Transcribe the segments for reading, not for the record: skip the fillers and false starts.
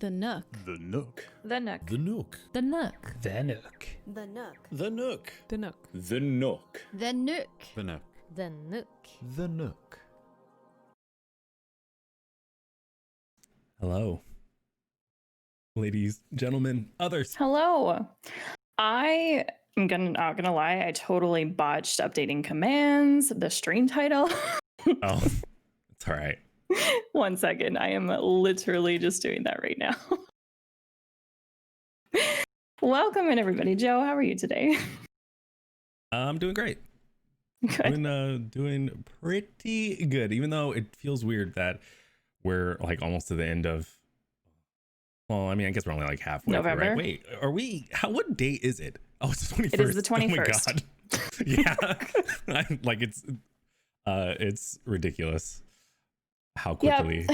The Nook. The Nook. The Nook. The Nook. The Nook. The Nook. The Nook. The Nook. The Nook. The Nook. The Nook. The Nook. The Nook. The Nook. Hello, ladies, gentlemen, others. Hello. I am not gonna lie, I totally botched updating commands, the stream title. Oh, it's all right. 1 second. I am literally just doing that right now. Welcome in, everybody. Joe, how are you today? I'm doing great. Good. Doing pretty good, even though it feels weird that we're like almost to the end of, well, I mean, I guess we're only like halfway November. through, right? Wait, are we, what date is it? Oh, it's the 21st. It is the 21st. Oh my God. Yeah. Like it's ridiculous how quickly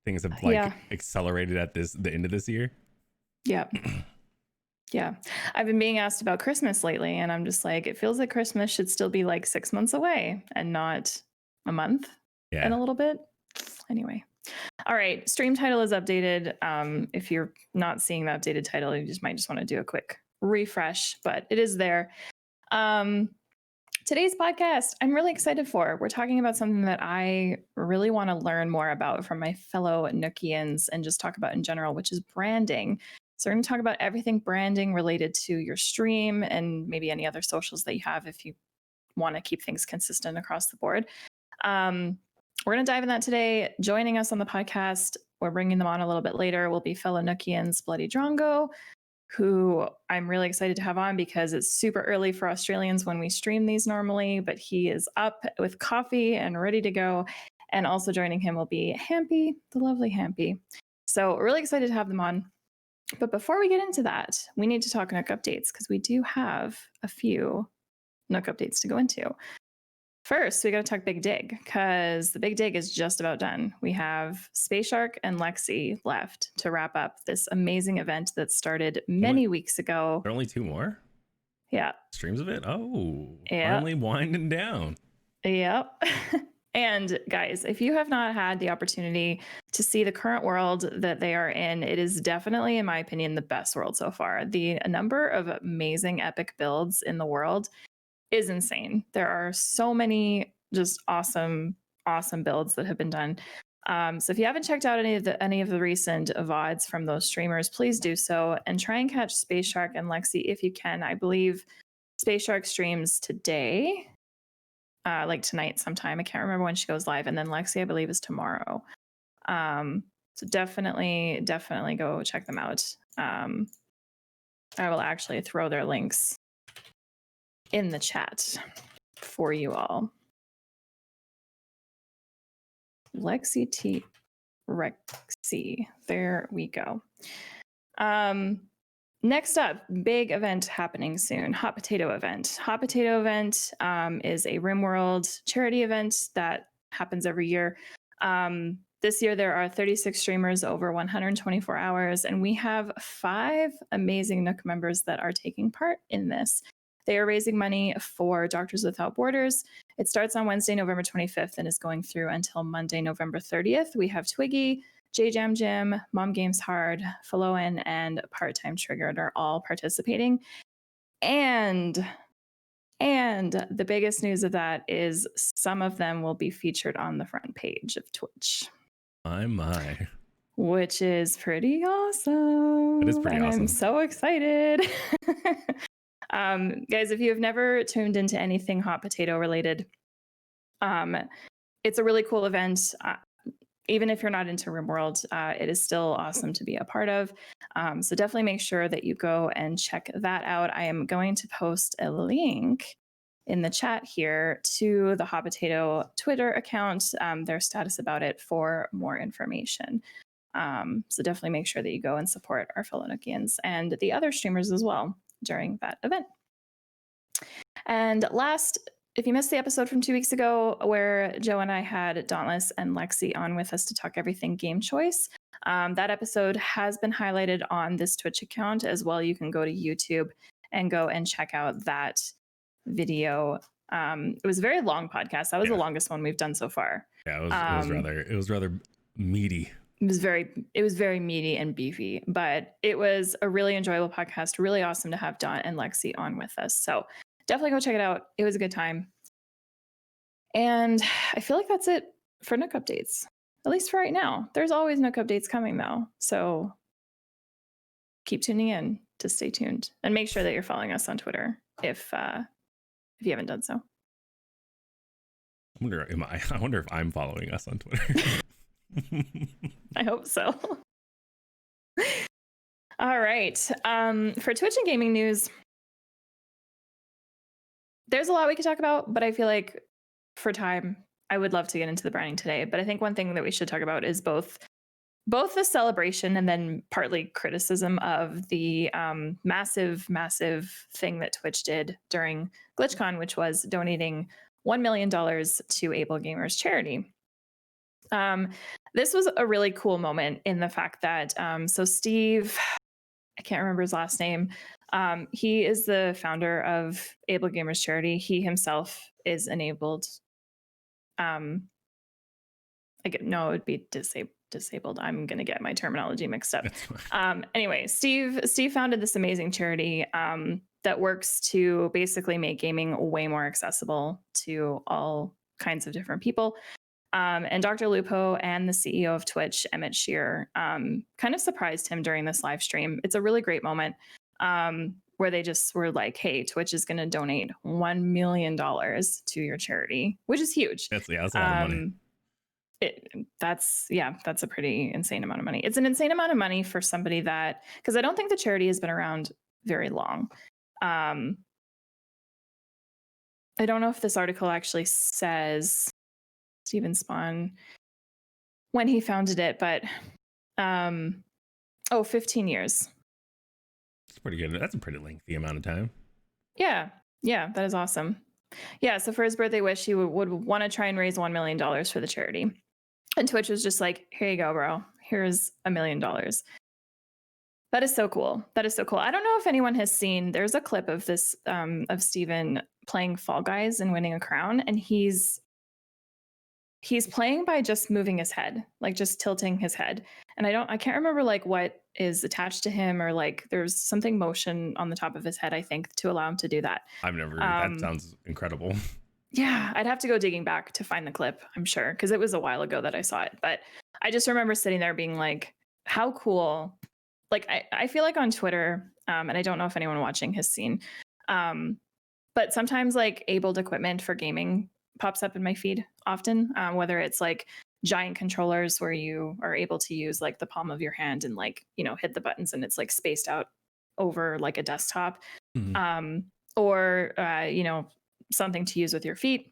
things have like accelerated at the end of this year. Yep. Yeah. I've been being asked about Christmas lately, and I'm just like, it feels like Christmas should still be like 6 months away and not a month and a little bit. Anyway. All right. Stream title is updated. If you're not seeing the updated title, you might just want to do a quick refresh, but it is there. Today's podcast, I'm really excited for. We're talking about something that I really want to learn more about from my fellow Nookians and just talk about in general, which is branding. So we're going to talk about everything branding related to your stream and maybe any other socials that you have if you want to keep things consistent across the board. We're going to dive in that today. Joining us on the podcast, we're bringing them on a little bit later, will be fellow Nookians BloodyDrongo, who I'm really excited to have on because it's super early for Australians when we stream these normally, but he is up with coffee and ready to go. And also joining him will be Hampsche, the lovely Hampsche. So we're really excited to have them on. But before we get into that, we need to talk Nook updates because we do have a few Nook updates to go into. First, we got to talk Big Dig because the Big Dig is just about done. We have Space Shark and Lexi left to wrap up this amazing event that started many weeks ago. There are only 2 more? Yeah. Streams of it? Oh, yeah. Finally winding down. Yep. And guys, if you have not had the opportunity to see the current world that they are in, it is definitely, in my opinion, the best world so far. The number of amazing epic builds in the world is insane. There are so many just awesome builds that have been done. So if you haven't checked out any of the recent VODs from those streamers, please do so and try and catch Space Shark and Lexi if you can. I believe Space Shark streams today, like tonight sometime. I can't remember when she goes live, and then Lexi, I believe, is tomorrow. So definitely go check them out. I will actually throw their links in the chat for you all. Lexi T Rexy. There we go. Next up, big event happening soon. Hot Potato event. Hot Potato event is a RimWorld charity event that happens every year. This year there are 36 streamers over 124 hours, and we have 5 amazing Nook members that are taking part in this. They are raising money for Doctors Without Borders. It starts on Wednesday, November 25th, and is going through until Monday, November 30th. We have Twiggy, J-Jam Jim, Mom Games Hard, Falloan, and Part-Time Triggered are all participating. And the biggest news of that is some of them will be featured on the front page of Twitch. My. Which is pretty awesome. It is pretty awesome. I'm so excited. Guys, if you have never tuned into anything Hot Potato related, it's a really cool event. Even if you're not into RimWorld, it is still awesome to be a part of. So definitely make sure that you go and check that out. I am going to post a link in the chat here to the Hot Potato Twitter account, their status about it for more information. So definitely make sure that you go and support our fellow Nookians and the other streamers as well during that event. And last, if you missed the episode from 2 weeks ago where Joe and I had Dauntless and Lexi on with us to talk everything game choice, that episode has been highlighted on this Twitch account as well. You can go to YouTube and go and check out that video. It was a very long podcast. That was the longest one we've done so far. Yeah, it was rather meaty. it was very meaty and beefy, but it was a really enjoyable podcast. Really awesome to have Dawn and Lexi on with us. So definitely go check it out. It was a good time. And I feel like that's it for Nook updates, at least for right now. There's always Nook updates coming though. So keep tuning in to stay tuned, and make sure that you're following us on Twitter if you haven't done so. I wonder if I'm following us on Twitter. I hope so. All right. For Twitch and gaming news, there's a lot we could talk about, but I feel like for time, I would love to get into the branding today. But I think one thing that we should talk about is both the celebration and then partly criticism of the massive thing that Twitch did during GlitchCon, which was donating $1 million to Able Gamers charity. This was a really cool moment in the fact that so Steve, I can't remember his last name. He is the founder of Able Gamers charity. He himself is enabled. It would be disabled. I'm going to get my terminology mixed up. Anyway, Steve founded this amazing charity that works to basically make gaming way more accessible to all kinds of different people. And Dr. Lupo and the CEO of Twitch, Emmett Shear, kind of surprised him during this live stream. It's a really great moment where they just were like, hey, Twitch is going to donate $1 million to your charity, which is huge. That's a lot of money. That's a pretty insane amount of money. It's an insane amount of money for somebody that, because I don't think the charity has been around very long. I don't know if this article actually says Steven Spawn when he founded it, but 15 years. It's pretty good. That's a pretty lengthy amount of time. Yeah, that is awesome. Yeah, so for his birthday wish, he would want to try and raise $1 million for the charity. And Twitch was just like, here you go, bro. Here's $1 million. That is so cool. I don't know if anyone has seen, there's a clip of this, of Steven playing Fall Guys and winning a crown. And he's playing by just moving his head, like just tilting his head. And I can't remember like what is attached to him, or like there's something motion on the top of his head, I think, to allow him to do that. That sounds incredible. Yeah, I'd have to go digging back to find the clip, I'm sure, because it was a while ago that I saw it. But I just remember sitting there being like, how cool. Like, I feel like on Twitter, and I don't know if anyone watching has seen, but sometimes like abled equipment for gaming pops up in my feed often, whether it's like giant controllers where you are able to use like the palm of your hand and like, hit the buttons and it's like spaced out over like a desktop, or something to use with your feet.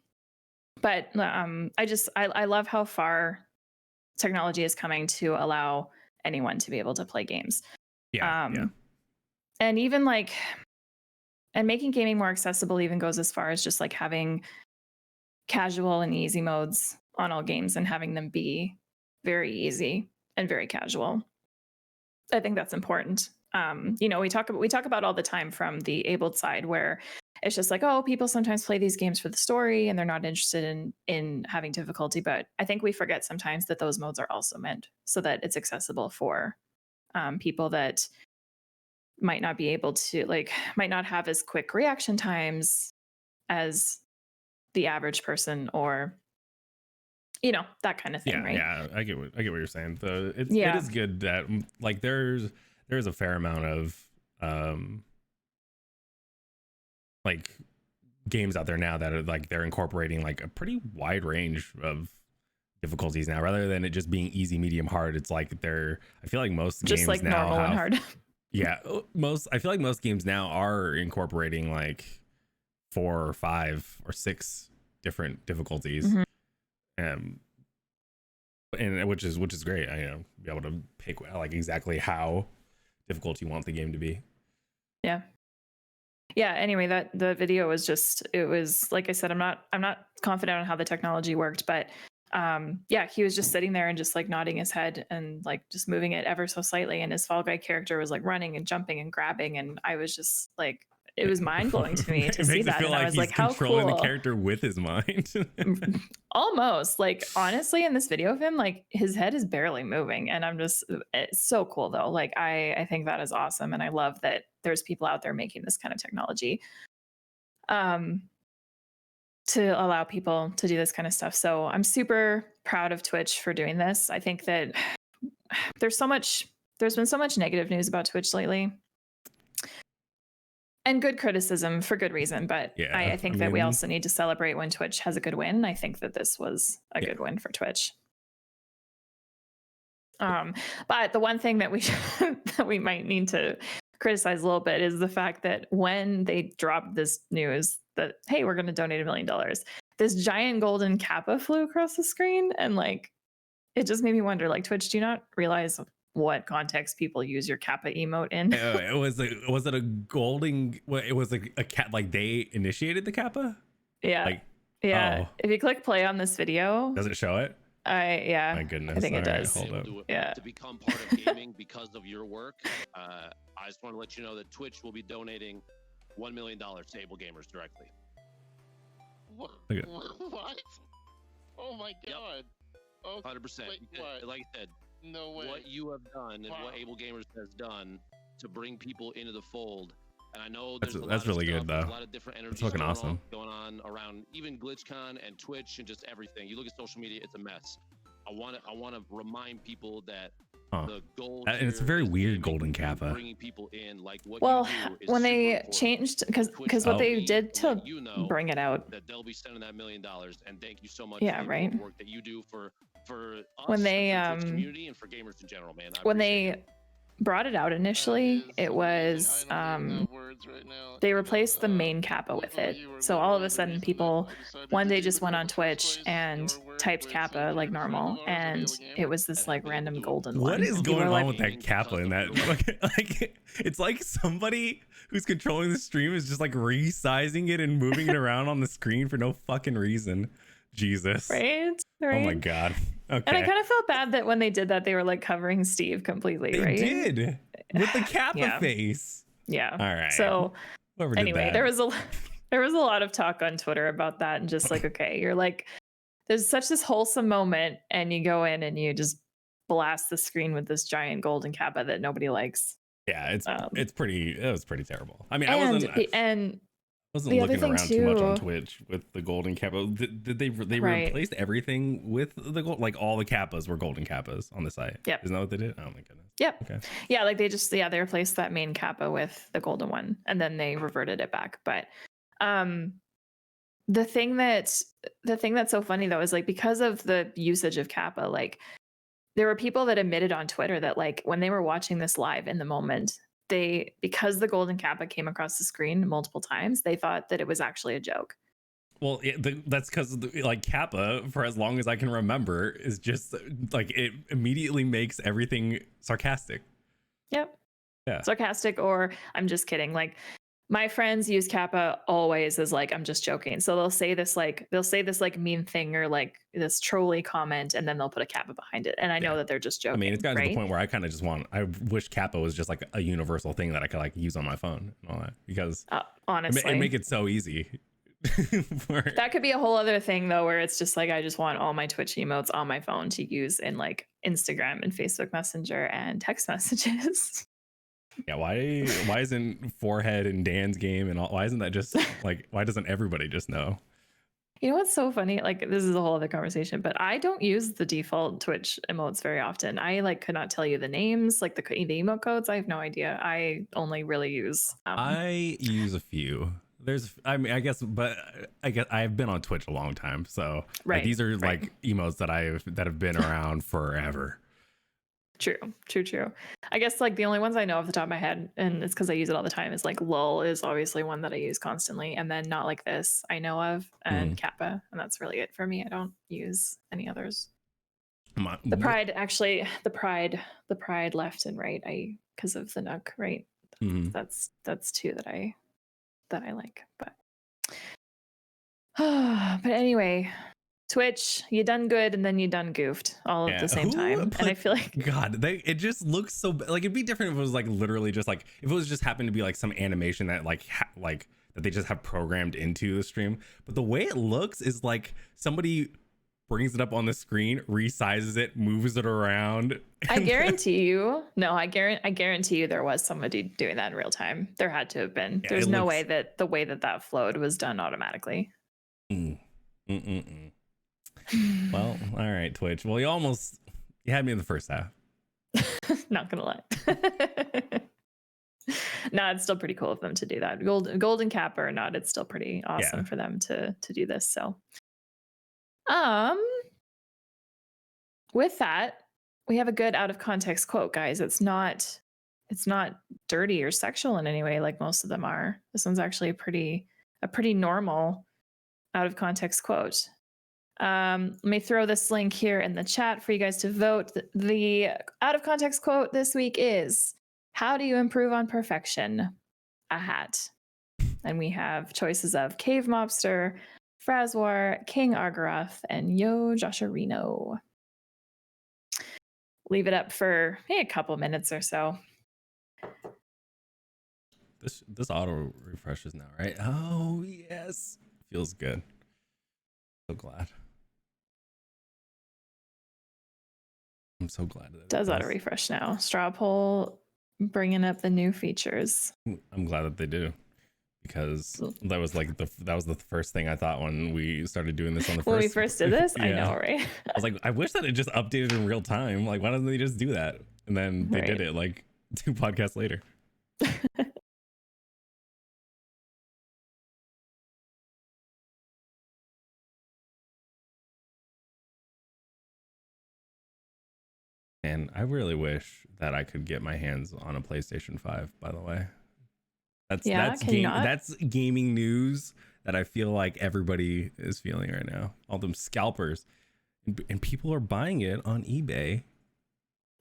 But I love how far technology is coming to allow anyone to be able to play games. And even like, and making gaming more accessible even goes as far as just like having casual and easy modes on all games and having them be very easy and very casual. I think that's important. We talk about all the time from the abled side, where it's just like, oh, people sometimes play these games for the story and they're not interested in having difficulty. But I think we forget sometimes that those modes are also meant so that it's accessible for people that might not be able to, like, might not have as quick reaction times as the average person, or that kind of thing, right? Yeah, I get what you're saying. It is good that like there's a fair amount of like games out there now that are like they're incorporating like a pretty wide range of difficulties now, rather than it just being easy, medium, hard. It's like I feel like most just games like now normal and hard. I feel like most games now are incorporating like 4 or 5 or 6 different difficulties. And which is great. I be able to pick like exactly how difficult you want the game to be. Anyway, that the video was it was like I said, I'm not confident on how the technology worked, but he was just sitting there and just like nodding his head and like just moving it ever so slightly, and his Fall Guy character was like running and jumping and grabbing, and I was just like, it was mind blowing to me to It see makes it that. feel And I like was he's like, how controlling cool. the character with his mind. Almost, like, honestly, in this video of him, like, his head is barely moving, and I'm just, it's so cool though. Like, I think that is awesome, and I love that there's people out there making this kind of technology to allow people to do this kind of stuff. So I'm super proud of Twitch for doing this. I think that there's been so much negative news about Twitch lately, and good criticism for good reason. But Yeah, I think I that we mean- also need to celebrate when Twitch has a good win. I think that this was a good win for Twitch. But the one thing that we that we might need to criticize a little bit is the fact that when they dropped this news that, hey, we're going to donate $1 million, this giant golden kappa flew across the screen, and like, it just made me wonder, like, Twitch, do you not realize what context people use your kappa emote in? was it a golden? It was like a cat. Like they initiated the kappa. Yeah. Like, yeah. oh. If you click play on this video, Does it show it? yeah. My goodness. I think it All right, does. hold up. Yeah. To become part of gaming because of your work, I just want to let you know that Twitch will be donating $1 million to Able Gamers directly. What? Look at- What? Oh my god. Oh, 100%. Wait, Because, what? like I said, no way. what you have done and Wow. what Able Gamers has done to bring people into the fold. And I know That's- there's a that's lot of really stuff, good, there's though. a lot of different That's energies fucking awesome. going on around even GlitchCon and Twitch and just everything. You look at social media, it's a mess. I want to remind people that the goal And it's a here very is weird gaming, golden kappa. bringing people in, like what Well, you do is when super they important. changed, because Twitch what will they be did to let you know bring it out, that they'll be sending that $1 million, and thank you so much Yeah, for the right. important work that you do for us, When they, and for the Twitch community and for gamers in general, man. I when appreciate they brought it out initially, it was they replaced the main kappa with it. So all of a sudden, people one day just went on Twitch and typed kappa like normal, and it was this like random golden one. What is And people going were on like, with that kappa in that? Like, it's like somebody who's controlling the stream is just like resizing it and moving it around on the screen for no fucking reason. Jesus. right? Oh my Right? god. Okay. And I kind of felt bad that when they did that, they were like covering Steve completely, They right? did with the kappa Yeah. face. Yeah. All right. So Whoever did anyway, that. there was a lot of talk on Twitter about that, and just like, okay, you're like, there's such this wholesome moment, and you go in and you just blast the screen with this giant golden kappa that nobody likes. Yeah, it was pretty terrible. I mean, And I wasn't the other looking thing around too much on too- Twitch with the golden kappa. Did they Right. replaced everything with the gold? Like all the kappas were golden kappas on the site. Yep. Isn't that what they did? Oh my goodness. Yep. Okay. Yeah, like they replaced that main kappa with the golden one, and then they reverted it back. But the thing that's so funny though is like, because of the usage of kappa, like there were people that admitted on Twitter that like when they were watching this live in the moment, because the golden kappa came across the screen multiple times, they thought that it was actually a joke. Well, that's because like kappa, for as long as I can remember, is just like it immediately makes everything sarcastic. Yep. Yeah. Sarcastic, or I'm just kidding. Like my friends use kappa always as like, I'm just joking. So they'll say this like mean thing or like this trolly comment, and then they'll put a kappa behind it. And I know that they're just joking. I mean, it's gotten to right? the point where I kind of just I wish kappa was just like a universal thing that I could like use on my phone and all that, because honestly, it make it so easy. That could be a whole other thing though, where it's just like, I just want all my Twitch emotes on my phone to use in like Instagram and Facebook Messenger and text messages. Yeah, why isn't Forehead in Dan's game and all, why isn't that just like, why doesn't everybody just know? You know what's so funny? Like, this is a whole other conversation, but I don't use the default Twitch emotes very often. I like could not tell you the names, like the emote codes. I have no idea. I only really use. I use a few. I guess I've been on Twitch a long time, so like, these are like emotes that have been around forever. True. I guess like the only ones I know off the top of my head, and it's because I use it all the time, is like lol is obviously one that I use constantly, and then not like this I know of, and kappa, and that's really it for me. I don't use any others. The pride left and right, because of the Nook, right? That's two that I like, but anyway, Twitch, you done good and then you done goofed all at the same time. And I feel like it just looks so like it'd be different if it was like literally just like if it was just happened to be like some animation that like that they just have programmed into the stream. But the way it looks is like somebody brings it up on the screen, resizes it, moves it around. I guarantee you, I guarantee you there was somebody doing that in real time. There had to have been. Yeah, There's no way that the way that flowed was done automatically. Well, all right, Twitch. Well, you had me in the first half. Not gonna lie. No, it's still pretty cool of them to do that. Golden cap or not, it's still pretty awesome for them to do this. So, with that, we have a good out of context quote, guys. It's not dirty or sexual in any way like most of them are. This one's actually a pretty normal out of context quote. Let me throw this link here in the chat for you guys to vote. The out of context quote this week is, "How do you improve on perfection? A hat." And we have choices of Cave Mobster, Frazwar, King Argaroth, and Yo Josharino. Leave it up for maybe a couple minutes or so. This auto refreshes now, right? Oh yes, feels good. So glad. I'm so glad that it does auto refresh now. Straw poll bringing up the new features. I'm glad that they do, because that was the first thing I thought when we started doing this on the first. When we first did this, I know, right? I was like, I wish that it just updated in real time. Like, why don't they just do that? And then they did it like 2 podcasts later. And I really wish that I could get my hands on a PlayStation 5, by the way. That's gaming news that I feel like everybody is feeling right now. All them scalpers. And people are buying it on eBay.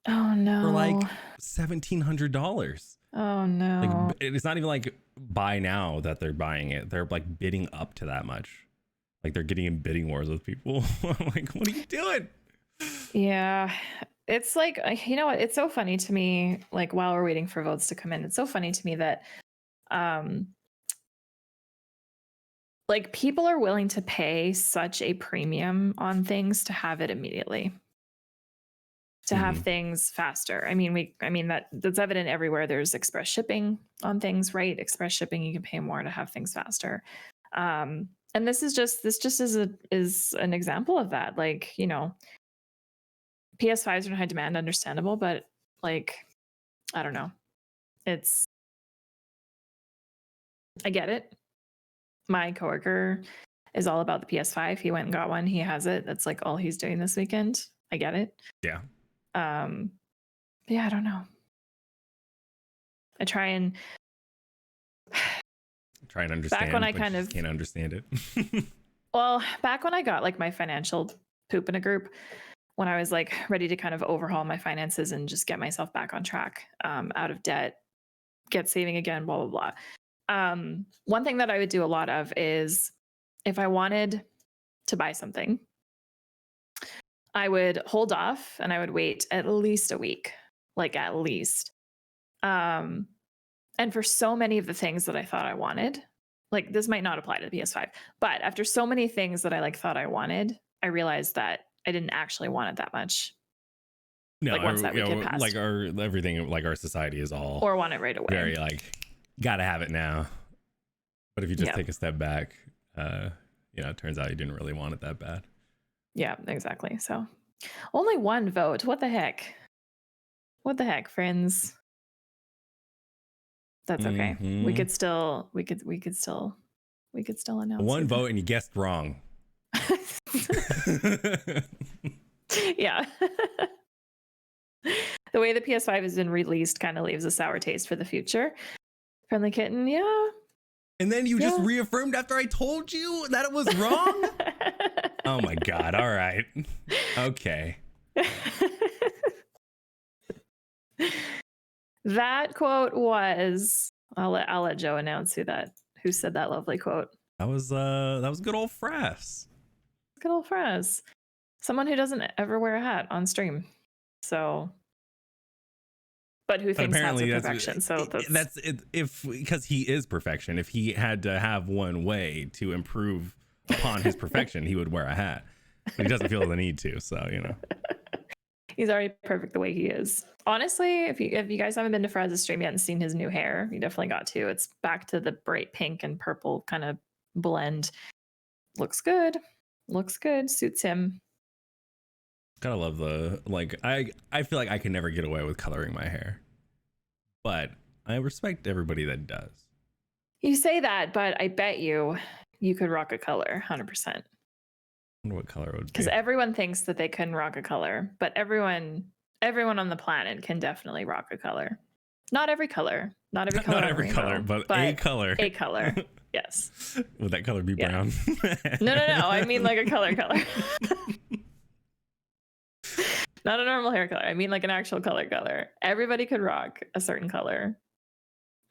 Oh no. For like $1,700. Oh no. Like, it's not even like buy now that they're buying it. They're like bidding up to that much. Like they're getting in bidding wars with people. I'm like, what are you doing? Yeah. It's like, you know what? It's so funny to me, like while we're waiting for votes to come in, it's so funny to me that like people are willing to pay such a premium on things to have it immediately, to have things faster. I mean, that's evident everywhere. There's express shipping on things, right? Express shipping, you can pay more to have things faster. And this is an example of that. Like, you know, PS5s are in high demand, understandable, but like, I don't know. I get it. My coworker is all about the PS5. He went and got one. He has it. That's like all he's doing this weekend. I get it. Yeah. Yeah, I don't know. I try and understand. Back when I can't understand it. Well, back when I got like my financial poop in a group, when I was like ready to kind of overhaul my finances and just get myself back on track, out of debt, get saving again, blah, blah, blah. One thing that I would do a lot of is if I wanted to buy something, I would hold off and I would wait at least a week, like at least. And for so many of the things that I thought I wanted, like this might not apply to the PS5, but after so many things that I like thought I wanted, I realized that I didn't actually want it that much. No, like once that week had passed. Like our society is all or want it right away. Very like, gotta have it now. But if you just take a step back, it turns out you didn't really want it that bad. Yeah, exactly. So only one vote. What the heck? What the heck, friends? That's okay. Mm-hmm. We could still announce one vote and you guessed wrong. Yeah. The way the PS5 has been released kind of leaves a sour taste for the future. Friendly Kitten, yeah. And then you just reaffirmed after I told you that it was wrong? Oh my God. All right. Okay. That quote was, I'll let Joe announce who said that lovely quote. That was good old Frass. Good old Fraz. Someone who doesn't ever wear a hat on stream. So, but who thinks hats are perfection. So that's it, if because he is perfection. If he had to have one way to improve upon his perfection, he would wear a hat. But he doesn't feel the need to, so you know. He's already perfect the way he is. Honestly, if you guys haven't been to Fraz's stream yet and seen his new hair, you definitely got to. It's back to the bright pink and purple kind of blend. Looks good. Looks good. Suits him. Gotta love the I feel like I can never get away with coloring my hair, but I respect everybody that does. You say that, but I bet you could rock a color 100%. I wonder what color it would be. Because everyone thinks that they couldn't rock a color, but everyone on the planet can definitely rock a color. Not every color. Not every color. Not every color, but a color. A color. Yes. Would that color be brown? No. I mean like a color. Not a normal hair color. I mean like an actual color. Everybody could rock a certain color.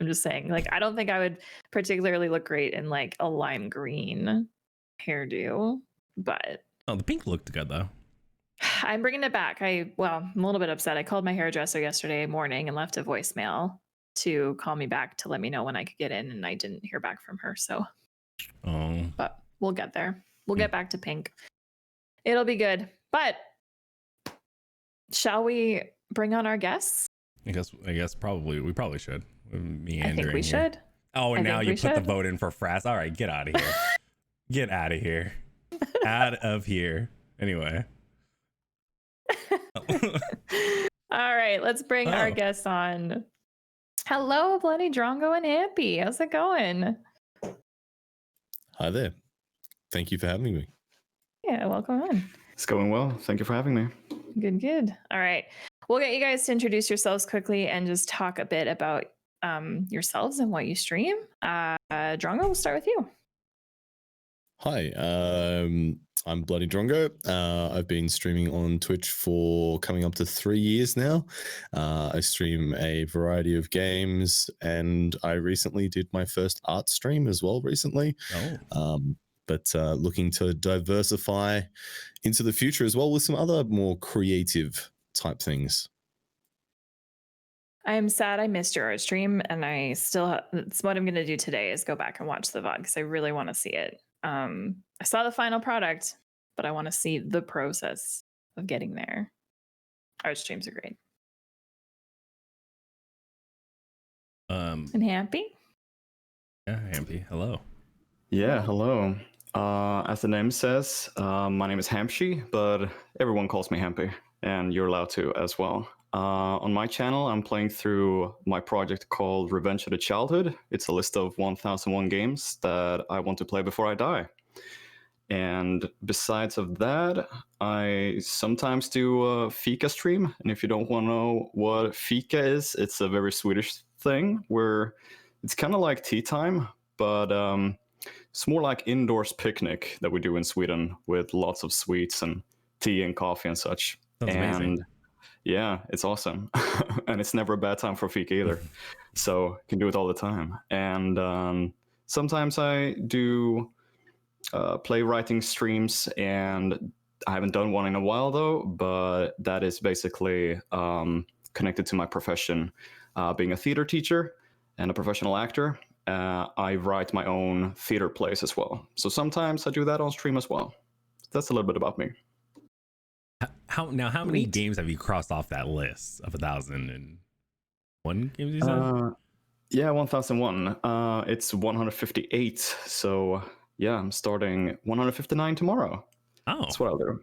I'm just saying, like, I don't think I would particularly look great in like a lime green hairdo, but the pink looked good though. I'm bringing it back. I'm a little bit upset. I called my hairdresser yesterday morning and left a voicemail to call me back to let me know when I could get in, and I didn't hear back from her. So, but we'll get there. We'll get back to pink. It'll be good. But shall we bring on our guests? I guess probably we probably should. Meandering I think we should. Oh, and now you put the vote in for Fraz. All right, get out of here. Get out of here. Out of here. Anyway. All right, let's bring our guests on. Hello, BloodyDrongo and Hampsche. How's it going? Hi there. Thank you for having me. Yeah, welcome on. It's going well. Thank you for having me. Good. All right. We'll get you guys to introduce yourselves quickly and just talk a bit about yourselves and what you stream. Drongo, we'll start with you. Hi, I'm BloodyDrongo. I've been streaming on Twitch for coming up to 3 years now. I stream a variety of games, and I recently did my first art stream as well recently. But looking to diversify into the future as well with some other more creative type things. I'm sad I missed your art stream, and I still it's what I'm going to do today is go back and watch the VOD because I really want to see it. I saw the final product, but I want to see the process of getting there. Art streams are great. And Hampsche? Yeah, Hampsche. Hello. Yeah, hello. As the name says, my name is Hampsche, but everyone calls me Hampsche, and you're allowed to as well. On my channel, I'm playing through my project called Revenge of the Childhood. It's a list of 1001 games that I want to play before I die. And besides of that, I sometimes do a Fika stream. And if you don't want to know what Fika is, it's a very Swedish thing where it's kind of like tea time, but it's more like indoors picnic that we do in Sweden with lots of sweets and tea and coffee and such. Sounds amazing. Yeah, it's awesome. And it's never a bad time for Fika either. So you can do it all the time. And sometimes I do playwriting streams, and I haven't done one in a while though, but that is basically connected to my profession, being a theater teacher and a professional actor. I write my own theater plays as well. So sometimes I do that on stream as well. That's a little bit about me. How many games have you crossed off that list of 1,001 games you said? Yeah, 1001. It's 158. So yeah, I'm starting 159 tomorrow. Oh, that's what I'll do.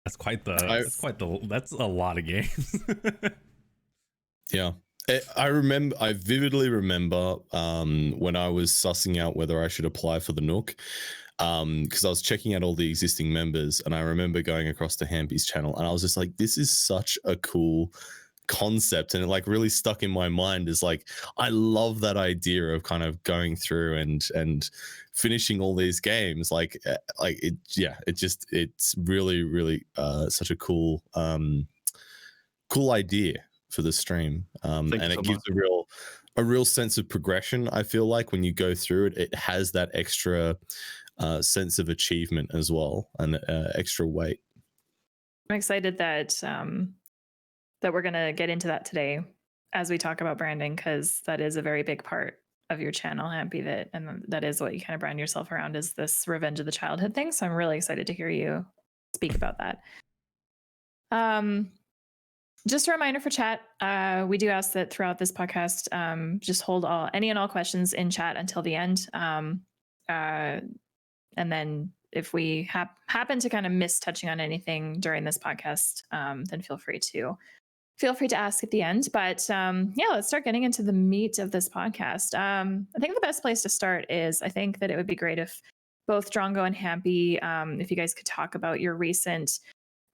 That's that's a lot of games. Yeah. I vividly remember when I was sussing out whether I should apply for the Nook, because I was checking out all the existing members, and I remember going across to Hampsche's channel, and I was just like, this is such a cool concept, and it like really stuck in my mind is like, I love that idea of kind of going through and finishing all these games. It's really such a cool idea for the stream, and it gives a real sense of progression. I feel like when you go through it, it has that extra sense of achievement as well, and extra weight. I'm excited that that we're gonna get into that today as we talk about branding, because that is a very big part of your channel, Hampy, and that is what you kind of brand yourself around, is this revenge of the childhood thing. So I'm really excited to hear you speak about that. Just a reminder for chat, we do ask that throughout this podcast, just hold any and all questions in chat until the end. And then if we happen to kind of miss touching on anything during this podcast, then feel free to ask at the end. But yeah, let's start getting into the meat of this podcast. I think the best place to start is, I think that it would be great if both Drongo and Hampy, if you guys could talk about your recent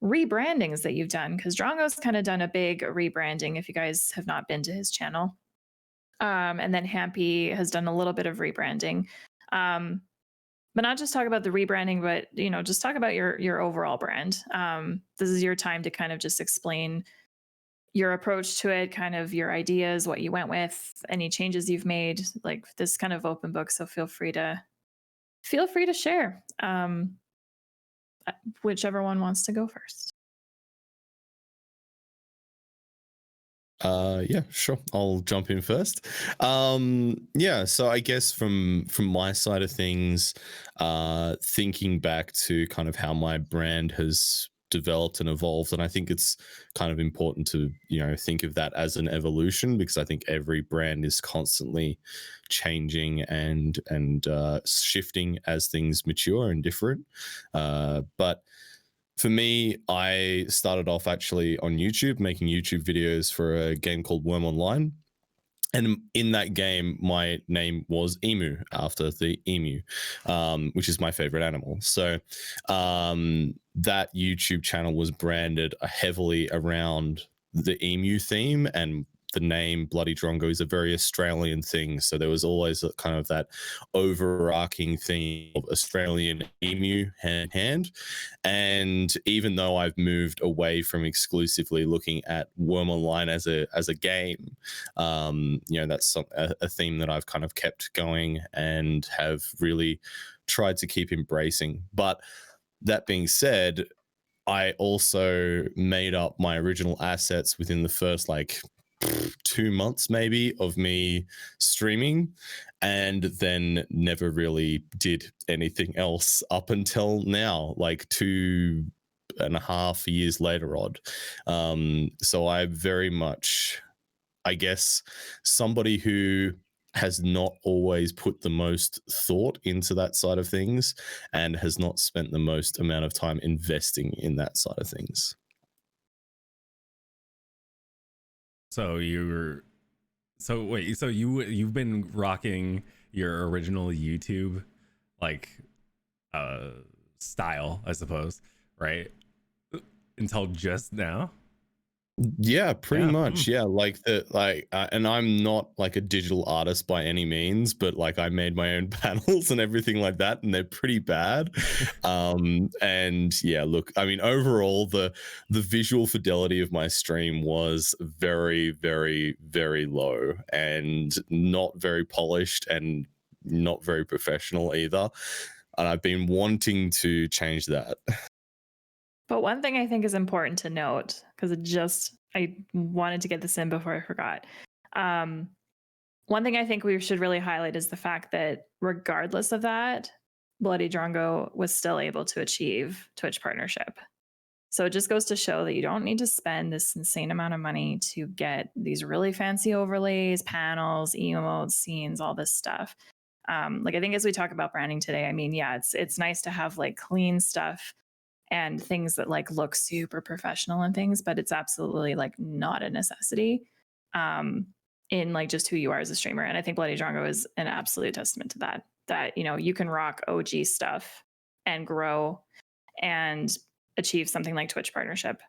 rebrandings that you've done, because Drongo's kind of done a big rebranding if you guys have not been to his channel. And then Hampy has done a little bit of rebranding. But not just talk about the rebranding, but just talk about your overall brand. This is your time to kind of just explain your approach to it, kind of your ideas, what you went with, any changes you've made, like this kind of open book. So feel free to share. Whichever one wants to go first. Yeah, sure. I'll jump in first. Yeah, so I guess from my side of things, thinking back to kind of how my brand has developed and evolved, and I think it's kind of important to think of that as an evolution, because I think every brand is constantly changing and shifting as things mature and different. But for me, I started off actually on YouTube, making YouTube videos for a game called Worm Online. And in that game, my name was Emu, after the emu, which is my favorite animal. So that YouTube channel was branded heavily around the emu theme, and the name BloodyDrongo is a very Australian thing. So there was always a kind of that overarching theme of Australian emu hand in hand. And even though I've moved away from exclusively looking at Worm Online as a game, that's a theme that I've kind of kept going and have really tried to keep embracing. But that being said, I also made up my original assets within the first 2 months maybe of me streaming, and then never really did anything else up until now, 2.5 years later odd. So I very much, I guess, somebody who has not always put the most thought into that side of things and has not spent the most amount of time investing in that side of things. So you've been rocking your original YouTube style, I suppose, right? Until just now? Yeah, pretty much. Yeah, and I'm not a digital artist by any means, but I made my own panels and everything like that, and they're pretty bad. And yeah, look, I mean, overall, the visual fidelity of my stream was very, very, very low, and not very polished, and not very professional either. And I've been wanting to change that. But one thing I think is important to note, because I wanted to get this in before I forgot. One thing I think we should really highlight is the fact that regardless of that, BloodyDrongo was still able to achieve Twitch partnership. So it just goes to show that you don't need to spend this insane amount of money to get these really fancy overlays, panels, emotes, scenes, all this stuff. I think as we talk about branding today, I mean, yeah, it's nice to have clean stuff and things that look super professional and things, but it's absolutely not a necessity in just who you are as a streamer. And I think BloodyDrongo is an absolute testament to that you can rock OG stuff and grow and achieve something like Twitch partnership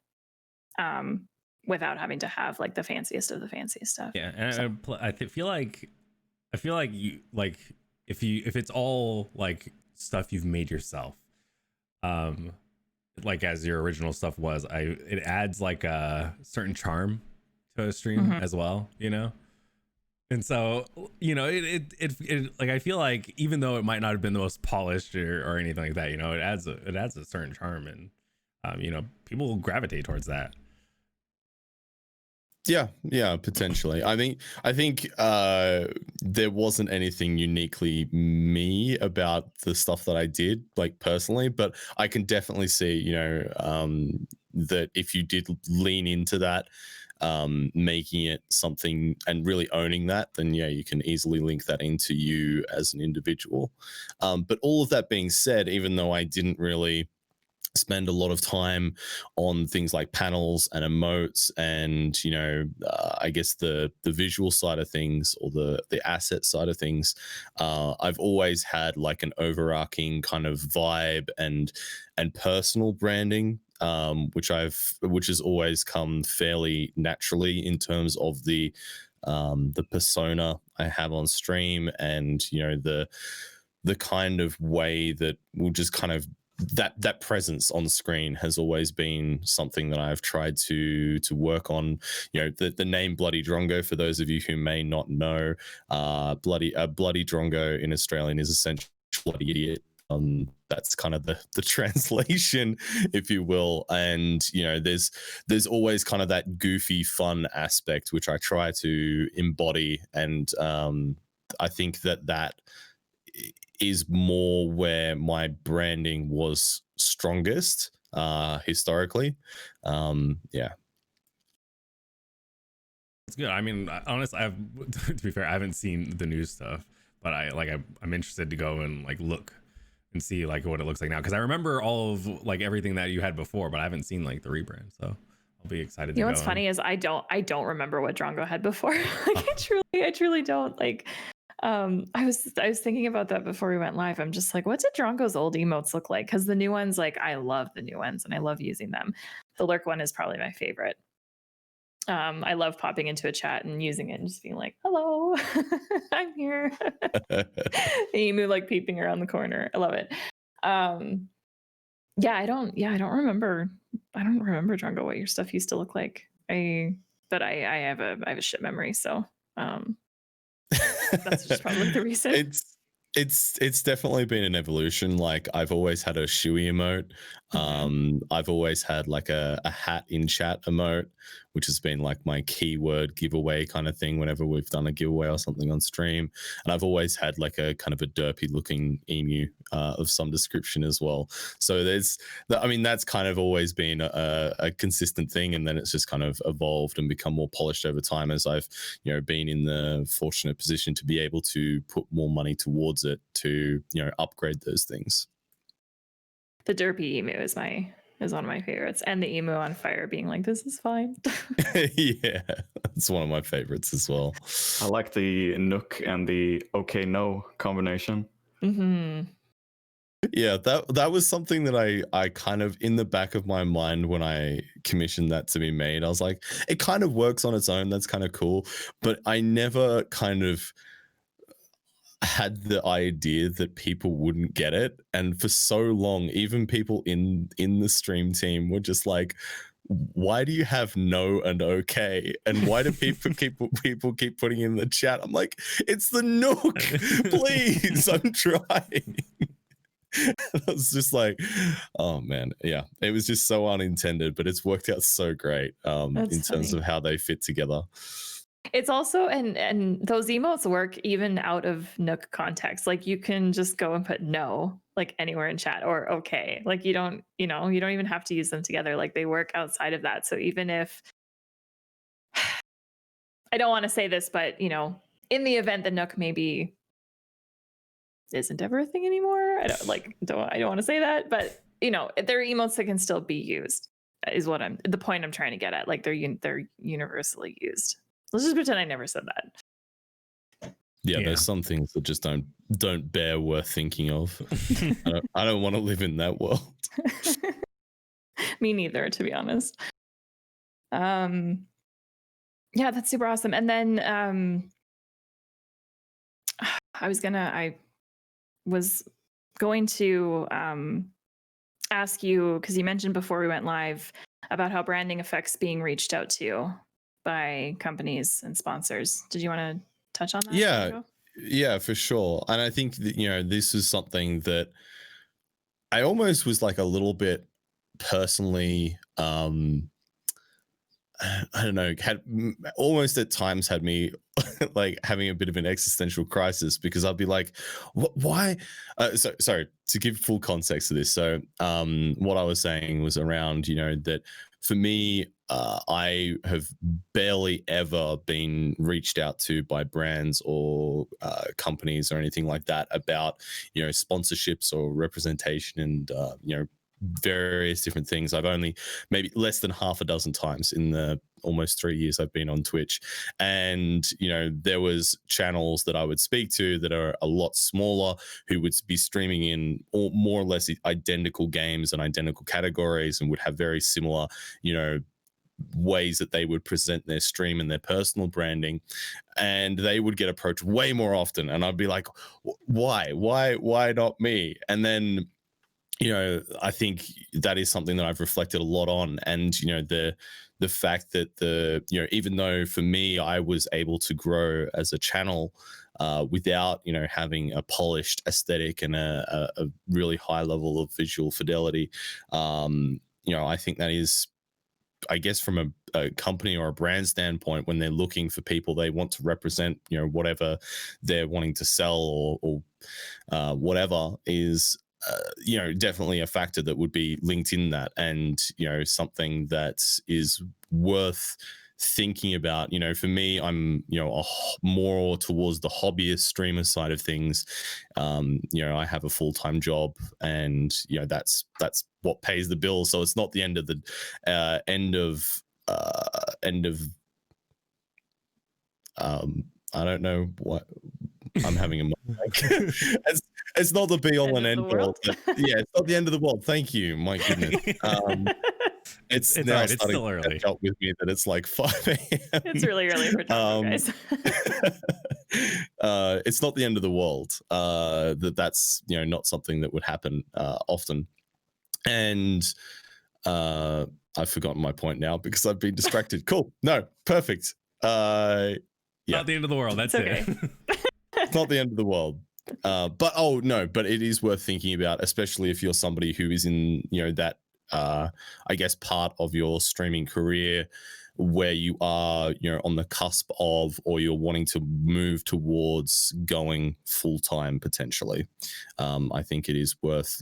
without having to have the fanciest of the fanciest stuff. Yeah, and so. I feel like you if it's all stuff you've made yourself, as your original stuff was, it adds a certain charm to a stream as well, And so, you know, it like, I feel like even though it might not have been the most polished or anything like that, you know, it adds a certain charm, and you know, people will gravitate towards that. Yeah, potentially. I think there wasn't anything uniquely me about the stuff that I did, like personally, but I can definitely see, you know, that if you did lean into that, making it something and really owning that, then yeah, you can easily link that into you as an individual. But all of that being said, even though I didn't really spend a lot of time on things like panels and emotes and, you know, I guess the visual side of things, or the asset side of things, I've always had like an overarching kind of vibe and personal branding, which has always come fairly naturally in terms of the persona I have on stream, and, you know, the kind of way that will just kind of that presence on screen has always been something that I've tried to work on. You know, the name BloodyDrongo, for those of you who may not know, BloodyDrongo in Australian is essentially bloody idiot. That's kind of the translation, if you will. And, you know, there's always kind of that goofy fun aspect which I try to embody, and I think that is more where my branding was strongest historically. Yeah. It's good. I mean, honestly, to be fair, I haven't seen the new stuff, but I'm interested to go and like look and see like what it looks like now, because I remember all of like everything that you had before, but I haven't seen like the rebrand, so I'll be excited. You know what's funny is I don't remember what Drongo had before. Like I truly don't. Like I was thinking about that before we went live. I'm just like, what did Drongo's old emotes look like? Because the new ones, like, I love the new ones and I love using them. The lurk one is probably my favorite. I love popping into a chat and using it and just being like, hello, I'm here. The emu like peeping around the corner. I love it. Yeah, I don't remember Drongo, what your stuff used to look like. But I have a shit memory, so that's just probably the reason. It's definitely been an evolution. Like, I've always had a shoey emote. I've always had like a hat in chat emote, which has been like my keyword giveaway kind of thing whenever we've done a giveaway or something on stream. And I've always had like a kind of a derpy looking emu of some description as well. So that's kind of always been a consistent thing, and then it's just kind of evolved and become more polished over time as I've, you know, been in the fortunate position to be able to put more money towards it to, you know, upgrade those things. The derpy emu is one of my favorites, and the emu on fire being like, this is fine. Yeah, it's one of my favorites as well. I like the Nook and the okay no combination. Yeah, that was something that I kind of, in the back of my mind when I commissioned that to be made, I was like, it kind of works on its own, that's kind of cool, but I never kind of had the idea that people wouldn't get it. And for so long, even people in the stream team were just like, why do you have no and okay, and why do people keep putting in the chat? I'm like, it's the Nook, please, I'm trying. I was just like, oh man, yeah, it was just so unintended, but it's worked out so great in terms of how they fit together. It's also, and those emotes work even out of Nook context. Like, you can just go and put no like anywhere in chat, or okay, like you don't even have to use them together. Like, they work outside of that. So even if I don't want to say this, but, you know, in the event that Nook maybe isn't ever a thing anymore, I don't want to say that, but, you know, there are emotes that can still be used, is what the point I'm trying to get at. Like, they're universally used. Let's just pretend I never said that. Yeah, there's some things that just don't bear worth thinking of. I don't want to live in that world. Me neither, to be honest. Yeah, that's super awesome. And then I was going to ask you, because you mentioned before we went live about how branding affects being reached out to by companies and sponsors. Did you want to touch on that? Yeah. Drongo? Yeah, for sure. And I think that, this is something that I almost was like a little bit personally, I don't know, almost at times had me like having a bit of an existential crisis, because I'd be like, why? Sorry, to give full context to this. So what I was saying was around, that for me, I have barely ever been reached out to by brands or companies or anything like that about, sponsorships or representation and, various different things. I've only maybe less than half a dozen times in the almost 3 years I've been on Twitch. And, there was channels that I would speak to that are a lot smaller, who would be streaming in more or less identical games and identical categories, and would have very similar, ways that they would present their stream and their personal branding, and they would get approached way more often. And I'd be like, why not me? And then, I think that is something that I've reflected a lot on. And, the fact that even though for me, I was able to grow as a channel without, having a polished aesthetic and a really high level of visual fidelity, I think that is, I guess, from a company or a brand standpoint, when they're looking for people they want to represent, whatever they're wanting to sell or whatever is, definitely a factor that would be linked in that, and, something that is worth thinking about. For me, I'm, more towards the hobbyist streamer side of things. I have a full-time job, and, that's what pays the bill. So it's not the end of the I don't know what I'm having a moment. It's not the be all and end all. Yeah, it's not the end of the world. Thank you. My goodness. It's now right. starting It's still to early. catch up with me that it's like 5 a.m. It's really early for Drongo, guys. It's not the end of the world. That's not something that would happen often. And I've forgotten my point now because I've been distracted. Cool. No, perfect. Yeah. Not the end of the world. That's okay. it. It's not the end of the world. But it is worth thinking about, especially if you're somebody who is in, that I guess part of your streaming career where you are, on the cusp of, or you're wanting to move towards going full-time potentially. I think it is worth,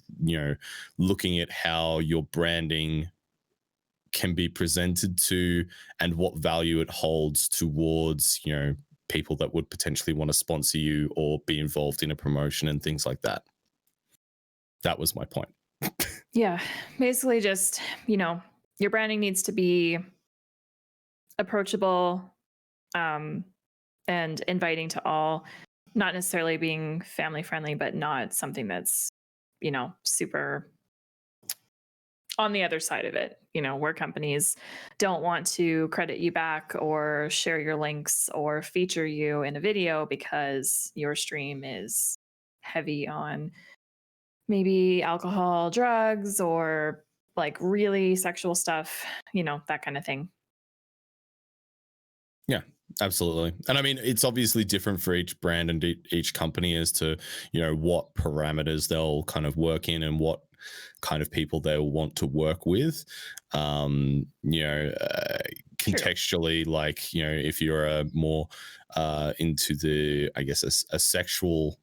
looking at how your branding can be presented to and what value it holds towards, people that would potentially want to sponsor you or be involved in a promotion and things like that. That was my point. Yeah, basically just, your branding needs to be approachable and inviting to all, not necessarily being family friendly, but not something that's, super on the other side of it, where companies don't want to credit you back or share your links or feature you in a video because your stream is heavy on maybe alcohol, drugs, or like really sexual stuff, that kind of thing. Yeah, absolutely. And I mean, it's obviously different for each brand and each company as to, what parameters they'll kind of work in and what kind of people they'll want to work with. Contextually, True. like, if you're a more into the, I guess, a sexual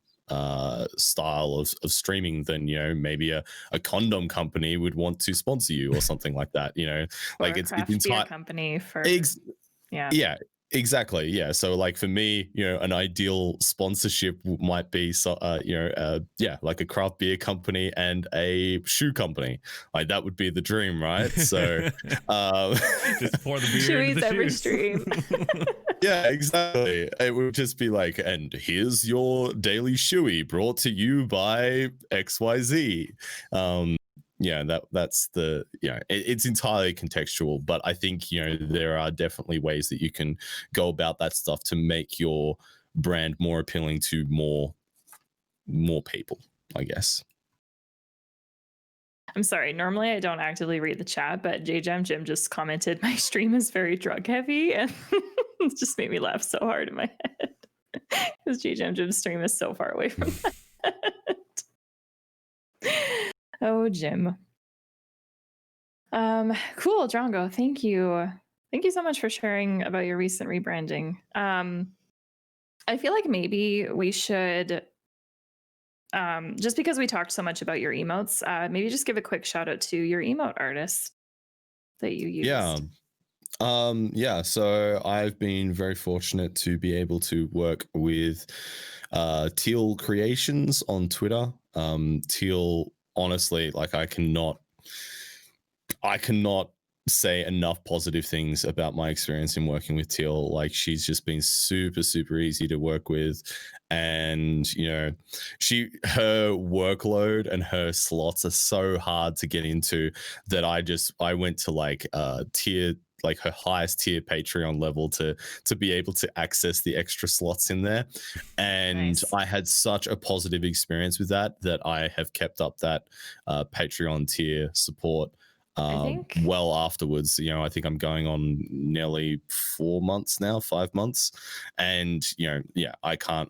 style of streaming, then maybe a condom company would want to sponsor you or something like that. Like or it's entire company for yeah, exactly. Yeah. So like for me, an ideal sponsorship might be like a craft beer company and a shoe company. Like that would be the dream, right? So just pour the beer into the every shoes. stream. Yeah, exactly. It would just be like, and here's your daily shoey brought to you by XYZ. That's the, it's entirely contextual, but I think, there are definitely ways that you can go about that stuff to make your brand more appealing to more people, I guess. I'm sorry. Normally I don't actively read the chat, but JJam Jim just commented my stream is very drug heavy, and it just made me laugh so hard in my head. Because Jim's stream is so far away from that. Oh, Jim. Cool, Drongo. Thank you. Thank you so much for sharing about your recent rebranding. I feel like maybe we should, just because we talked so much about your emotes, maybe just give a quick shout out to your emote artist that you used. Yeah. So I've been very fortunate to be able to work with Teal Creations on Twitter. Teal, honestly, like I cannot say enough positive things about my experience in working with Teal. Like she's just been super, super easy to work with. And, you know, her workload and her slots are so hard to get into that I went to like tier, like her highest tier Patreon level to be able to access the extra slots in there. And Nice. I had such a positive experience with that I have kept up that Patreon tier support well afterwards. You know, I think I'm going on nearly 4 months now, 5 months, and you know, yeah, I can't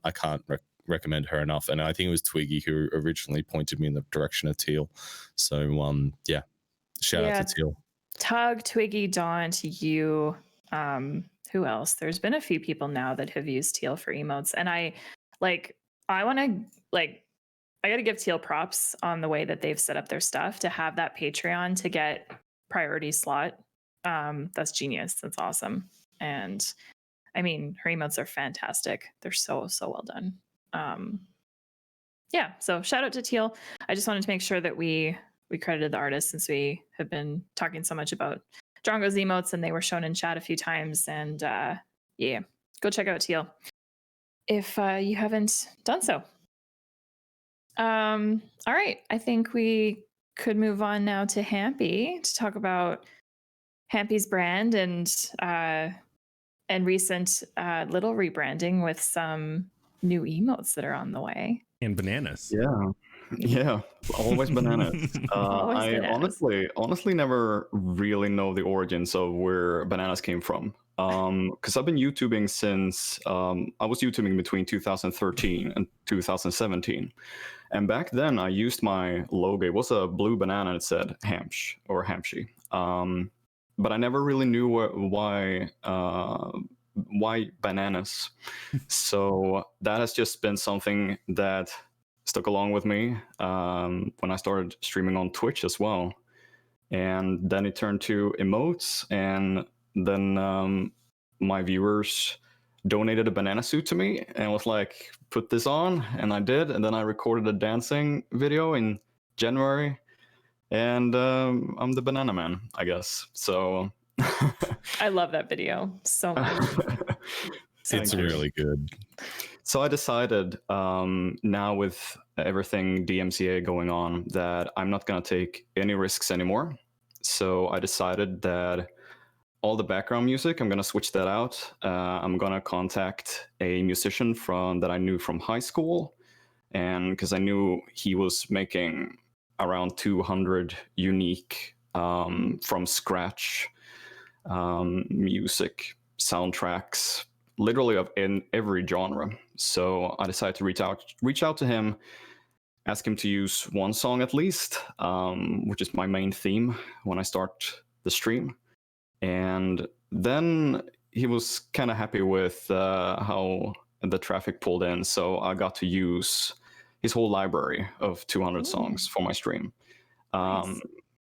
recommend her enough. And I think it was Twiggy who originally pointed me in the direction of Teal. So yeah, shout out to Teal. Tug, Twiggy, Daunt, you, who else? There's been a few people now that have used Teal for emotes, and I gotta give Teal props on the way that they've set up their stuff to have that Patreon to get priority slot. That's genius. That's awesome. And I mean, her emotes are fantastic. They're so well done. Yeah, so shout out to Teal. I just wanted to make sure that we credited the artist, since we have been talking so much about Drongo's emotes and they were shown in chat a few times. And yeah, go check out Teal if you haven't done so. All right, I think we could move on now to Hampy to talk about Hampy's brand and recent little rebranding with some new emotes that are on the way. And bananas. Yeah, always bananas. Always I bananas. honestly never really know the origins of where bananas came from. Because I've been YouTubing since I was YouTubing between 2013 and 2017. And back then I used my logo. It was a blue banana and it said Hampsche or Hampsche. But I never really knew why bananas. So that has just been something that stuck along with me when I started streaming on Twitch as well. And then it turned to emotes, and then my viewers donated a banana suit to me and was like, put this on, and I did. And then I recorded a dancing video in January, and I'm the banana man, I guess. So I love that video so much. It's really good. So I decided now with everything DMCA going on that I'm not going to take any risks anymore. So I decided that all the background music, I'm going to switch that out. I'm going to contact a musician that I knew from high school. And because I knew he was making around 200 unique from scratch music soundtracks, literally in every genre. So I decided to reach out to him, ask him to use one song at least, which is my main theme when I start the stream. And then he was kind of happy with how the traffic pulled in, so I got to use his whole library of 200 songs for my stream. Nice.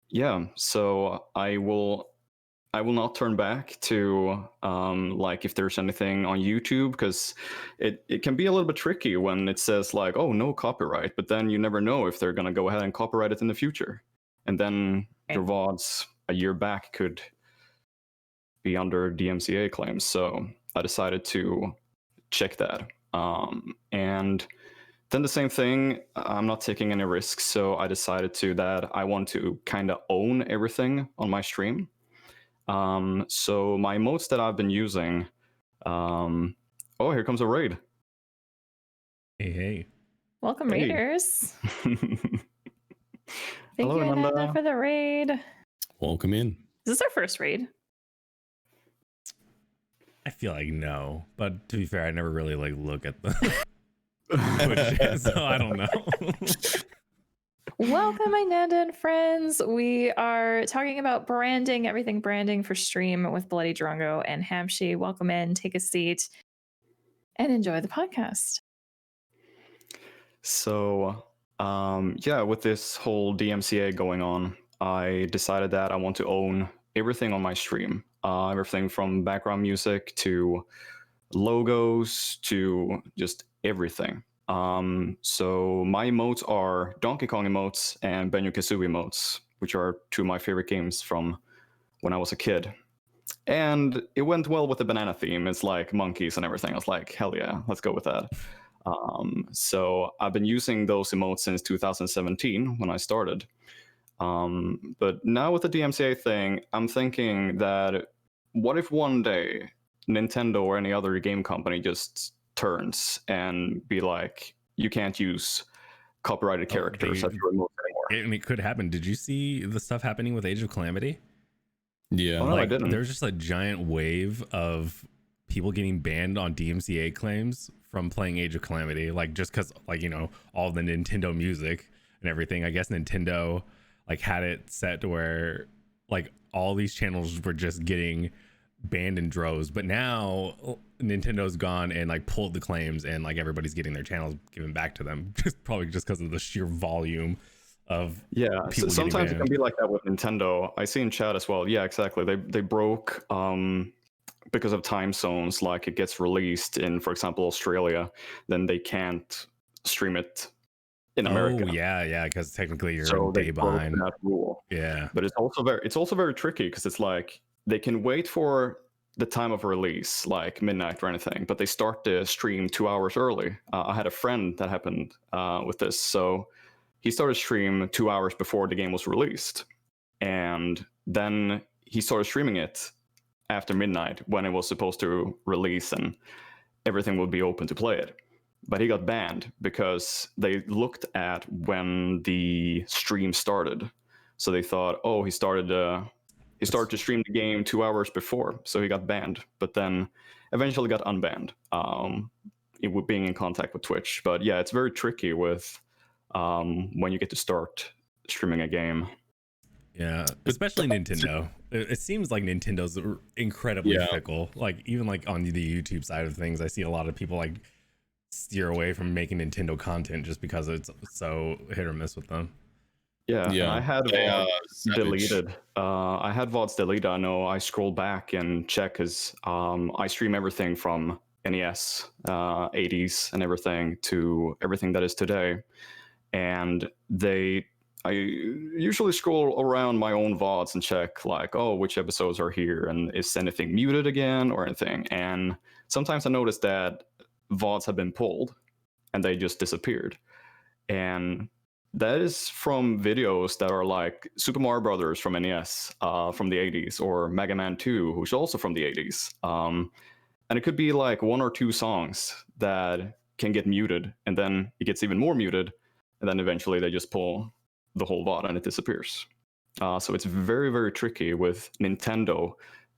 Yeah, so I will not turn back to like if there's anything on YouTube, because it can be a little bit tricky when it says like, oh, no copyright, but then you never know if they're going to go ahead and copyright it in the future. And then your VODs a year back could be under DMCA claims. So I decided to check that. And then the same thing, I'm not taking any risks. So I decided that I want to kind of own everything on my stream. So my emotes that I've been using, oh, here comes a raid. Hey. Welcome, Hey. Raiders. Thank Hello, you, Ananda. Ananda, for the raid. Welcome in. Is this our first raid? I feel like no, but to be fair, I never really like look at the Twitch, so I don't know. Welcome, my Nanda and friends. We are talking about branding, everything branding for stream with BloodyDrongo and Hampsche. Welcome in, take a seat, and enjoy the podcast. So, yeah, with this whole DMCA going on, I decided that I want to own everything on my stream. Everything from background music to logos to just everything. So my emotes are Donkey Kong emotes and Banjo-Kazooie emotes, which are two of my favorite games from when I was a kid. And it went well with the banana theme. It's like monkeys and everything. I was like, hell yeah, let's go with that. So I've been using those emotes since 2017 when I started. But now with the DMCA thing, I'm thinking that what if one day Nintendo or any other game company just turns and be like, you can't use copyrighted characters at your emotes anymore. And it could happen. Did you see the stuff happening with Age of Calamity? Yeah. Oh, no, like, I didn't. There's just a giant wave of people getting banned on DMCA claims from playing Age of Calamity, like just because, like, you know, all the Nintendo music and everything. I guess Nintendo like had it set to where like all these channels were just getting banned in droves, but now Nintendo's gone and like pulled the claims, and like everybody's getting their channels given back to them, just probably just because of the sheer volume of so sometimes it can be like that with Nintendo. I see in chat as well. Yeah, exactly. They broke because of time zones. Like it gets released in, for example, Australia, then they can't stream it in America. Oh yeah, because technically you're So a day they broke behind. that rule. Yeah, But it's also very tricky because it's like they can wait for the time of release, like midnight or anything, but they start the stream 2 hours early. I had a friend that happened with this, so he started stream 2 hours before the game was released, and then he started streaming it after midnight when it was supposed to release and everything would be open to play it. But he got banned because they looked at when the stream started, so they thought, oh, he started to stream the game 2 hours before, so he got banned. But then eventually got unbanned. It being in contact with Twitch. But yeah, it's very tricky with when you get to start streaming a game. yeah, especially Nintendo. It seems like Nintendo's incredibly fickle. Like even like on the YouTube side of things, I see a lot of people like steer away from making Nintendo content just because it's so hit or miss with them. Yeah. And I had VODs deleted. I had VODs deleted. I know I scroll back and check because I stream everything from NES, 80s, and everything to everything that is today. And I usually scroll around my own VODs and check like, oh, which episodes are here and is anything muted again or anything. And sometimes I notice that VODs have been pulled and they just disappeared. And that is from videos that are like Super Mario Brothers from NES from the 80s, or Mega Man 2, who's also from the 80s. And it could be like one or two songs that can get muted, and then it gets even more muted, and then eventually they just pull the whole VOD and it disappears. So it's very, very tricky with Nintendo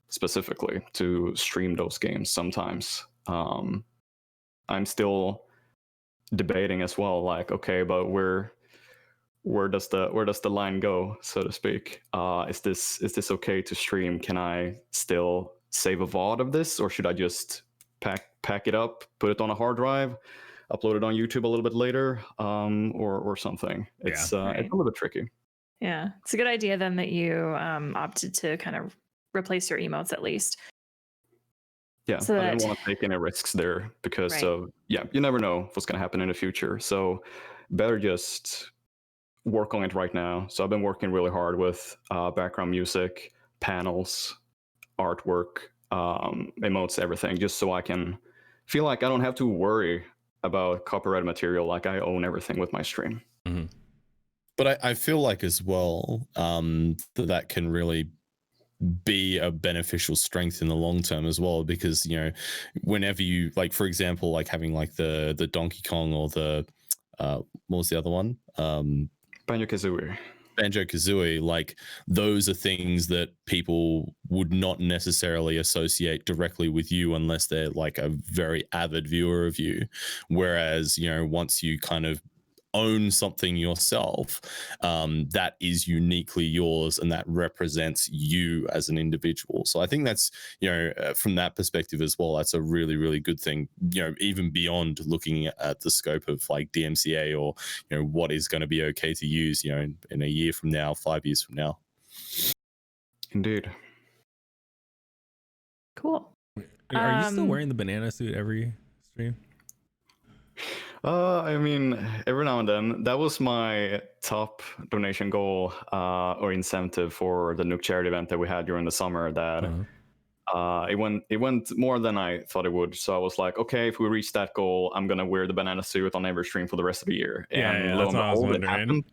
specifically to stream those games sometimes. I'm still debating as well, like, okay, but where does the line go, so to speak? Is this okay to stream? Can I still save a VOD of this, or should I just pack it up, put it on a hard drive, upload it on YouTube a little bit later, or something? It's a little bit tricky. Yeah, it's a good idea then that you opted to kind of replace your emotes at least. Yeah, so I didn't want to take any risks there because you never know what's going to happen in the future. So better just work on it right now. So I've been working really hard with background music, panels, artwork, emotes, everything, just so I can feel like I don't have to worry about copyright material. Like I own everything with my stream. Mm-hmm. But I feel like as well that can really be a beneficial strength in the long term as well, because you know, whenever you, like, for example, like having like the Donkey Kong or the what was the other one, Banjo-Kazooie. Banjo-Kazooie, like those are things that people would not necessarily associate directly with you unless they're like a very avid viewer of you. Whereas, you know, once you kind of own something yourself, that is uniquely yours and that represents you as an individual. So I think that's, you know, from that perspective as well, that's a really, really good thing, you know, even beyond looking at the scope of like DMCA or, you know, what is going to be okay to use, you know, in a year from now, 5 years from now. Indeed. Cool. Are you still wearing the banana suit every stream? I mean, every now and then. That was my top donation goal or incentive for the Nook charity event that we had during the summer. That it went more than I thought it would. So I was like, okay, if we reach that goal, I'm gonna wear the banana suit on every stream for the rest of the year. And lo and behold, it happened.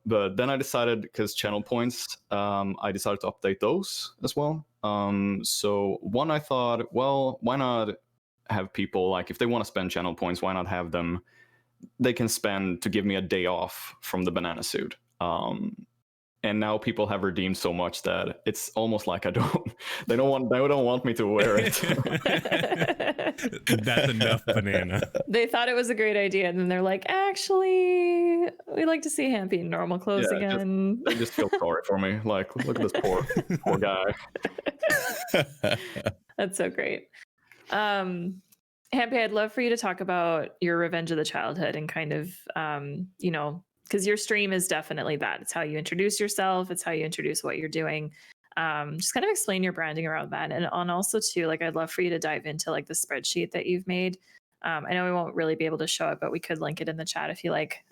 But then I decided, because channel points, I decided to update those as well. So one, I thought, well, why not have people, like, if they want to spend channel points, why not have them, they can spend to give me a day off from the banana suit. And now people have redeemed so much that it's almost like they don't want me to wear it. That's enough banana. They thought it was a great idea, and then they're like, actually, we like to see Hampy in normal clothes again. They just feel sorry for me. Like, look at this poor guy. That's so great. Hampy, I'd love for you to talk about your Revenge of the Childhood and kind of, you know, because your stream is definitely that. It's how you introduce yourself. It's how you introduce what you're doing. Just kind of explain your branding around that. And also too, like, I'd love for you to dive into like the spreadsheet that you've made. I know we won't really be able to show it, but we could link it in the chat if you like.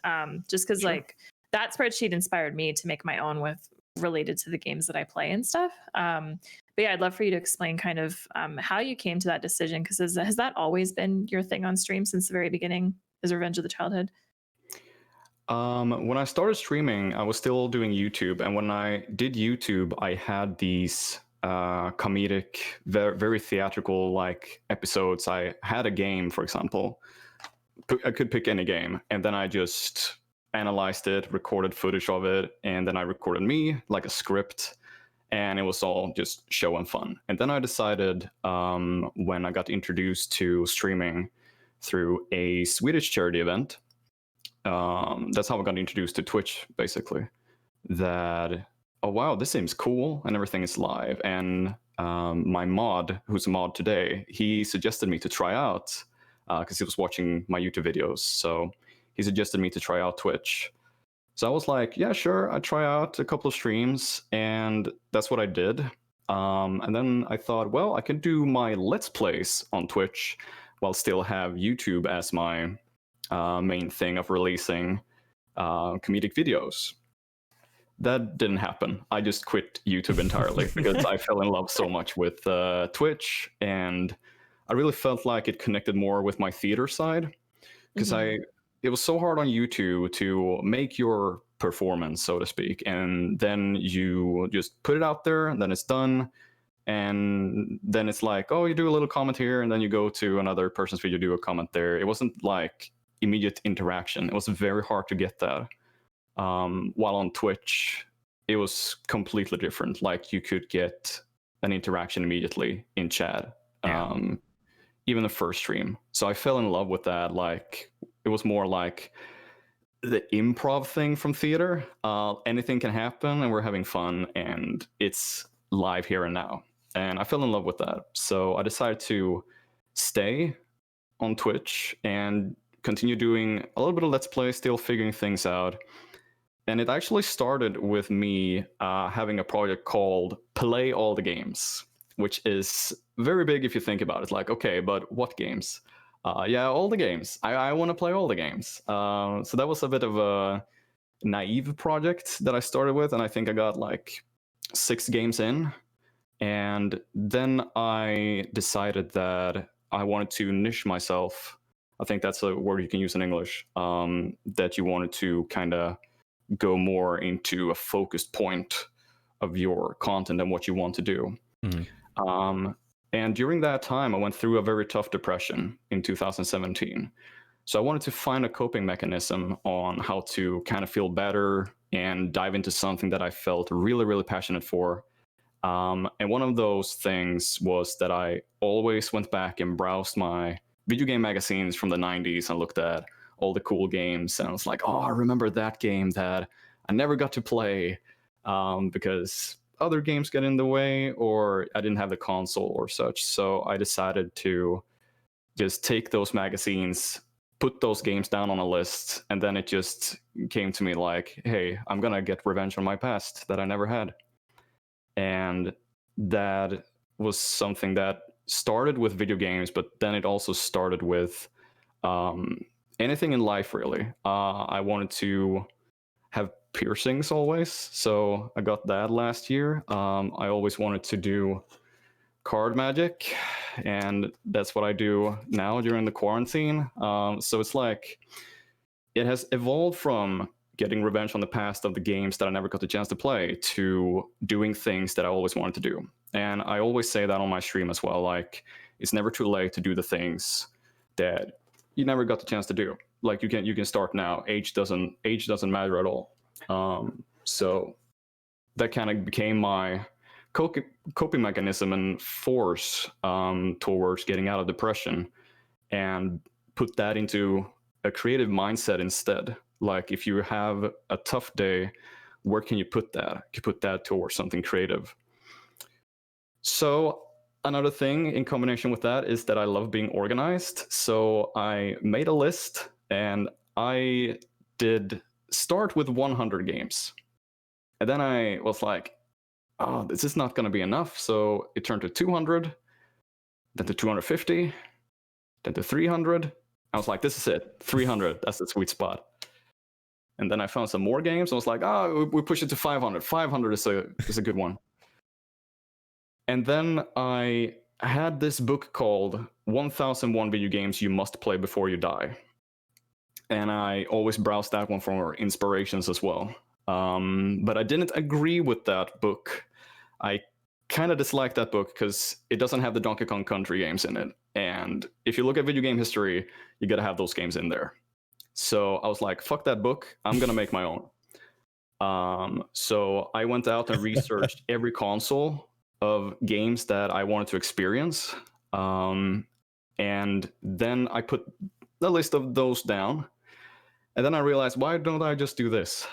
Just because like that spreadsheet inspired me to make my own with related to the games that I play and stuff. But yeah, I'd love for you to explain kind of how you came to that decision, because has that always been your thing on stream since the very beginning, is Revenge of the Childhood? When I started streaming, I was still doing YouTube. And when I did YouTube, I had these comedic, very, very theatrical like episodes. I had a game, for example. I could pick any game. And then I just analyzed it, recorded footage of it. And then I recorded me, like a script. And it was all just show and fun. And then I decided, when I got introduced to streaming through a Swedish charity event, that's how I got introduced to Twitch, basically. That, oh wow, this seems cool, and everything is live. And my mod, who's a mod today, he suggested me to try out, because he was watching my YouTube videos. So he suggested me to try out Twitch. So I was like, yeah, sure, I'd try out a couple of streams, and that's what I did. And then I thought, well, I can do my Let's Plays on Twitch while still have YouTube as my main thing of releasing comedic videos. That didn't happen. I just quit YouTube entirely because I fell in love so much with Twitch, and I really felt like it connected more with my theater side, because it was so hard on YouTube to make your performance, so to speak, and then you just put it out there, and then it's done, and then it's like, oh, you do a little comment here, and then you go to another person's video, do a comment there. It wasn't like immediate interaction. It was very hard to get that. While on Twitch, it was completely different. Like, you could get an interaction immediately in chat, even the first stream. So I fell in love with that. Like, it was more like the improv thing from theater. Anything can happen, and we're having fun, and it's live here and now. And I fell in love with that. So I decided to stay on Twitch and continue doing a little bit of Let's Play, still figuring things out. And it actually started with me having a project called Play All the Games, which is very big if you think about it. Like, okay, but what games? Yeah, all the games. I want to play all the games. So that was a bit of a naive project that I started with, and I think I got like 6 games in. And then I decided that I wanted to niche myself. I think that's a word you can use in English, that you wanted to kind of go more into a focused point of your content and what you want to do. And during that time, I went through a very tough depression in 2017. So I wanted to find a coping mechanism on how to kind of feel better and dive into something that I felt really, really passionate for. And one of those things was that I always went back and browsed my video game magazines from the 90s and looked at all the cool games. And I was like, oh, I remember that game that I never got to play because other games got in the way or I didn't have the console or such. So I decided to just take those magazines, put those games down on a list, and then it just came to me like, hey, I'm going to get revenge on my past that I never had. And that was something that started with video games, but then it also started with anything in life, really. I wanted to have piercings always, so I got that last year. I always wanted to do card magic, and that's what I do now during the quarantine. So it's like it has evolved from getting revenge on the past of the games that I never got the chance to play to doing things that I always wanted to do. And I always say that on my stream as well, like it's never too late to do the things that you never got the chance to do. Like you can start now. Age doesn't matter at all. So that kind of became my coping mechanism and force towards getting out of depression, and put that into a creative mindset instead. Like if you have a tough day, where can you put that? You can put that towards something creative. So another thing in combination with that is that I love being organized. So I made a list, and I did start with 100 games. And then I was like, oh, this is not going to be enough. So it turned to 200, then to 250, then to 300. I was like, this is it, 300, that's the sweet spot. And then I found some more games. I was like, oh, we push it to 500. 500 is a good one. And then I had this book called 1001 Video Games You Must Play Before You Die. And I always browse that one for inspirations as well. But I didn't agree with that book. I kind of dislike that book because it doesn't have the Donkey Kong Country games in it. And if you look at video game history, you got to have those games in there. So I was like, fuck that book. I'm going to make my own. So I went out and researched every console of games that I wanted to experience. And then I put the list of those down. And then I realized, why don't I just do this?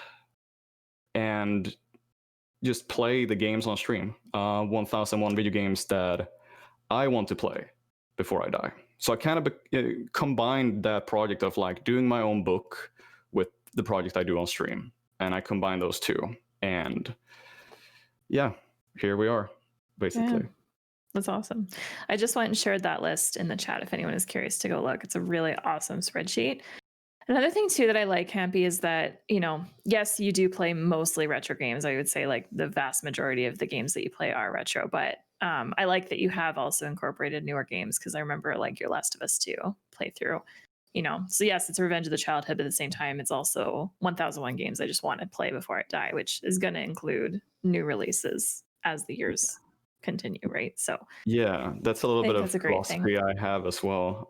And just play the games on stream. 1001 video games that I want to play before I die. So I kind of combined that project of like doing my own book with the project I do on stream. And I combine those two. And yeah, here we are, basically. Yeah, that's awesome. I just went and shared that list in the chat if anyone is curious to go look. It's a really awesome spreadsheet. Another thing too that I like, Hampy, is that, you know, yes, you do play mostly retro games. I would say like the vast majority of the games that you play are retro, but I like that you have also incorporated newer games, because I remember like your Last of Us 2 playthrough, you know. So yes, it's Revenge of the Childhood, but at the same time, it's also 1001 games I just want to play before I die, which is going to include new releases as the years continue, right? So yeah, that's a little bit of philosophy thing I have as well.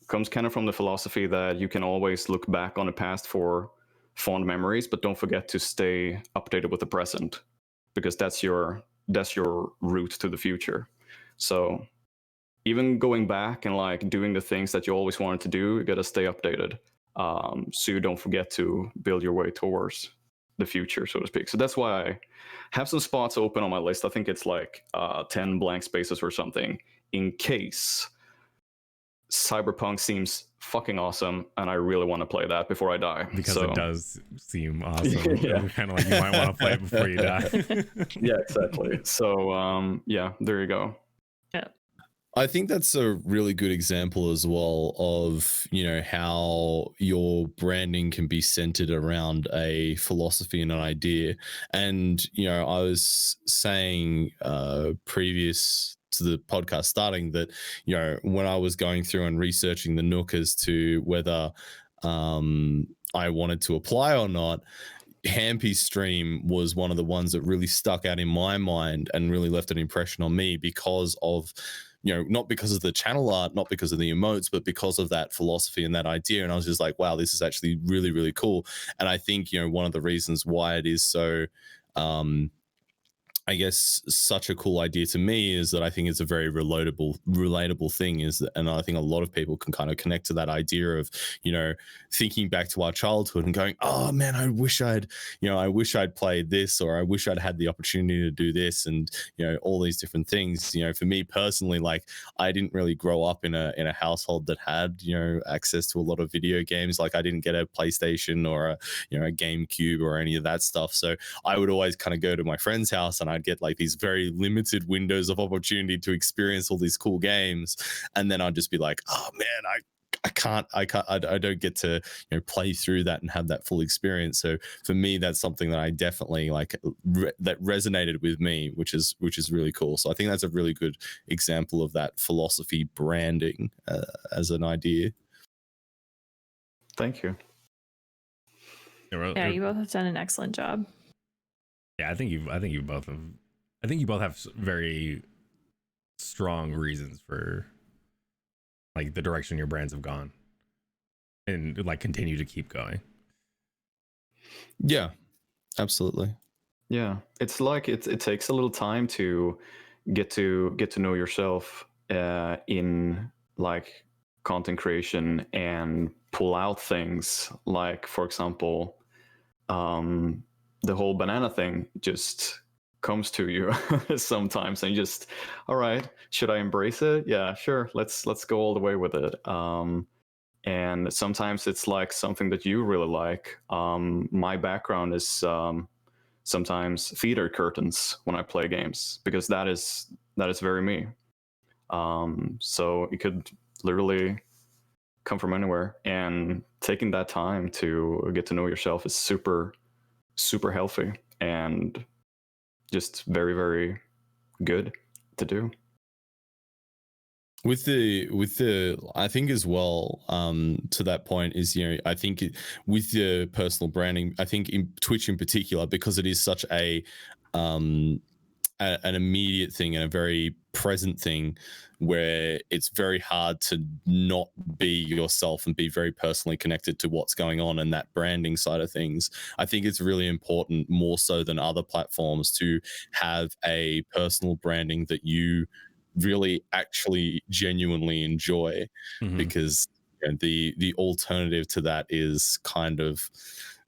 Comes kind of from the philosophy that you can always look back on the past for fond memories, but don't forget to stay updated with the present, because that's your route to the future. So even going back and like doing the things that you always wanted to do, you gotta stay updated, so you don't forget to build your way towards the future, so to speak. So that's why I have some spots open on my list. I think it's like 10 blank spaces or something, in case Cyberpunk seems fucking awesome and I really want to play that before I die. Because it does seem awesome. Yeah. Kind of like you might want to play it before you die. Yeah, exactly. So yeah, there you go. Yeah. I think that's a really good example as well of, you know, how your branding can be centered around a philosophy and an idea. And, you know, I was saying previous to the podcast starting that, you know, when I was going through and researching the Nook as to whether I wanted to apply or not, Hampy's stream was one of the ones that really stuck out in my mind and really left an impression on me because of, not because of the channel art, not because of the emotes, but because of that philosophy and that idea. And I was just like, wow, this is actually really, really cool. And I think, one of the reasons why it is so, I guess, such a cool idea to me is that I think it's a very relatable thing, and I think a lot of people can kind of connect to that idea of, thinking back to our childhood and going, oh man, I wish I'd played this, or I wish I'd had the opportunity to do this, and all these different things. For me personally, like, I didn't really grow up in a household that had access to a lot of video games. Like, I didn't get a PlayStation or a GameCube or any of that stuff, so I would always kind of go to my friend's house and I'd get like these very limited windows of opportunity to experience all these cool games, and then I'd just be like, oh man, I don't get to play through that and have that full experience. So for me, that's something that I definitely like, that resonated with me, which is really cool. So I think that's a really good example of that philosophy branding as an idea. Thank you. Yeah, you both have done an excellent job. Yeah, I think you both have very strong reasons for like the direction your brands have gone, and like continue to keep going. Yeah, absolutely. Yeah, it's like it takes a little time to get to know yourself in like content creation and pull out things like, for example, the whole banana thing just comes to you sometimes, and you just, all right, should I embrace it? Yeah, sure, let's go all the way with it. And sometimes it's like something that you really like. My background is sometimes theater curtains when I play games, because that is very me. So it could literally come from anywhere, and taking that time to get to know yourself is super healthy and just very, very good to do. With the I think as well, to that point is, I think with the personal branding, I think in Twitch in particular, because it is such an immediate thing and a very present thing, where it's very hard to not be yourself and be very personally connected to what's going on, and that branding side of things. I think it's really important, more so than other platforms, to have a personal branding that you really actually genuinely enjoy, because the alternative to that is kind of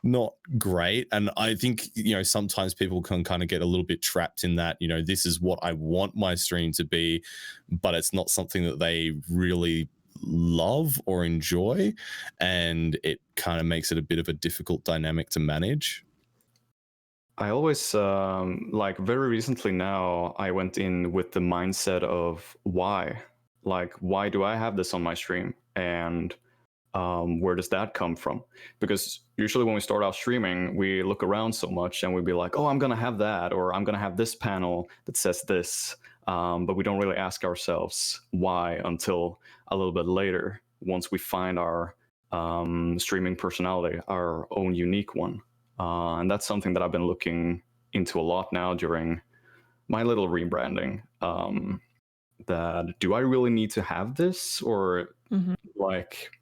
not great. And I think sometimes people can kind of get a little bit trapped in that, this is what I want my stream to be, but it's not something that they really love or enjoy, and it kind of makes it a bit of a difficult dynamic to manage. I always like, very recently now, I went in with the mindset of why do I have this on my stream, and where does that come from? Because usually when we start out streaming, we look around so much and we'd be like, oh, I'm gonna have that, or I'm gonna have this panel that says this, but we don't really ask ourselves why until a little bit later, once we find our streaming personality, our own unique one. And that's something that I've been looking into a lot now during my little rebranding. That, do I really need to have this, or like,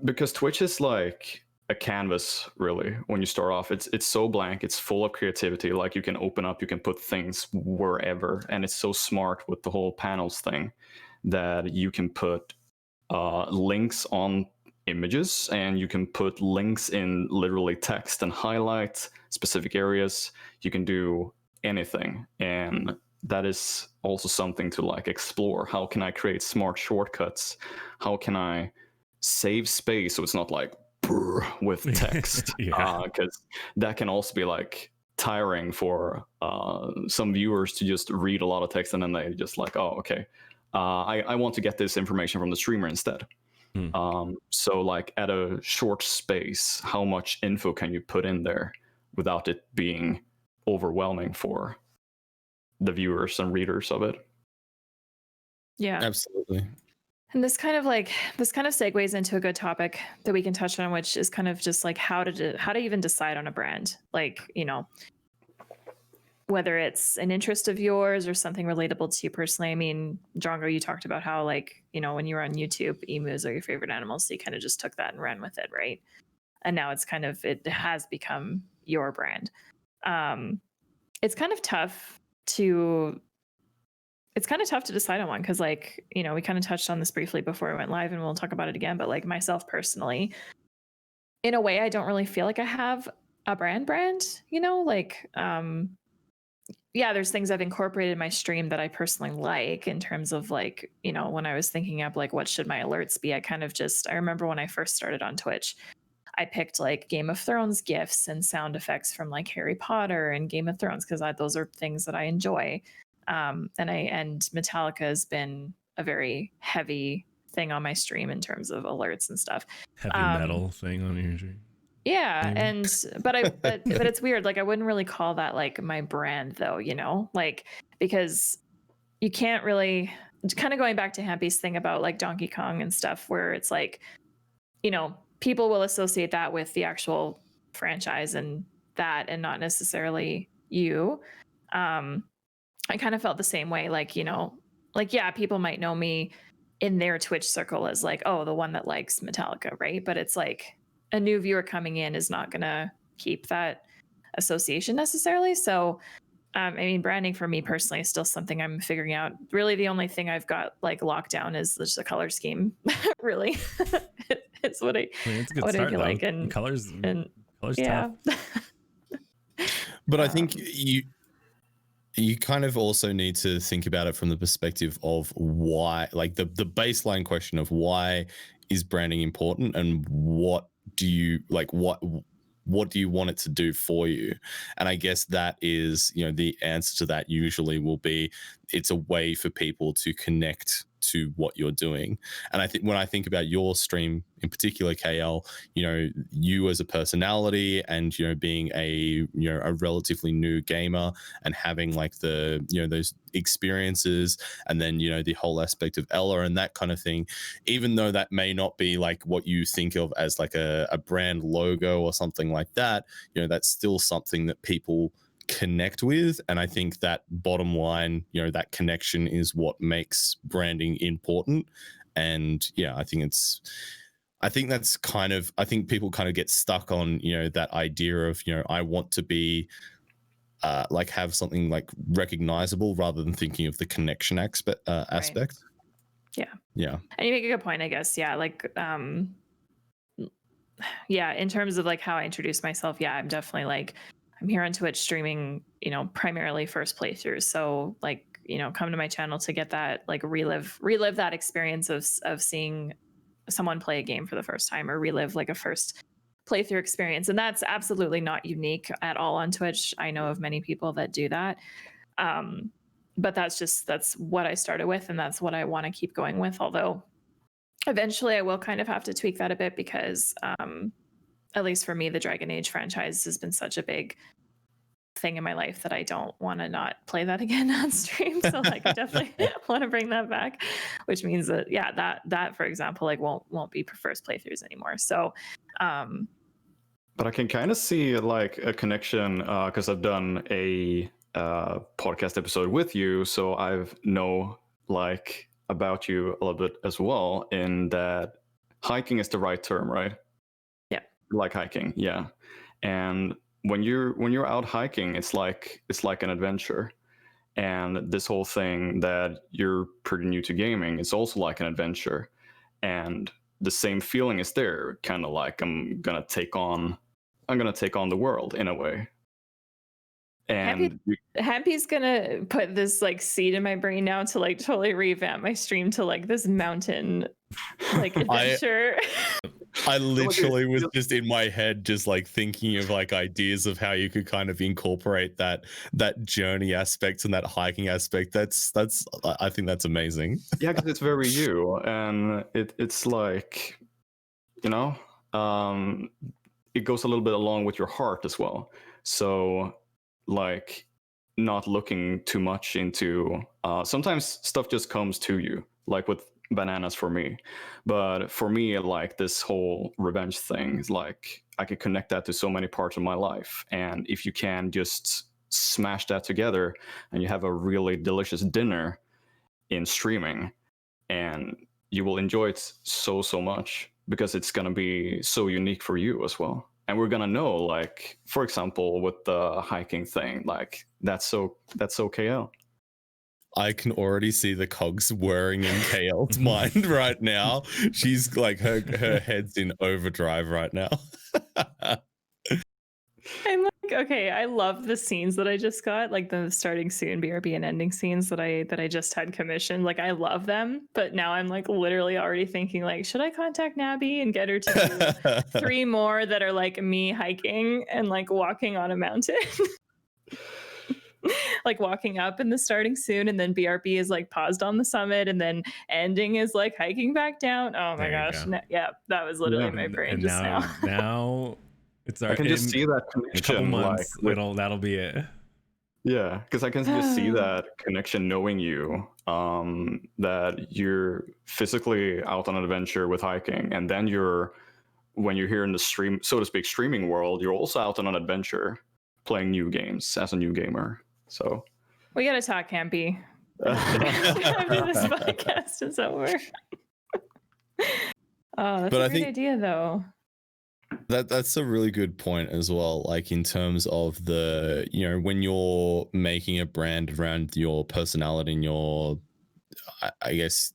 because Twitch is like a canvas, really. When you start off, it's so blank, it's full of creativity. Like, you can open up, you can put things wherever, and it's so smart with the whole panels thing that you can put links on images, and you can put links in literally text and highlight specific areas. You can do anything, and that is also something to like explore. How can I create smart shortcuts? How can I save space so it's not like with text? Because that can also be like tiring for some viewers to just read a lot of text, and then they just like, oh, okay, I want to get this information from the streamer instead. So like, at a short space, how much info can you put in there without it being overwhelming for the viewers and readers of it? Yeah, Absolutely. and this kind of segues into a good topic that we can touch on, which is kind of just like how to even decide on a brand. Like, whether it's an interest of yours or something relatable to you personally. I mean, Drongo, you talked about how, like, you know, when you were on YouTube, emus are your favorite animals, so you kind of just took that and ran with it, right? And now it's kind of, it has become your brand. It's kind of tough to decide on one, because, like, you know, we kind of touched on this briefly before I went live, and we'll talk about it again, but like myself personally, in a way, I don't really feel like I have a brand, you know, like, yeah, there's things I've incorporated in my stream that I personally like, in terms of, like, you know, when I was thinking of like what should my alerts be, I remember when I first started on Twitch, I picked like Game of Thrones gifs and sound effects from like Harry Potter and Game of Thrones, because those are things that I enjoy. And Metallica has been a very heavy thing on my stream in terms of alerts and stuff. Heavy metal thing on your stream. Yeah, Maybe. but it's weird. Like, I wouldn't really call that like my brand, though, you know, like, because you can't really, kind of going back to Hampy's thing about like Donkey Kong and stuff, where it's like, you know, people will associate that with the actual franchise and not necessarily you. I kind of felt the same way, like, you know, like, yeah, people might know me in their Twitch circle as like, oh, the one that likes Metallica, right? But it's like, a new viewer coming in is not gonna keep that association necessarily. So I mean, branding for me personally is still something I'm figuring out. Really, the only thing I've got like locked down is just the color scheme. Really, it's what I mean, it's a good what start, I feel though. like, and colors yeah. tough. But I think you kind of also need to think about it from the perspective of why, like the baseline question of why is branding important, and what do you like, what do you want it to do for you? And I guess that is, you know, the answer to that usually will be, it's a way for people to connect to what you're doing. And I think when I think about your stream in particular, KL, you know, you as a personality, and, you know, being a relatively new gamer, and having like the, you know, those experiences, and then, you know, the whole aspect of Ella and that kind of thing, even though that may not be like what you think of as like a brand logo or something like that, you know, that's still something that people connect with. And I think that bottom line, you know, that connection is what makes branding important. And yeah, I think that's kind of, I think people kind of get stuck on, you know, that idea of, you know, I want to be like have something like recognizable, rather than thinking of the connection aspect. Yeah. Yeah. And you make a good point, I guess. Yeah. Like, yeah, in terms of like how I introduce myself, yeah, I'm definitely like, I'm here on Twitch streaming, you know, primarily first playthroughs. So like, you know, come to my channel to get that, like, relive that experience of seeing someone play a game for the first time, or relive like a first playthrough experience. And that's absolutely not unique at all on Twitch. I know of many people that do that. But that's what I started with, and that's what I want to keep going with. Although eventually I will kind of have to tweak that a bit, because at least for me, the Dragon Age franchise has been such a big thing in my life that I don't want to not play that again on stream. So like, I definitely want to bring that back, which means that, yeah, that for example, like won't be first playthroughs anymore. So but I can kind of see like a connection, because I've done a podcast episode with you, so I've know like about you a little bit as well, in that hiking is the right term, right? Yeah. Like hiking, yeah. And when you're out hiking, it's like an adventure. And this whole thing that you're pretty new to gaming, it's also like an adventure. And the same feeling is there, kind of like I'm gonna take on the world in a way. And Happy's gonna put this like seed in my brain now to like totally revamp my stream to like this mountain like adventure. I literally was just in my head just like thinking of like ideas of how you could kind of incorporate that journey aspect and that hiking aspect. That's I think that's amazing. Yeah, because it's very you, and it's like, you know, it goes a little bit along with your heart as well. So like, not looking too much into sometimes stuff just comes to you, like with bananas for me. But for me, like this whole revenge thing is like, I can connect that to so many parts of my life. And if you can just smash that together and you have a really delicious dinner in streaming, and you will enjoy it so much because it's going to be so unique for you as well. And we're going to know, like, for example, with the hiking thing, like that's so KL. I can already see the cogs whirring in KL's mind right now. She's like, her head's in overdrive right now. I'm like, okay, I love the scenes that I just got, like the starting soon BRB and ending scenes that I just had commissioned. Like, I love them, but now I'm like literally already thinking, like, should I contact Nabby and get her to do 3 more that are like me hiking and like walking on a mountain? Like walking up in the starting soon, and then BRB is like paused on the summit, and then ending is like hiking back down. Oh my gosh. Yeah, that was literally my brain and just now. Now it's I can just see that connection. In a couple months, like, that'll be it. Yeah, because I can just see that connection, knowing you, that you're physically out on an adventure with hiking, and then when you're here in the stream, so to speak, streaming world, you're also out on an adventure playing new games as a new gamer. So we gotta talk, Hampy. After this podcast is over. Oh, that's a great idea, though. That's a really good point as well. Like, in terms of the, when you're making a brand around your personality and your, I guess,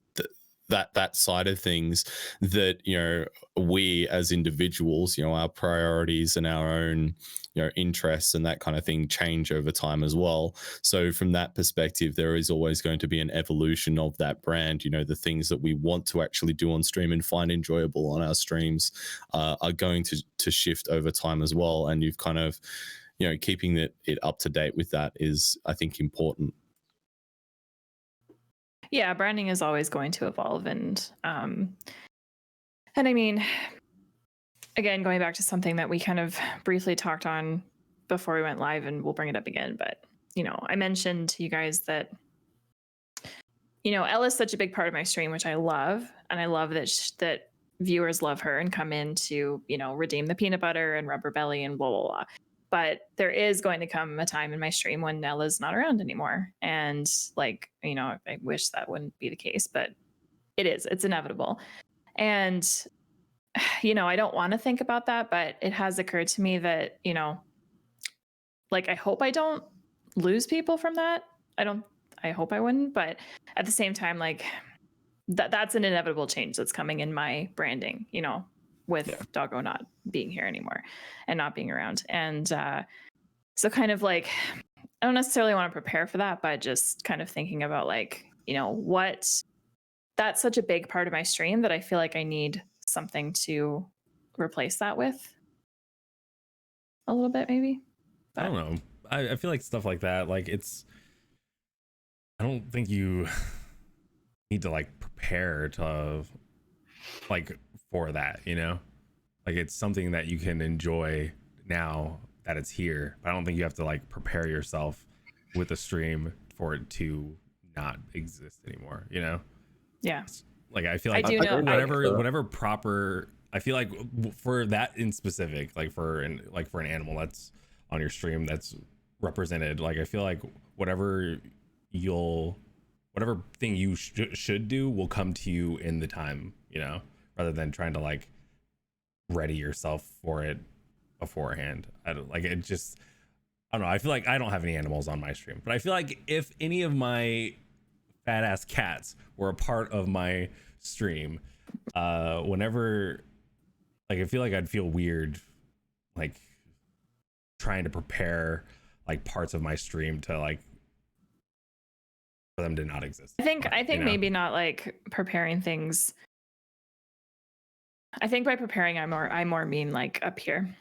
that side of things, that we as individuals, our priorities and our own interests and that kind of thing change over time as well. So from that perspective, there is always going to be an evolution of that brand. The things that we want to actually do on stream and find enjoyable on our streams are going to shift over time as well. And you've kind of keeping it up to date with that is, I think, important. Yeah, branding is always going to evolve, and I mean, again, going back to something that we kind of briefly talked on before we went live, and we'll bring it up again, but I mentioned to you guys that Ella's such a big part of my stream, which I love, and I love that viewers love her and come in to redeem the peanut butter and rubber belly and blah blah blah. But there is going to come a time in my stream when Ella's not around anymore. And like, I wish that wouldn't be the case, but it's inevitable. And, I don't want to think about that, but it has occurred to me that, like, I hope I don't lose people from that. I hope I wouldn't, but at the same time, like that's an inevitable change that's coming in my branding, with Doggo not being here anymore and not being around. And so kind of like, I don't necessarily want to prepare for that, but just kind of thinking about like, that's such a big part of my stream that I feel like I need something to replace that with a little bit, maybe. But I don't know. I feel like stuff like that, like I don't think you need to like prepare to like for that, like it's something that you can enjoy now that it's here, but I don't think you have to like prepare yourself with a stream for it to not exist anymore, yeah, like I feel like whatever proper, I feel like for that in specific, like for an animal that's on your stream that's represented, like I feel like whatever thing you should do will come to you in the time, rather than trying to like ready yourself for it beforehand. I don't know. I feel like I don't have any animals on my stream, but I feel like if any of my fat ass cats were a part of my stream, whenever, like, I feel like I'd feel weird, like trying to prepare like parts of my stream to like for them to not exist. I think maybe not like preparing things. I think by preparing, I more mean like up here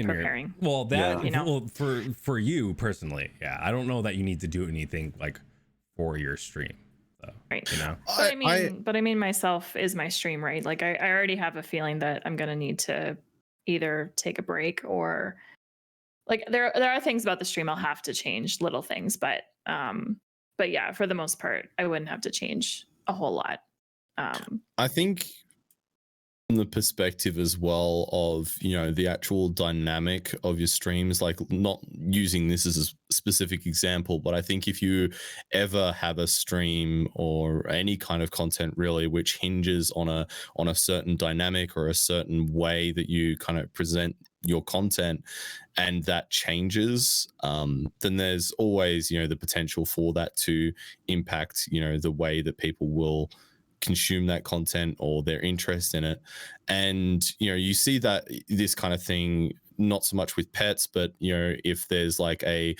preparing. Well, that well for you personally, yeah. I don't know that you need to do anything like for your stream, though. Right. But I mean, myself is my stream, right? Like I already have a feeling that I'm gonna need to either take a break or like there are things about the stream I'll have to change, little things, but yeah, for the most part, I wouldn't have to change a whole lot. I think from the perspective as well of, you know, the actual dynamic of your streams, like not using this as a specific example, but I think if you ever have a stream or any kind of content really which hinges on a certain dynamic or a certain way that you kind of present your content, and that changes, then there's always, you know, the potential for that to impact, you know, the way that people will consume that content or their interest in it. And you know, you see that this kind of thing not so much with pets, but you know, if there's like a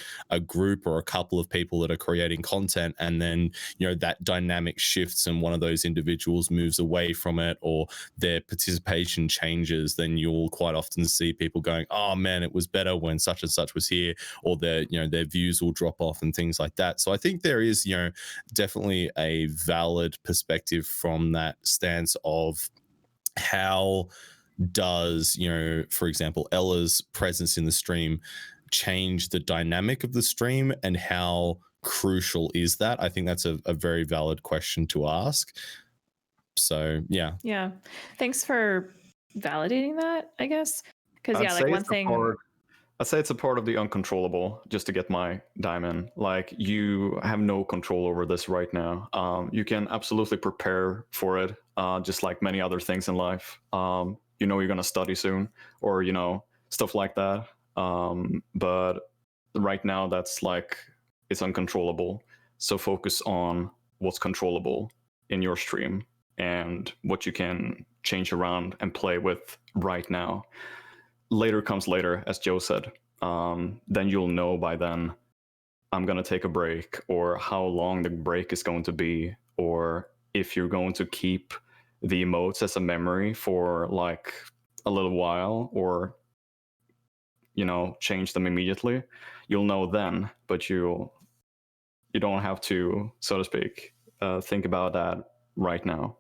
group or a couple of people that are creating content, and then you know that dynamic shifts and one of those individuals moves away from it or their participation changes, then you'll quite often see people going, oh man, it was better when such and such was here, or their, you know, their views will drop off and things like that. So I think there is, you know, definitely a valid perspective from that stance of how does, you know, for example, Ella's presence in the stream change the dynamic of the stream, and how crucial is that? I think that's a very valid question to ask. So yeah, thanks for validating that, I guess, because yeah, like one thing I'd say it's a part of the uncontrollable, just to get my dime in. Like, you have no control over this right now. You can absolutely prepare for it, just like many other things in life. You know, you're going to study soon, or, you know, stuff like that. But right now, that's like, it's uncontrollable. So focus on what's controllable in your stream and what you can change around and play with right now. Later comes later, as Joe said. Then you'll know by then, I'm going to take a break, or how long the break is going to be, or if you're going to keep the emotes as a memory for like a little while, or, you know, change them immediately. You'll know then, but you don't have to, so to speak, think about that right now.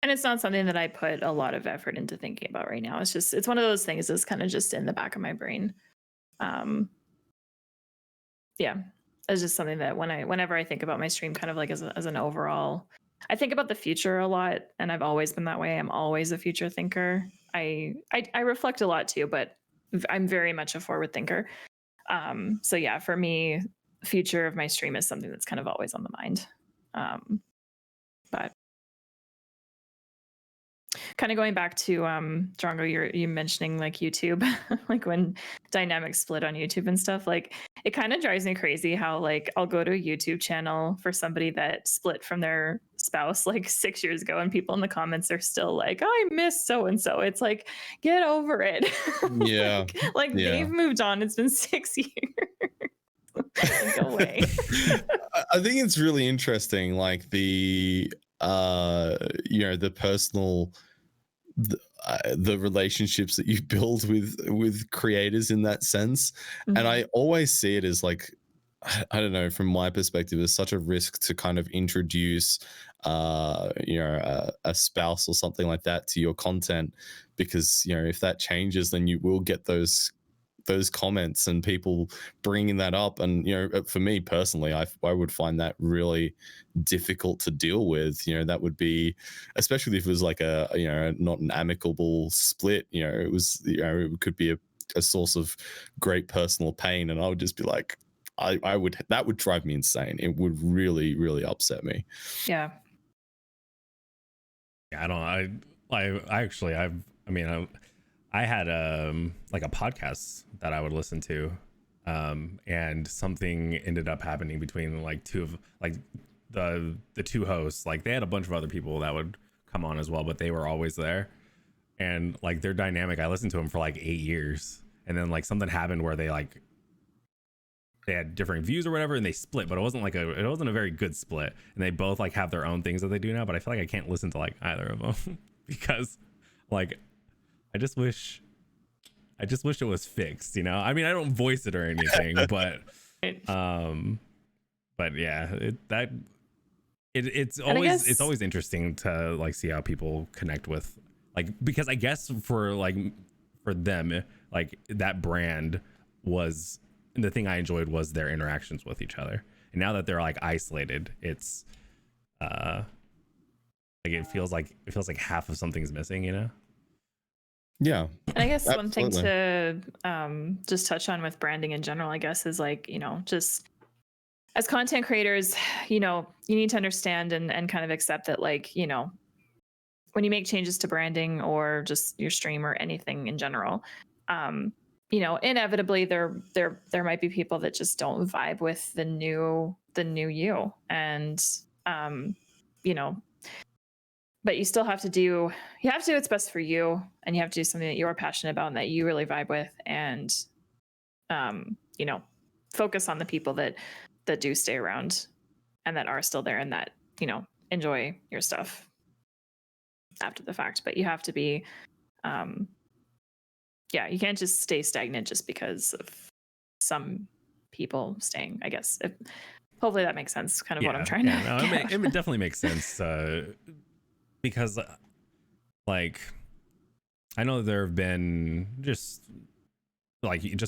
And it's not something that I put a lot of effort into thinking about right now. It's one of those things that's kind of just in the back of my brain. Yeah, it's just something that whenever I think about my stream, kind of like as an overall, I think about the future a lot, and I've always been that way. I'm always a future thinker. I reflect a lot too, but I'm very much a forward thinker. So yeah, for me, future of my stream is something that's kind of always on the mind. But kind of going back to Drongo, you mentioning like YouTube, like when dynamics split on YouTube and stuff, like it kind of drives me crazy how like I'll go to a YouTube channel for somebody that split from their spouse like 6 years ago, and people in the comments are still like, oh, I miss so and so. It's like, get over it. Yeah. like they've moved on. It's been 6 years. Go away. I think it's really interesting, like the you know, the personal the relationships that you build with creators in that sense. Mm-hmm. And I always see it as like, I don't know, from my perspective, it's such a risk to kind of introduce you know, a spouse or something like that to your content, because you know, if that changes, then you will get those comments and people bringing that up. And you know, for me personally, I would find that really difficult to deal with. You know, that would be, especially if it was like a, you know, not an amicable split, you know, it was, you know, it could be a source of great personal pain, and I would just be like, I would, that would drive me insane. It would really, really upset me. Yeah. I don't know. I had like a podcast that I would listen to, and something ended up happening between like two of like the two hosts. Like they had a bunch of other people that would come on as well, but they were always there. And like their dynamic, I listened to them for like 8 years, and then like something happened where they had different views or whatever, and they split. But it wasn't a very good split. And they both like have their own things that they do now. But I feel like I can't listen to like either of them because like I just wish it was fixed, you know? I mean, I don't voice it or anything, but yeah, it's always interesting to like see how people connect with, like, because I guess for them, like that brand was, and the thing I enjoyed was their interactions with each other. And now that they're like isolated, it's Like it feels like half of something's missing, you know? Yeah. And I guess one thing Absolutely. to just touch on with branding in general, I guess, is like, just as content creators, you need to understand and kind of accept that, like, when you make changes to branding or just your stream or anything in general, inevitably there might be people that just don't vibe with the new you. And but you still have to do what's best for you, and you have to do something that you're passionate about and that you really vibe with, and focus on the people that do stay around and that are still there and that enjoy your stuff after the fact. But you have to be you can't just stay stagnant just because of some people staying, I guess. Hopefully that makes sense, kind of what I'm trying to no, it definitely makes sense, because like I know there have been just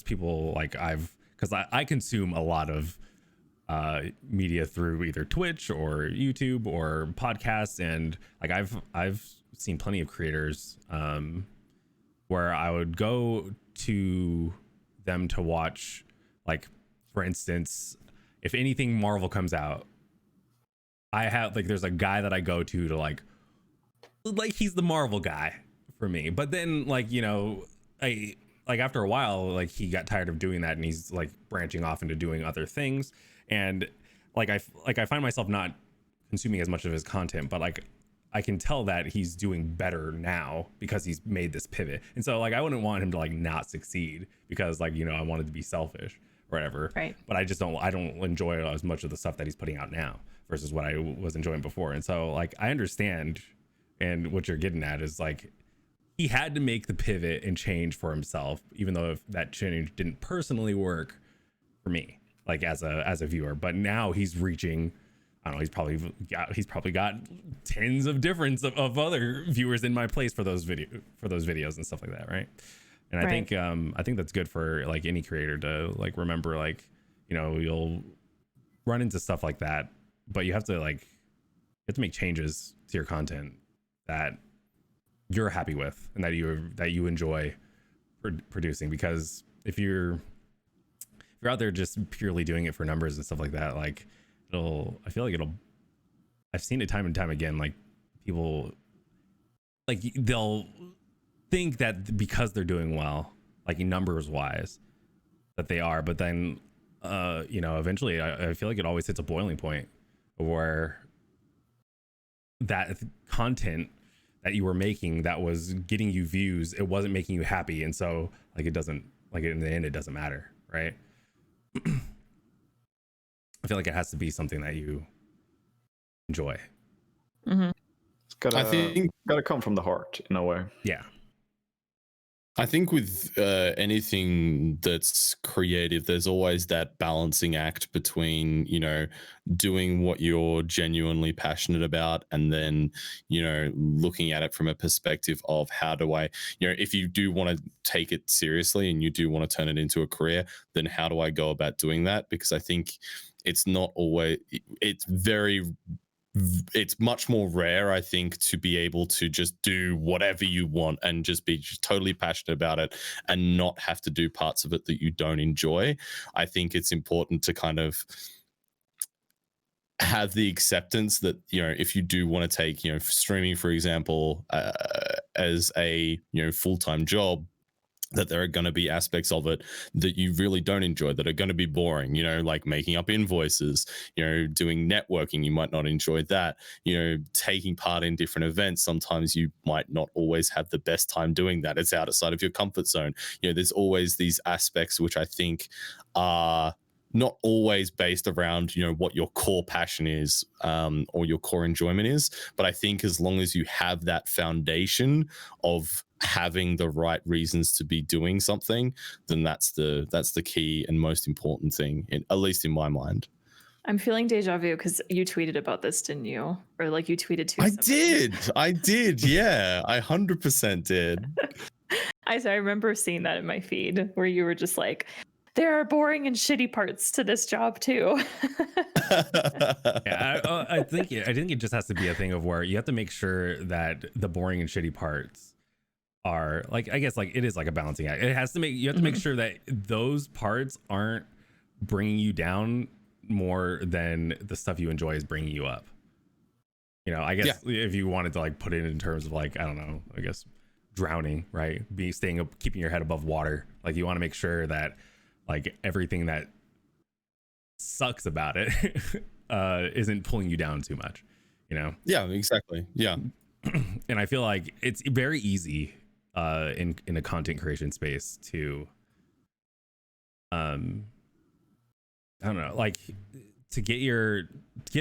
people like because I consume a lot of media through either Twitch or YouTube or podcasts, and like I've seen plenty of creators where I would go to them to watch, like, for instance, if anything Marvel comes out, I have there's a guy that I go to like he's the Marvel guy for me. But then I after a while, like, he got tired of doing that and he's like branching off into doing other things, and I find myself not consuming as much of his content, but like I can tell that he's doing better now because he's made this pivot. And so like I wouldn't want him to like not succeed because I wanted to be selfish or whatever. Right. But I don't enjoy as much of the stuff that he's putting out now versus what I was enjoying before. And so like I understand, and what you're getting at is like he had to make the pivot and change for himself, even though if that change didn't personally work for me, like as a viewer. But now he's reaching, I don't know, he's probably got tens of difference of other viewers in my place for those videos and stuff like that, right? And I think that's good for like any creator to like remember, like, you'll run into stuff like that, but you have to make changes to your content that you're happy with and that you enjoy producing. Because if you're out there just purely doing it for numbers and stuff like that, like I've seen it time and time again, like people like they'll think that because they're doing well, like numbers wise, that they are, but then eventually I feel like it always hits a boiling point where that content that you were making that was getting you views, it wasn't making you happy, and so like it doesn't, like, in the end it doesn't matter, right? I feel like it has to be something that you enjoy. Mm-hmm. It's gotta come from the heart in a way. Yeah. I think with anything that's creative, there's always that balancing act between, doing what you're genuinely passionate about and then, looking at it from a perspective of how do I, if you do want to take it seriously and you do want to turn it into a career, then how do I go about doing that? Because I think it's not always, it's much more rare, I think, to be able to just do whatever you want and just be totally passionate about it and not have to do parts of it that you don't enjoy. I think it's important to kind of have the acceptance that, if you do want to take, streaming, for example, as a, full-time job, that there are going to be aspects of it that you really don't enjoy, that are going to be boring, like making up invoices, doing networking, you might not enjoy that, taking part in different events. Sometimes you might not always have the best time doing that. It's outside of your comfort zone. There's always these aspects which I think are not always based around, what your core passion is, or your core enjoyment is. But I think as long as you have that foundation of having the right reasons to be doing something, then that's the key and most important thing, at least in my mind. I'm feeling deja vu because you tweeted about this, didn't you? Or like you tweeted to I did. Yeah, I 100% did. I remember seeing that in my feed where you were just like, There are boring and shitty parts to this job too. Yeah, I think it just has to be a thing of where you have to make sure that the boring and shitty parts are like, I guess like it is like a balancing act. It has to make, you have to make sure that those parts aren't bringing you down more than the stuff you enjoy is bringing you up. You know, I guess if you wanted to like put it in terms of like, I don't know, I guess drowning, right? Staying up, keeping your head above water. Like you want to make sure that like everything that sucks about it isn't pulling you down too much, you know? Yeah, exactly. Yeah. And I feel like it's very easy in a content creation space to I don't know, like to get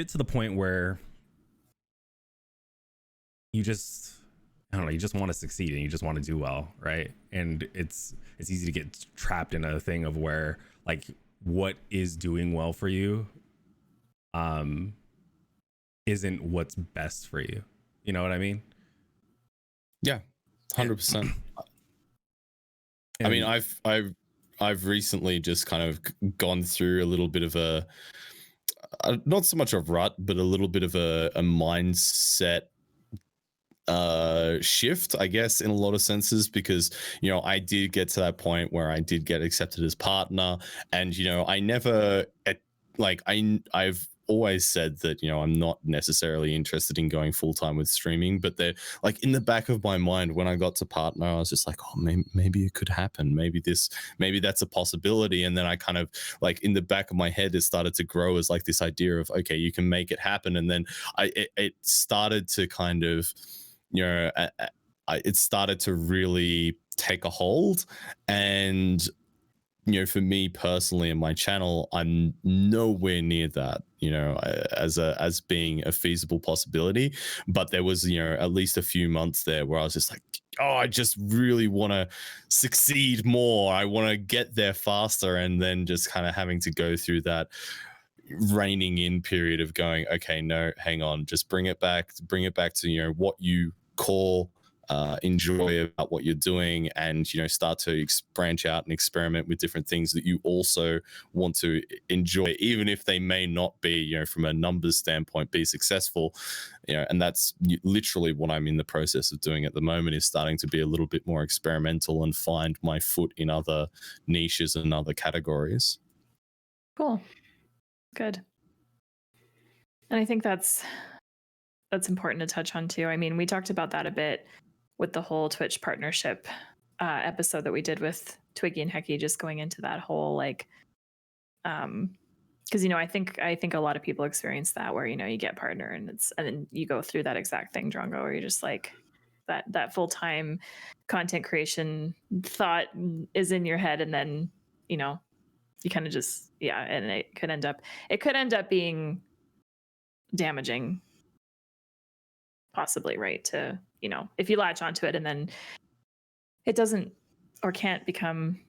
to the point where you just, I don't know, you just want to succeed and you just want to do well, right? And it's easy to get trapped in a thing of where like what is doing well for you isn't what's best for you. You know what I mean? Yeah, 100%. I mean, I've recently just kind of gone through a little bit of a not so much a rut, but a little bit of a mindset shift, I guess, in a lot of senses, because you know I did get to that point where I did get accepted as partner, and you know I never I've always said that, you know, I'm not necessarily interested in going full-time with streaming, but they're like in the back of my mind when I got to partner, I was just like, oh, maybe it could happen, maybe that's a possibility. And then I kind of like in the back of my head it started to grow as like this idea of, okay, you can make it happen. And then it started to kind of, you know, it started to really take a hold. And you know, for me personally and my channel, I'm nowhere near that, you know, as being a feasible possibility. But there was, you know, at least a few months there where I was just like, oh, I just really want to succeed more. I want to get there faster. And then just kind of having to go through that reining in period of going, okay, no, hang on, just bring it back to, you know, what you call enjoy about what you're doing, and you know, start to branch out and experiment with different things that you also want to enjoy, even if they may not be, you know, from a numbers standpoint, be successful, you know. And that's literally what I'm in the process of doing at the moment, is starting to be a little bit more experimental and find my foot in other niches and other categories. Cool. Good. And I think that's important to touch on too. I mean, we talked about that a bit with the whole Twitch partnership episode that we did with Twiggy and Hecky, just going into that whole like, because you know, I think a lot of people experience that, where you know you get partner and then you go through that exact thing, Drongo, where you're just like that full-time content creation thought is in your head, and then you know you kind of just and it could end up being damaging, possibly, right? To, you know, if you latch onto it and then it doesn't or can't become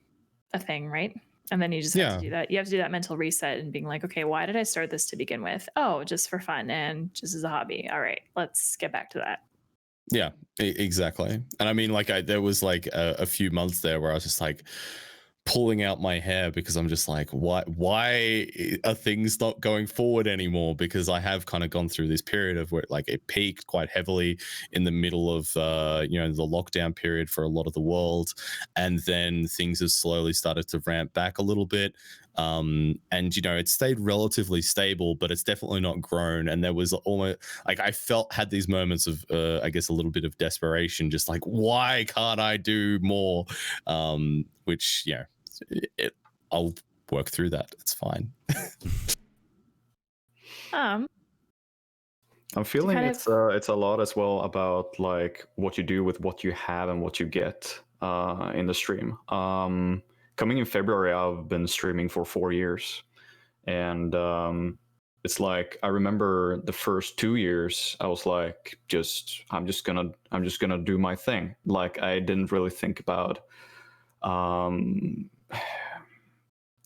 a thing, right? And then you just have to do that. You have to do that mental reset and being like, okay, why did I start this to begin with? Oh, just for fun and just as a hobby. All right, let's get back to that. Yeah, exactly. And I mean, like, there was like a few months there where I was just like pulling out my hair, because I'm just like, why are things not going forward anymore? Because I have kind of gone through this period of where like it peaked quite heavily in the middle of you know, the lockdown period for a lot of the world, and then things have slowly started to ramp back a little bit, and you know, it stayed relatively stable, but it's definitely not grown. And there was almost like I had these moments of I guess a little bit of desperation, just like, why can't I do more? Which, you know, I'll work through that. It's fine. I'm feeling it's a lot as well about like what you do with what you have and what you get in the stream. Coming in February, I've been streaming for 4 years, and it's like I remember the first 2 years I was like, I'm just gonna do my thing. Like I didn't really think about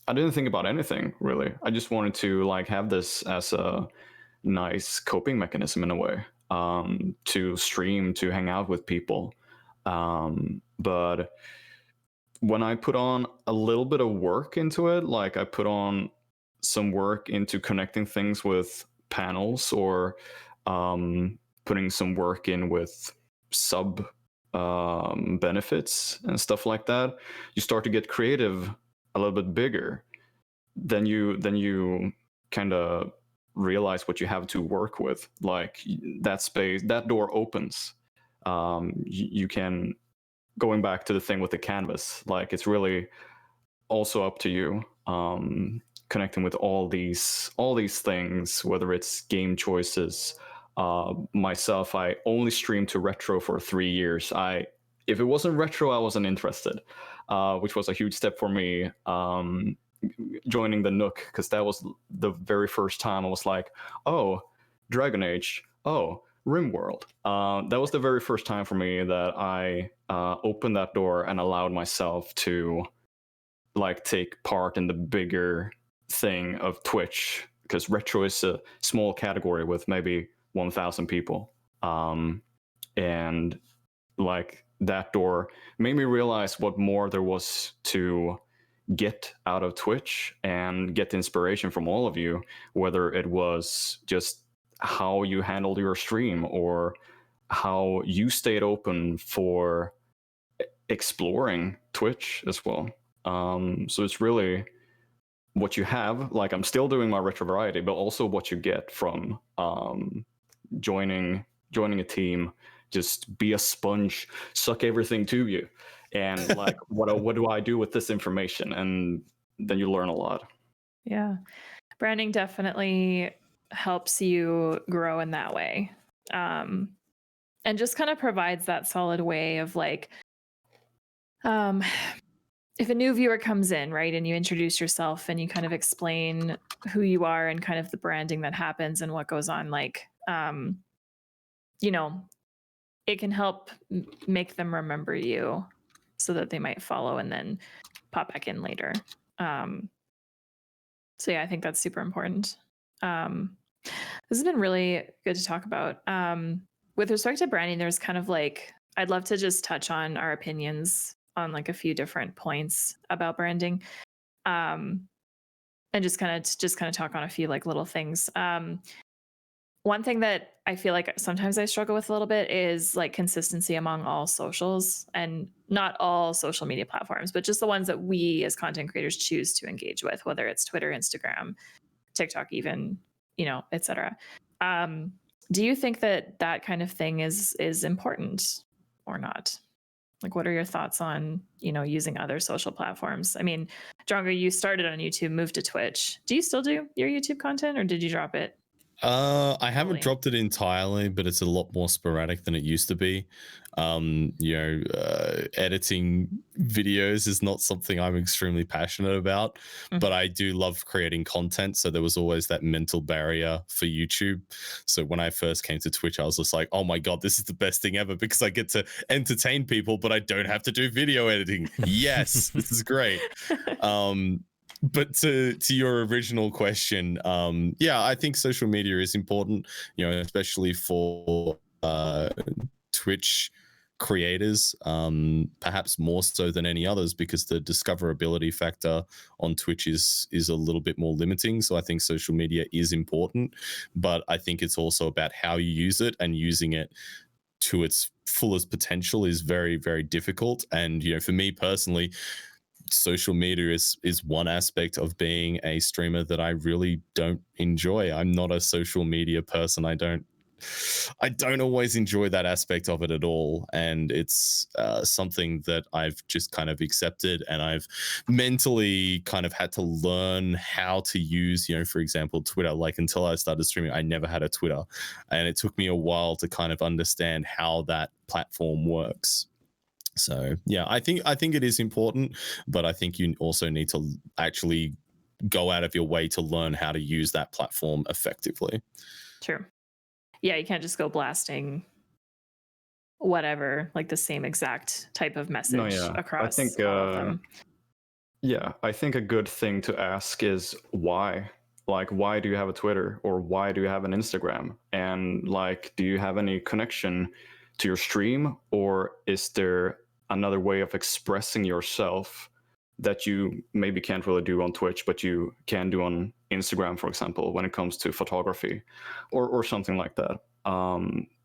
I didn't think about anything really. I just wanted to like have this as a nice coping mechanism in a way, to stream, to hang out with people. But when I put on a little bit of work into it, like I put on some work into connecting things with panels, or putting some work in with sub benefits and stuff like that, you start to get creative a little bit bigger. Then you kind of realize what you have to work with. Like that space, that door opens. You can, going back to the thing with the canvas, like it's really also up to you, connecting with all these things, whether it's game choices. Myself, I only streamed to retro for 3 years. If it wasn't retro, I wasn't interested, which was a huge step for me, joining the Nook, because that was the very first time I was like, oh, Dragon Age, oh, RimWorld. That was the very first time for me that I opened that door and allowed myself to like take part in the bigger thing of Twitch, because retro is a small category with maybe 1,000 people, and like that door made me realize what more there was to get out of Twitch and get inspiration from all of you, whether it was just how you handled your stream or how you stayed open for exploring Twitch as well. So it's really what you have. Like, I'm still doing my retro variety, but also what you get from joining a team. Just be a sponge, suck everything to you, and like, what do I do with this information? And then you learn a lot. Yeah, branding definitely helps you grow in that way, and just kind of provides that solid way of like, if a new viewer comes in, right, and you introduce yourself and you kind of explain who you are and kind of the branding that happens and what goes on, like, you know, it can help make them remember you so that they might follow and then pop back in later. So yeah, I think that's super important. This has been really good to talk about. With respect to branding, there's kind of like, I'd love to just touch on our opinions on like a few different points about branding, and just kind of talk on a few like little things. One thing that I feel like sometimes I struggle with a little bit is like consistency among all socials, and not all social media platforms, but just the ones that we as content creators choose to engage with, whether it's Twitter, Instagram, TikTok, even, etc. Do you think that that kind of thing is important or not? Like, what are your thoughts on, using other social platforms? I mean, Drongo, you started on YouTube, moved to Twitch. Do you still do your YouTube content, or did you drop it? I haven't dropped it entirely, but it's a lot more sporadic than it used to be. Editing videos is not something I'm extremely passionate about, but I do love creating content. So there was always that mental barrier for YouTube. So when I first came to Twitch, I was just like, oh my God, this is the best thing ever, because I get to entertain people, but I don't have to do video editing. Yes, this is great. But to your original question, yeah, I think social media is important, especially for Twitch creators, perhaps more so than any others, because the discoverability factor on Twitch is a little bit more limiting. So I think social media is important, but I think it's also about how you use it, and using it to its fullest potential is very, very difficult. And, for me personally, social media is one aspect of being a streamer that I really don't enjoy. I'm not a social media person. I don't always enjoy that aspect of it at all. And it's something that I've just kind of accepted, and I've mentally kind of had to learn how to use, for example, Twitter. Like, until I started streaming, I never had a Twitter, and it took me a while to kind of understand how that platform works. So yeah, I think it is important, but I think you also need to actually go out of your way to learn how to use that platform effectively. True. Yeah, you can't just go blasting whatever, like the same exact type of message across all of them. Yeah, I think a good thing to ask is why. Like, why do you have a Twitter, or why do you have an Instagram? And like, do you have any connection to your stream, or is there another way of expressing yourself that you maybe can't really do on Twitch, but you can do on Instagram, for example, when it comes to photography or something like that,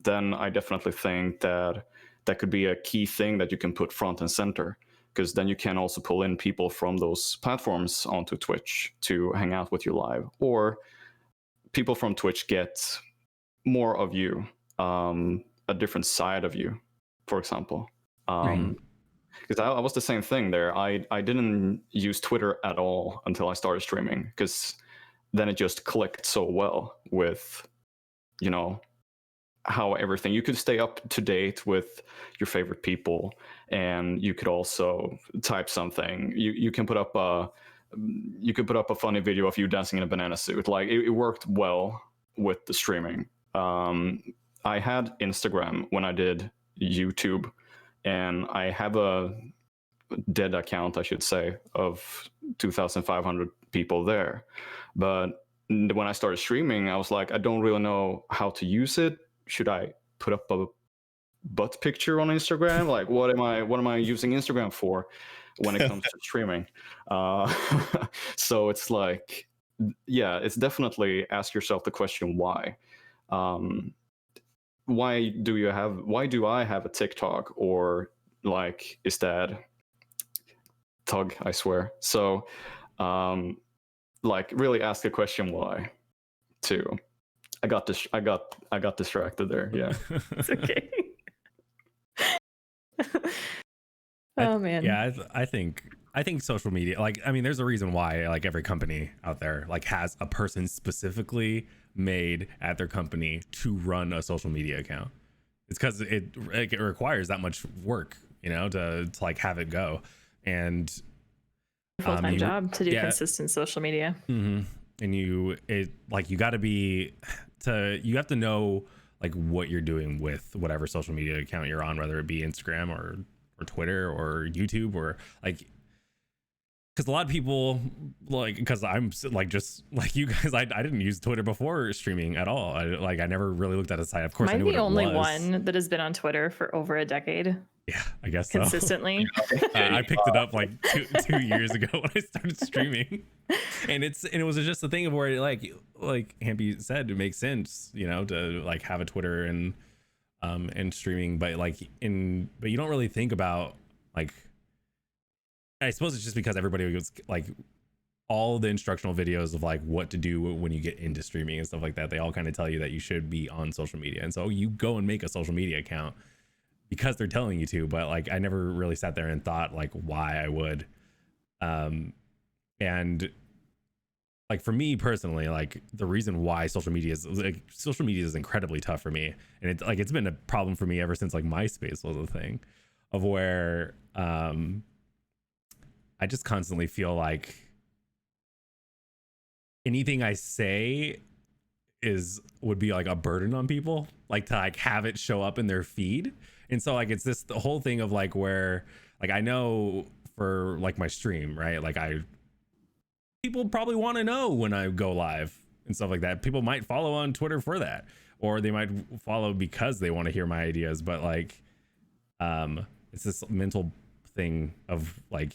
then I definitely think that that could be a key thing that you can put front and center, because then you can also pull in people from those platforms onto Twitch to hang out with you live, or people from Twitch get more of you, a different side of you, for example. Because I was the same thing there. I didn't use Twitter at all until I started streaming, because then it just clicked so well with, you know, how everything, you could stay up to date with your favorite people, and you could also type something. You can put up a funny video of you dancing in a banana suit. Like it worked well with the streaming. I had Instagram when I did YouTube, and I have a dead account, I should say, of 2,500 people there. But when I started streaming, I was like, I don't really know how to use it. Should I put up a butt picture on Instagram? Like, what am I using Instagram for when it comes to streaming? So it's like, yeah, it's definitely ask yourself the question why. Why do I have a TikTok, or like, is that Tug? I swear. So, like, really ask the question why, too. I got distracted there. Yeah. It's okay. Oh man. Yeah, I think social media, like, I mean, there's a reason why like every company out there like has a person specifically made at their company to run a social media account. It's because it requires that much work, you know, to like have it go. And Full-time job to do consistent social media. And you have to know like what you're doing with whatever social media account you're on, whether it be Instagram or Twitter or YouTube, or like, because a lot of people, like, because I'm like just like you guys, I didn't use Twitter before streaming at all. I never really looked at a site. Of course, I knew what it was. Am I the only one that has been on Twitter for over a decade? Yeah, I guess consistently. So. I picked it up like two years ago when I started streaming, and it was just a thing of where like Hampy said, it makes sense, you know, to like have a Twitter and streaming, but you don't really think about, like, I suppose it's just because everybody was like, all the instructional videos of like what to do when you get into streaming and stuff like that, they all kind of tell you that you should be on social media, and so you go and make a social media account because they're telling you to. But like, I never really sat there and thought like why I would. And like, for me personally, like, the reason why social media is incredibly tough for me, and it's been a problem for me ever since like MySpace was a thing, of where I just constantly feel like anything I say would be like a burden on people, like to like have it show up in their feed. And so like, it's the whole thing of like, where like, I know for like my stream, right, like people probably want to know when I go live and stuff like that. People might follow on Twitter for that, or they might follow because they want to hear my ideas. But like, it's this mental thing of like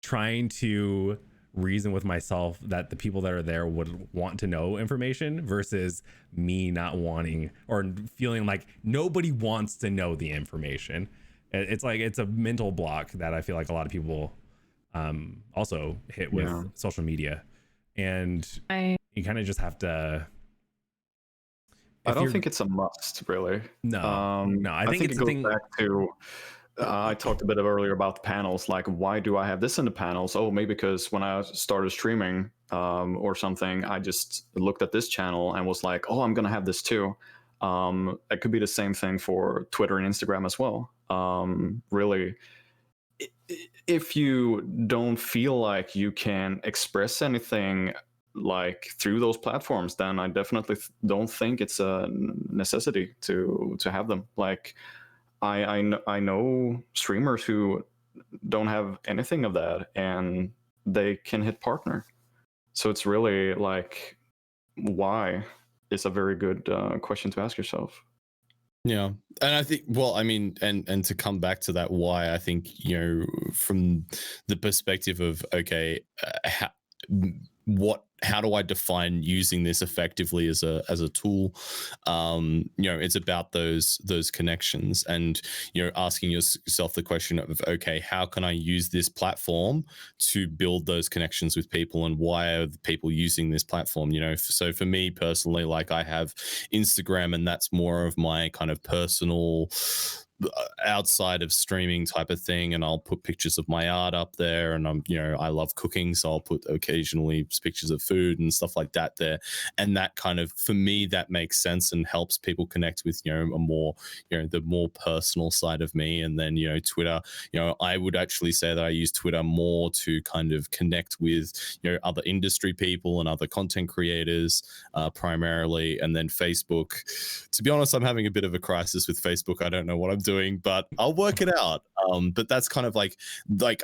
trying to reason with myself that the people that are there would want to know information, versus me not wanting, or feeling like nobody wants to know the information. It's like, it's a mental block that I feel like a lot of people also hit with social media, and you kind of just have to. I don't think it's a must, really. No, I think it goes back to. I talked a bit earlier about the panels. Like, why do I have this in the panels? Oh, maybe because when I started streaming or something, I just looked at this channel and was like, oh, I'm gonna have this too. It could be the same thing for Twitter and Instagram as well. Really, if you don't feel like you can express anything like through those platforms, then I definitely don't think it's a necessity to have them. Like, I know streamers who don't have anything of that, and they can hit partner. So it's really like, why is a very good question to ask yourself. Yeah. And I think, well, I mean, and to come back to that, why I think, from the perspective of, okay, how do I define using this effectively as a tool? It's about those connections, and asking yourself the question of, okay, how can I use this platform to build those connections with people, and why are the people using this platform? So for me personally, like, I have Instagram, and that's more of my kind of personal outside of streaming type of thing, and I'll put pictures of my art up there, and I love cooking, so I'll put occasionally pictures of food and stuff like that there, and that kind of, for me, that makes sense and helps people connect with a more the more personal side of me. And then Twitter, I would actually say that I use Twitter more to kind of connect with other industry people and other content creators, primarily. And then Facebook, to be honest, I'm having a bit of a crisis with Facebook. I don't know what I'm doing, but I'll work it out. But that's kind of like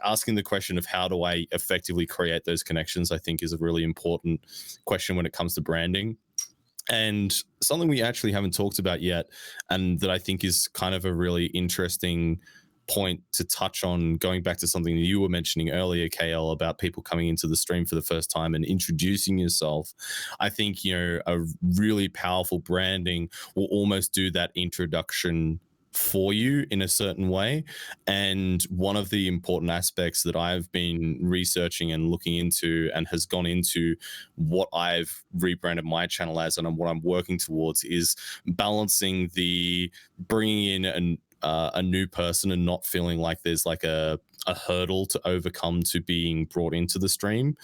asking the question of, how do I effectively create those connections, I think is a really important question when it comes to branding. And something we actually haven't talked about yet, and that I think is kind of a really interesting point to touch on, going back to something that you were mentioning earlier, KL, about people coming into the stream for the first time and introducing yourself. I think a really powerful branding will almost do that introduction for you in a certain way. And one of the important aspects that I've been researching and looking into, and has gone into what I've rebranded my channel as, and what I'm working towards, is balancing the bringing in a new person and not feeling like there's like a hurdle to overcome to being brought into the stream,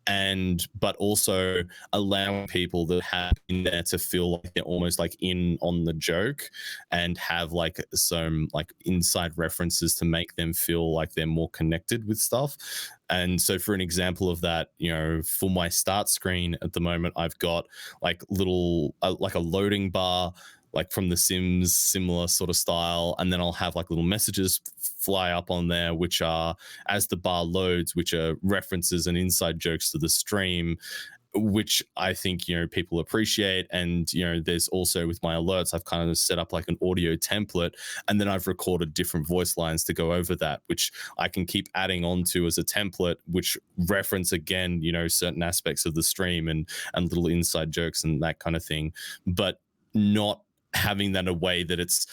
but also allowing people that have in there to feel like they're almost like in on the joke, and have like some like inside references to make them feel like they're more connected with stuff. And so, for an example of that, for my start screen at the moment, I've got like like a loading bar, like from The Sims, similar sort of style. And then I'll have like little messages fly up on there, which are, as the bar loads, which are references and inside jokes to the stream, which I think, people appreciate. And, there's also, with my alerts, I've kind of set up like an audio template, and then I've recorded different voice lines to go over that, which I can keep adding on to as a template, which reference again, certain aspects of the stream and little inside jokes and that kind of thing, but not having that a way that it's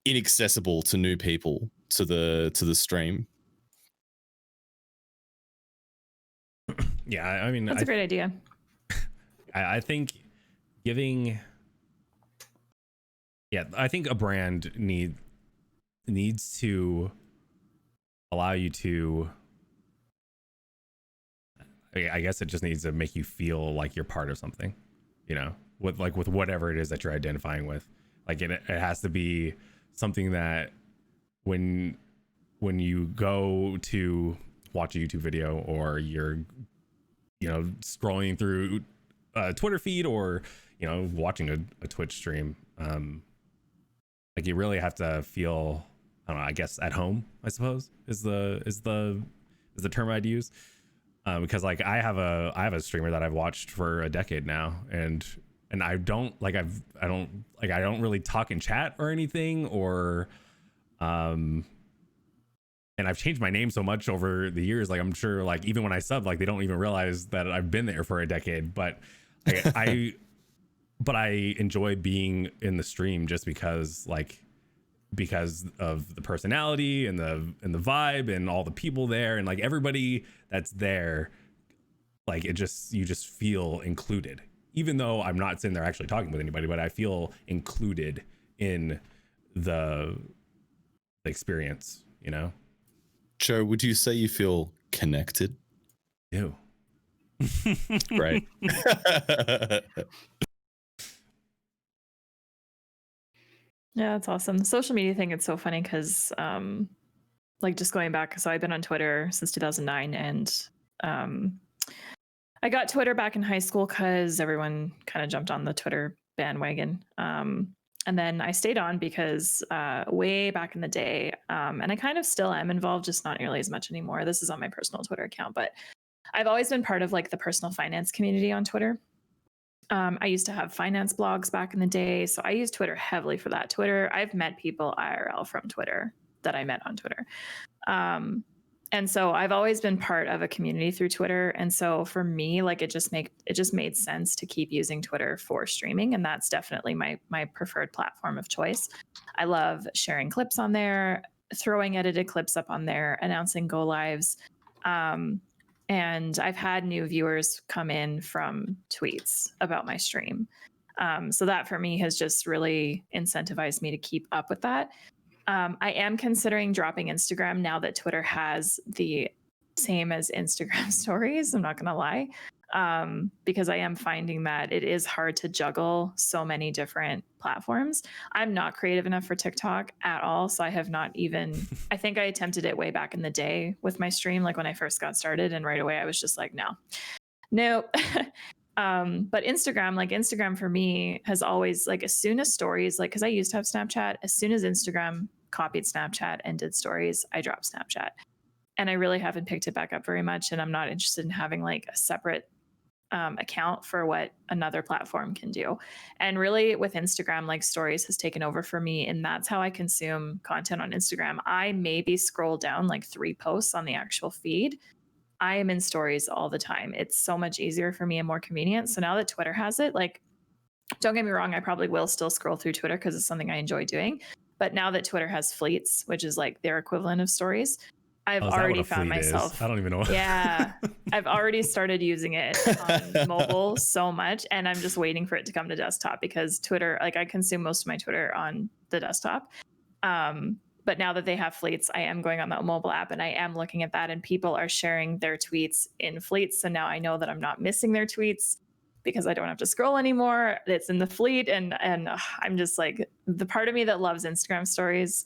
inaccessible to new people to the stream. Yeah, I mean, that's a great idea. I think I think a brand needs to allow you to, I guess it just needs to make you feel like you're part of something, with whatever it is that you're identifying with. Like it has to be something that when you go to watch a YouTube video, or you're scrolling through a Twitter feed, or watching a Twitch stream, like you really have to feel, I don't know, I guess at home, I suppose is the term I'd use, because like I have a streamer that I've watched for a decade now, and I don't really talk in chat or anything, or and I've changed my name so much over the years, like I'm sure like even when I sub, like they don't even realize that I've been there for a decade. But I enjoy being in the stream just because of the personality and the vibe and all the people there, and like everybody that's there, like you just feel included, even though I'm not sitting there actually talking with anybody, but I feel included in the experience, Joe, would you say you feel connected? Ew. Right. Yeah, that's awesome. The social media thing, it's so funny because like just going back, so I've been on Twitter since 2009, and I got Twitter back in high school because everyone kind of jumped on the Twitter bandwagon. And then I stayed on because way back in the day, and I kind of still am involved, just not nearly as much anymore. This is on my personal Twitter account, but I've always been part of like the personal finance community on Twitter. I used to have finance blogs back in the day, so I use Twitter heavily for that. Twitter, I've met people IRL from Twitter that I met on Twitter. And so I've always been part of a community through Twitter. And so for me, like it just made sense to keep using Twitter for streaming. And that's definitely my preferred platform of choice. I love sharing clips on there, throwing edited clips up on there, announcing go lives. And I've had new viewers come in from tweets about my stream. So that for me has just really incentivized me to keep up with that. I am considering dropping Instagram now that Twitter has the same as Instagram stories. I'm not going to lie, because I am finding that it is hard to juggle so many different platforms. I'm not creative enough for TikTok at all. So I have not even, I think I attempted it way back in the day with my stream, like when I first got started. And right away, I was just like, nope. But Instagram for me has always, like, as soon as stories, like, cause I used to have Snapchat, as soon as Instagram copied Snapchat and did stories, I dropped Snapchat. And I really haven't picked it back up very much. And I'm not interested in having like a separate account for what another platform can do. And really with Instagram, like stories has taken over for me. And that's how I consume content on Instagram. I maybe scroll down like 3 posts on the actual feed. I am in stories all the time. It's so much easier for me and more convenient. So now that Twitter has it, like, don't get me wrong, I probably will still scroll through Twitter because it's something I enjoy doing. But now that Twitter has fleets, which is like their equivalent of stories, I've already found myself. I don't even know. Yeah, I've already started using it on mobile so much, and I'm just waiting for it to come to desktop because Twitter, like I consume most of my Twitter on the desktop. But now that they have fleets, I am going on the mobile app and I am looking at that, and people are sharing their tweets in fleets. So now I know that I'm not missing their tweets because I don't have to scroll anymore. It's in the fleet, and I'm just like, the part of me that loves Instagram stories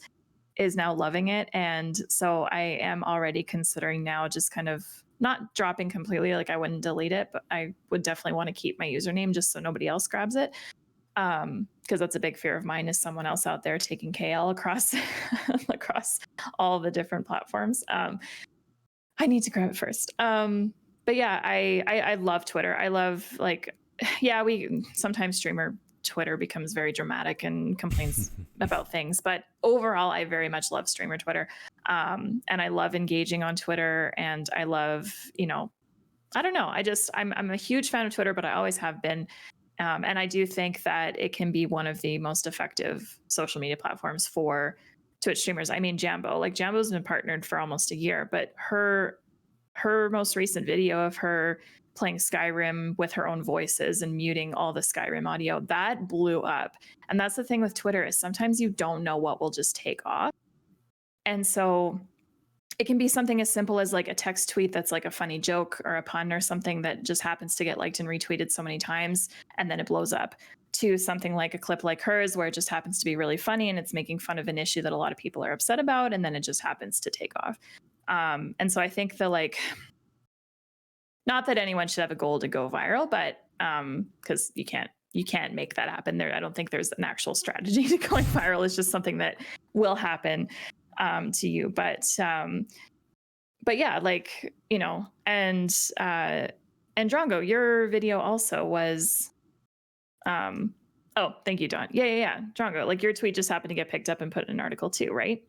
is now loving it. And so I am already considering now just kind of not dropping completely, like I wouldn't delete it, but I would definitely want to keep my username just so nobody else grabs it. Because that's a big fear of mine, is someone else out there taking KL across across all the different platforms. I need to grab it first. But yeah, I love Twitter. I love, like, yeah, we sometimes streamer Twitter becomes very dramatic and complains about things, but overall, I very much love streamer Twitter. And I love engaging on Twitter, and I love, I don't know. I'm a huge fan of Twitter, but I always have been. And I do think that it can be one of the most effective social media platforms for Twitch streamers. I mean, Jambo's been partnered for almost a year, but her most recent video of her playing Skyrim with her own voices and muting all the Skyrim audio, that blew up. And that's the thing with Twitter, is sometimes you don't know what will just take off. And so it can be something as simple as like a text tweet that's like a funny joke or a pun or something that just happens to get liked and retweeted so many times, and then it blows up, to something like a clip like hers where it just happens to be really funny and it's making fun of an issue that a lot of people are upset about, and then it just happens to take off. And so I think not that anyone should have a goal to go viral, but because you can't make that happen there. I don't think there's an actual strategy to going viral. It's just something that will happen to you. But yeah, like, and Drongo, your video also was, oh, thank you, Don. Yeah. Drongo, like your tweet just happened to get picked up and put in an article too, right?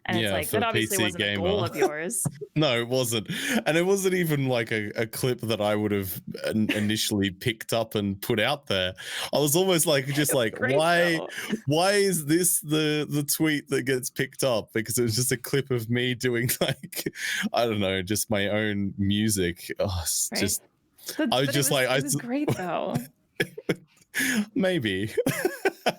And it's like, that obviously wasn't a goal of yours. No, it wasn't. And it wasn't even like a clip that I would have initially picked up and put out there. I was almost like, just like, why is this the tweet that gets picked up? Because it was just a clip of me doing, like, I don't know, just my own music. Oh, it's right? Just, I was just like, it was great though. Maybe.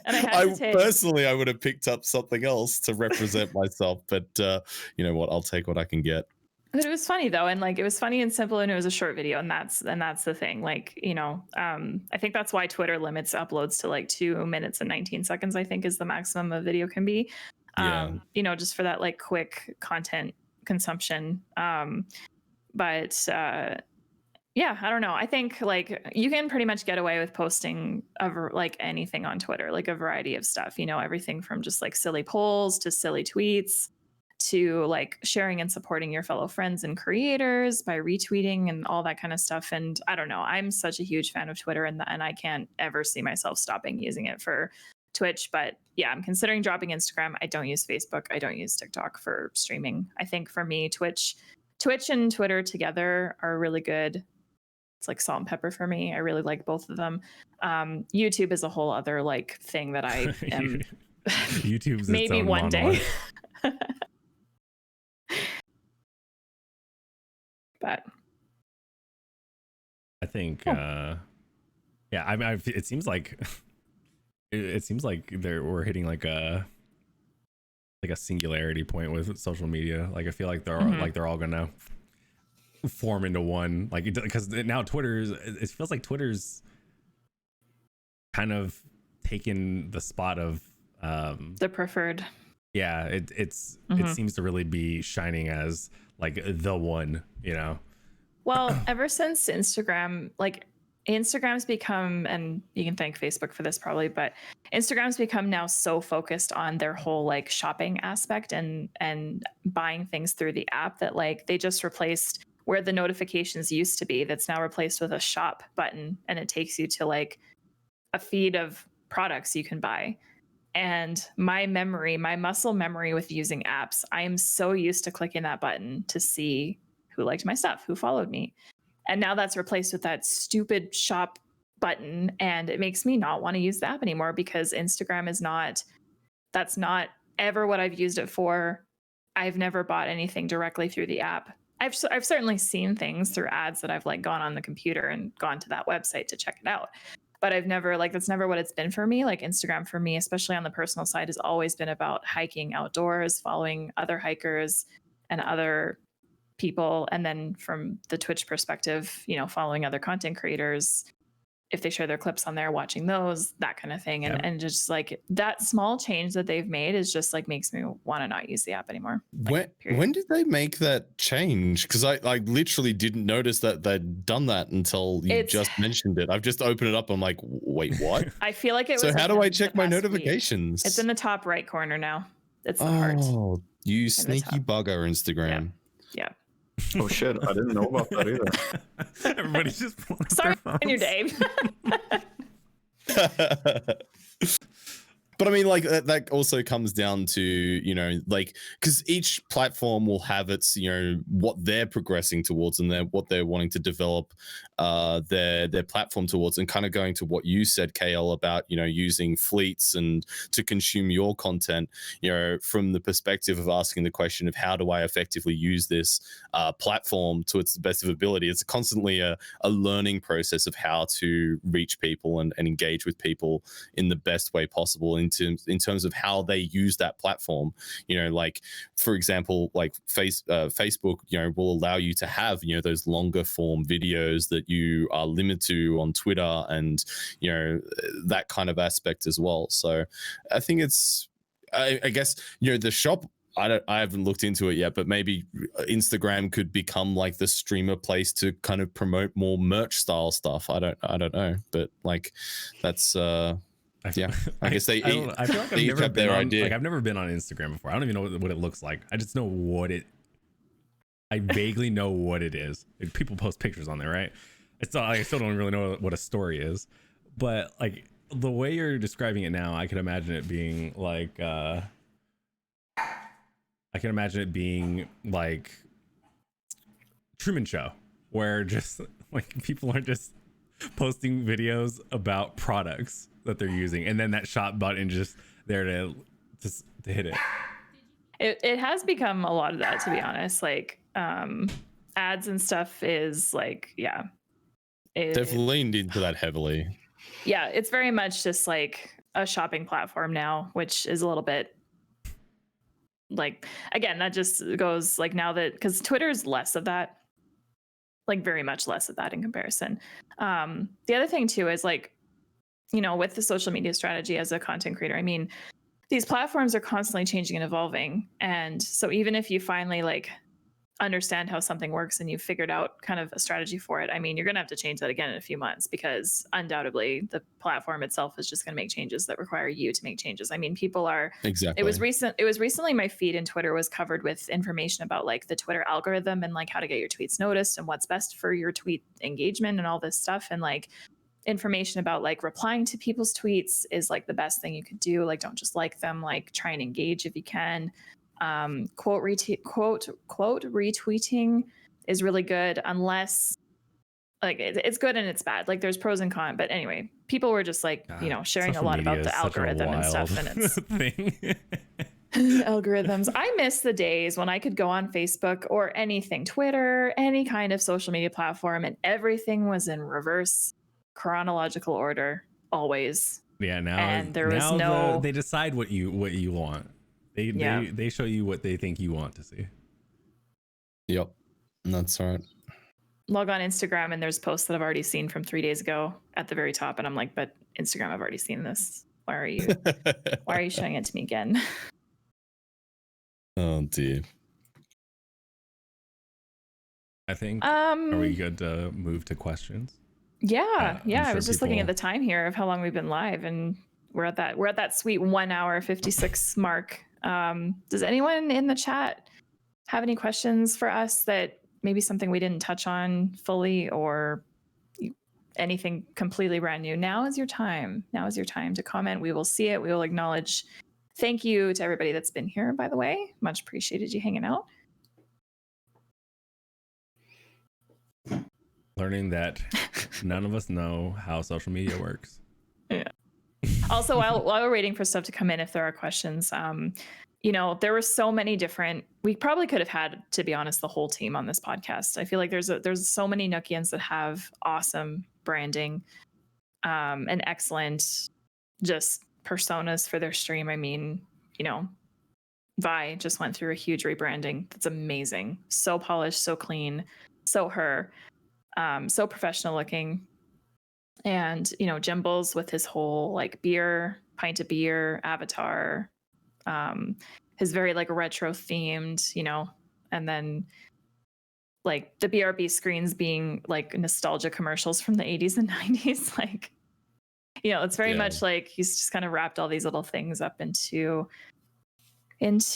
And I personally, I would have picked up something else to represent myself, but you know what? I'll take what I can get. But it was funny though, and like it was funny and simple, and it was a short video, and that's the thing. Like, I think that's why Twitter limits uploads to like 2 minutes and 19 seconds. I think is the maximum a video can be. Just for that like quick content consumption. Yeah, I don't know. I think like you can pretty much get away with posting like anything on Twitter, like a variety of stuff, everything from just like silly polls to silly tweets to like sharing and supporting your fellow friends and creators by retweeting and all that kind of stuff. And I don't know, I'm such a huge fan of Twitter, and I can't ever see myself stopping using it for Twitch. But yeah, I'm considering dropping Instagram. I don't use Facebook. I don't use TikTok for streaming. I think for me, Twitch and Twitter together are really good. It's like salt and pepper for me. I really like both of them. YouTube is a whole other like thing that I am YouTube's maybe one day. But I think yeah, it seems like we're hitting like a singularity point with social media. Like I feel like they're all gonna form into one, like, because now it feels like Twitter's kind of taken the spot of the preferred. Yeah, it seems to really be shining as like the one, you know. Well, ever since Instagram, like Instagram's become, and you can thank Facebook for this probably, but Instagram's become now so focused on their whole like shopping aspect and buying things through the app that like they just replaced where the notifications used to be. That's now replaced with a shop button, and it takes you to like a feed of products you can buy. And my muscle memory with using apps, I am so used to clicking that button to see who liked my stuff, who followed me. And now that's replaced with that stupid shop button. And it makes me not want to use the app anymore, because Instagram that's not ever what I've used it for. I've never bought anything directly through the app. I've certainly seen things through ads that I've like gone on the computer and gone to that website to check it out. But I've never, like, that's never what it's been for me. Like Instagram for me, especially on the personal side, has always been about hiking outdoors, following other hikers and other people. And then from the Twitch perspective, you know, following other content creators, if they share their clips on there, watching those, that kind of thing. And just like that small change that they've made is just like makes me want to not use the app anymore. Like, when did they make that change? Because I literally didn't notice that they'd done that until you just mentioned it. I've just opened it up. I'm like, wait, what? I feel like it was. So how do I check my notifications? It's in the top right corner now. It's the heart. Oh, you sneaky bugger, Instagram. Yeah. Oh shit, I didn't know about that either. Everybody's just sorry on your day. But I mean, like that also comes down to, you know, like, because each platform will have its, you know, what they're progressing towards and what they're wanting to develop their platform towards, and kind of going to what you said, KL, about, you know, using fleets and to consume your content, you know, from the perspective of asking the question of how do I effectively use this platform to its best of ability. It's constantly a learning process of how to reach people and engage with people in the best way possible in terms of how they use that platform. You know, like, for example, like Facebook, you know, will allow you to have, you know, those longer form videos that you are limited to on Twitter, and, you know, that kind of aspect as well. So I think it's, I guess, you know, the shop, I haven't looked into it yet, but maybe Instagram could become like the streamer place to kind of promote more merch style stuff. I don't know, but like that's yeah, I guess I feel like I've never been on Instagram before. I don't even know what it looks like. I just know I vaguely know what it is. People post pictures on there, right? It's not, I still don't really know what a story is, but like the way you're describing it now, I can imagine it being like Truman Show, where just like people are just posting videos about products that they're using, and then that shop button just there to hit it. It has become a lot of that, to be honest. Like ads and stuff is like, yeah, they've leaned into that heavily. Yeah, it's very much just like a shopping platform now, which is a little bit like, again, that just goes like, now that, because Twitter's less of that, like very much less of that in comparison. The other thing too is like, you know, with the social media strategy as a content creator, I mean, these platforms are constantly changing and evolving. And so even if you finally like understand how something works and you've figured out kind of a strategy for it, I mean, you're going to have to change that again in a few months, because undoubtedly the platform itself is just going to make changes that require you to make changes. I mean, people are Exactly. It was recently my feed in Twitter was covered with information about like the Twitter algorithm and like how to get your tweets noticed and what's best for your tweet engagement and all this stuff. And like information about like replying to people's tweets is like the best thing you could do. Like, don't just like them, like try and engage if you can. Quote retweeting is really good, unless like it's good and it's bad. Like there's pros and cons, but anyway, people were just like, you know, sharing a lot about the algorithm and stuff, and it's thing. algorithms. I miss the days when I could go on Facebook or anything, Twitter, any kind of social media platform, and everything was in reverse chronological order always. Yeah, now and there was no. They decide what you want. They show you what they think you want to see. Yep, that's right. Log on Instagram and there's posts that I've already seen from 3 days ago at the very top, and I'm like, but Instagram, I've already seen this. Why are you showing it to me again? Oh dear. I think are we good to move to questions? Yeah, sure I was just looking at the time here of how long we've been live, and we're at that sweet 1 hour 56 mark. Does anyone in the chat have any questions for us, that maybe something we didn't touch on fully, or anything completely brand new? Now is your time. Now is your time to comment. We will see it. We will acknowledge. Thank you to everybody that's been here, by the way. Much appreciated you hanging out. Learning that none of us know how social media works. Yeah. Also, while we're waiting for stuff to come in, if there are questions, you know, there were so many different. We probably could have had, to be honest, the whole team on this podcast. I feel like there's so many Nookians that have awesome branding, and excellent just personas for their stream. I mean, you know, Vi just went through a huge rebranding. That's amazing. So polished, so clean, so her, so professional looking. And, you know, Jimbles with his whole like pint of beer avatar, his very like retro themed, you know, and then like the BRB screens being like nostalgia commercials from the 80s and 90s. Like, you know, it's very much like he's just kind of wrapped all these little things up into his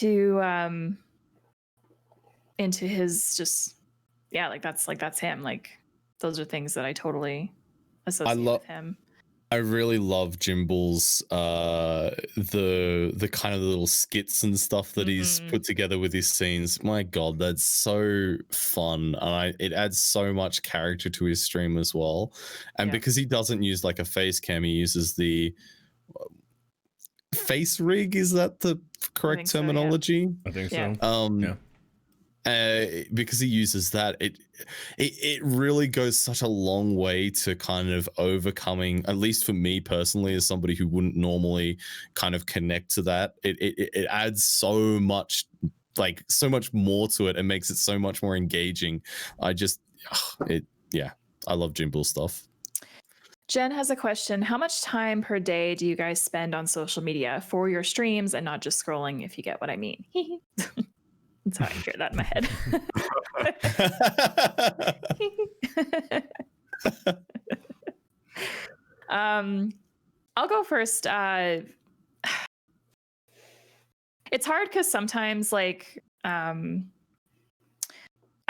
just, yeah, like that's him. Like those are things that I totally associate with him. I really love Jimble's the kind of the little skits and stuff that he's put together with his scenes. My God, that's so fun, and it adds so much character to his stream as well. And because he doesn't use like a face cam, he uses the face rig. Is that the correct terminology? I think so. Because he uses that, it really goes such a long way to kind of overcoming, at least for me personally, as somebody who wouldn't normally kind of connect to that. It adds so much, like so much more to it, and makes it so much more engaging. I love Jimble stuff. Jen has a question. How much time per day do you guys spend on social media for your streams and not just scrolling, if you get what I mean? That's how I hear that in my head. I'll go first. It's hard because sometimes, like, I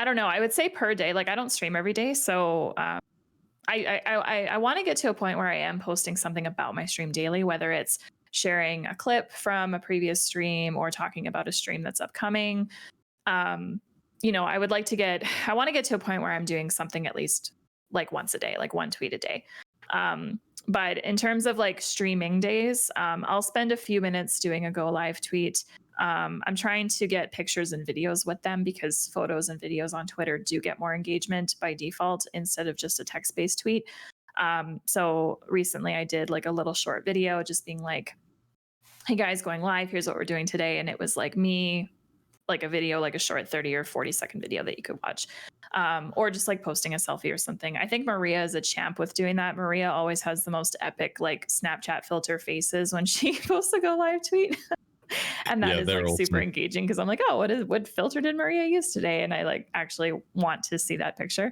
don't know. I would say per day. Like, I don't stream every day, so I want to get to a point where I am posting something about my stream daily, whether it's sharing a clip from a previous stream or talking about a stream that's upcoming. You know, I want to get to a point where I'm doing something at least like once a day, like one tweet a day. But in terms of like streaming days, I'll spend a few minutes doing a go live tweet. I'm trying to get pictures and videos with them because photos and videos on Twitter do get more engagement by default instead of just a text-based tweet. So recently I did like a little short video just being like, hey guys, going live, here's what we're doing today. And it was like me, like a video, like a short 30 or 40-second video that you could watch, or just like posting a selfie or something. I think Maria is a champ with doing that. Maria always has the most epic like Snapchat filter faces when she posts a go live tweet. And that Yeah, is they're like super awesome. engaging because I'm like, oh, what filter did Maria use today? And I like actually want to see that picture.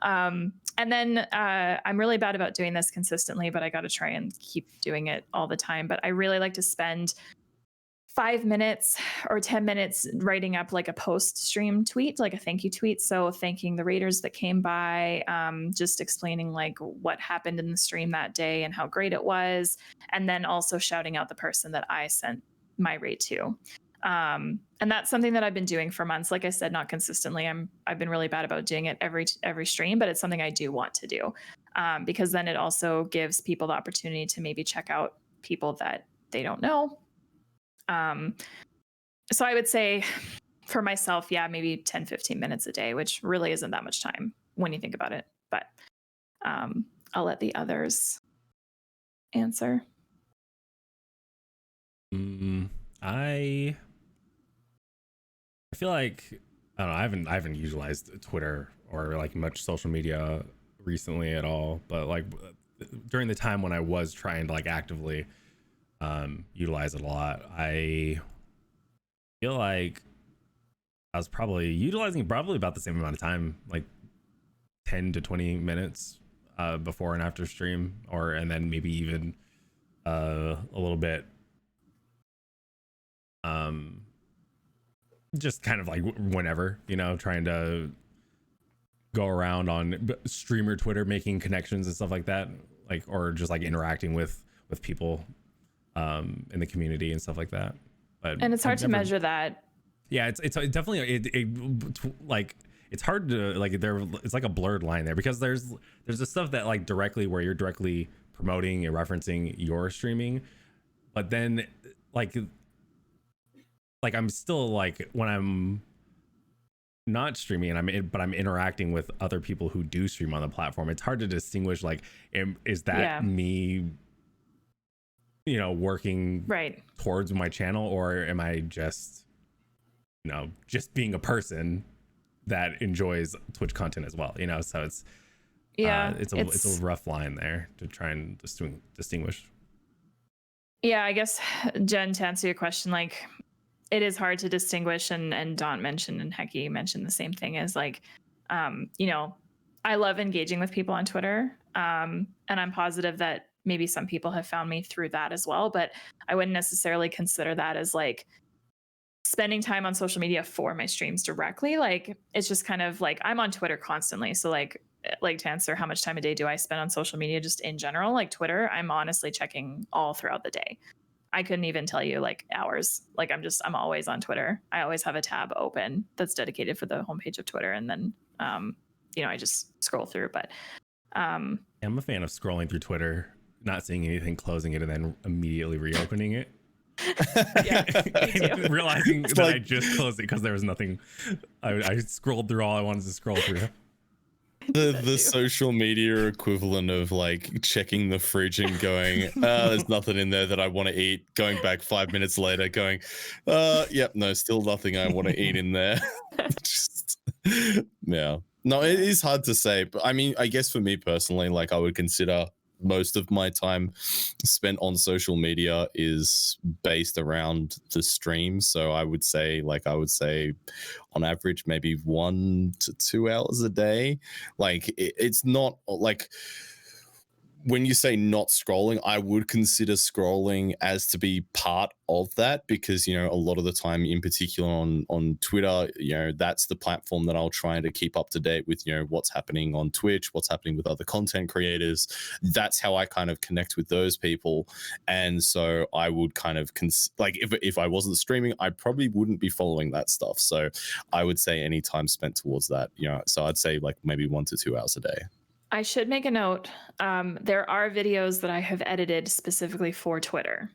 And then I'm really bad about doing this consistently, but I got to try and keep doing it all the time. But I really like to spend 5 minutes or 10 minutes writing up like a post-stream tweet, like a thank you tweet. So thanking the raiders that came by, just explaining like what happened in the stream that day and how great it was. And then also shouting out the person that I sent my raid to. And that's something that I've been doing for months. Like I said, not consistently. I've been really bad about doing it every stream, but it's something I do want to do, because then it also gives people the opportunity to maybe check out people that they don't know. So I would say for myself, yeah, maybe 10, 15 minutes a day, which really isn't that much time when you think about it. But I'll let the others answer. I feel like I don't know. I haven't utilized Twitter or like much social media recently at all. But like during the time when I was trying to like actively utilize it a lot, I feel like I was probably utilizing about the same amount of time, like 10 to 20 minutes before and after stream, and then maybe even a little bit just kind of like whenever, trying to go around on streamer Twitter, making connections and stuff like that, like, or just like interacting with people in the community and stuff like that. And it's hard to measure that. Yeah, it's definitely like it's hard to like it's like a blurred line there, because there's the stuff that like directly where you're directly promoting and referencing your streaming, but then like I'm still like when I'm not streaming and but I'm interacting with other people who do stream on the platform, it's hard to distinguish like is that me working right towards my channel, or am I just just being a person that enjoys Twitch content as well, so it's it's a rough line there to try and distinguish. Yeah, I guess, Jen, to answer your question, like it is hard to distinguish, and Don mentioned and Hecky mentioned the same thing, as like I love engaging with people on Twitter, and I'm positive that maybe some people have found me through that as well, but I wouldn't necessarily consider that as like spending time on social media for my streams directly. Like it's just kind of like I'm on Twitter constantly, so like to answer how much time a day do I spend on social media just in general, like Twitter, I'm honestly checking all throughout the day. I couldn't even tell you like hours. Like I'm always on Twitter. I always have a tab open that's dedicated for the homepage of Twitter, and then I just scroll through. But I'm a fan of scrolling through Twitter, not seeing anything, closing it, and then immediately reopening it. Yeah, and realizing that I just closed it because there was nothing. I scrolled through all I wanted to scroll through. The social media equivalent of like checking the fridge and going, there's nothing in there that I want to eat. Going back 5 minutes later, going, yep, no, still nothing I want to eat in there. Just, yeah. No, it is hard to say, but I mean, I guess for me personally, like I would consider most of my time spent on social media is based around the stream. So I would say on average, maybe 1 to 2 hours a day. Like it's not like when you say not scrolling, I would consider scrolling as to be part of that, because, a lot of the time, in particular on Twitter, that's the platform that I'll try to keep up to date with, what's happening on Twitch, what's happening with other content creators. That's how I kind of connect with those people. And so I would kind of if I wasn't streaming, I probably wouldn't be following that stuff. So I would say any time spent towards that, so I'd say like maybe 1 to 2 hours a day. I should make a note. There are videos that I have edited specifically for Twitter.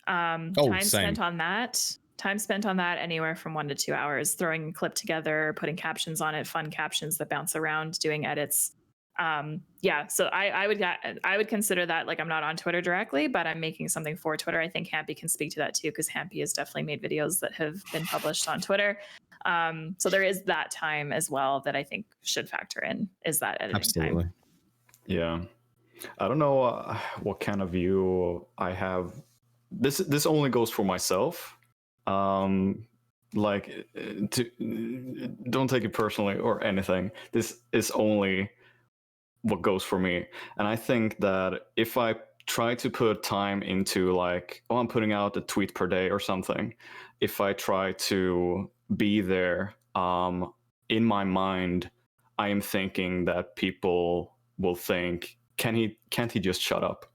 Time spent on that anywhere from 1 to 2 hours, throwing a clip together, putting captions on it, fun captions that bounce around, doing edits. So I would consider that, like, I'm not on Twitter directly, but I'm making something for Twitter. I think Hampy can speak to that too, because Hampy has definitely made videos that have been published on Twitter. So there is that time as well that I think should factor in, is that editing time. Yeah. I don't know what kind of view I have. This only goes for myself. like, don't take it personally or anything. This is only what goes for me. And I think that if I try to put time into, like, I'm putting out a tweet per day or something, if I try to be there, in my mind, I am thinking that people will think, can't he just shut up,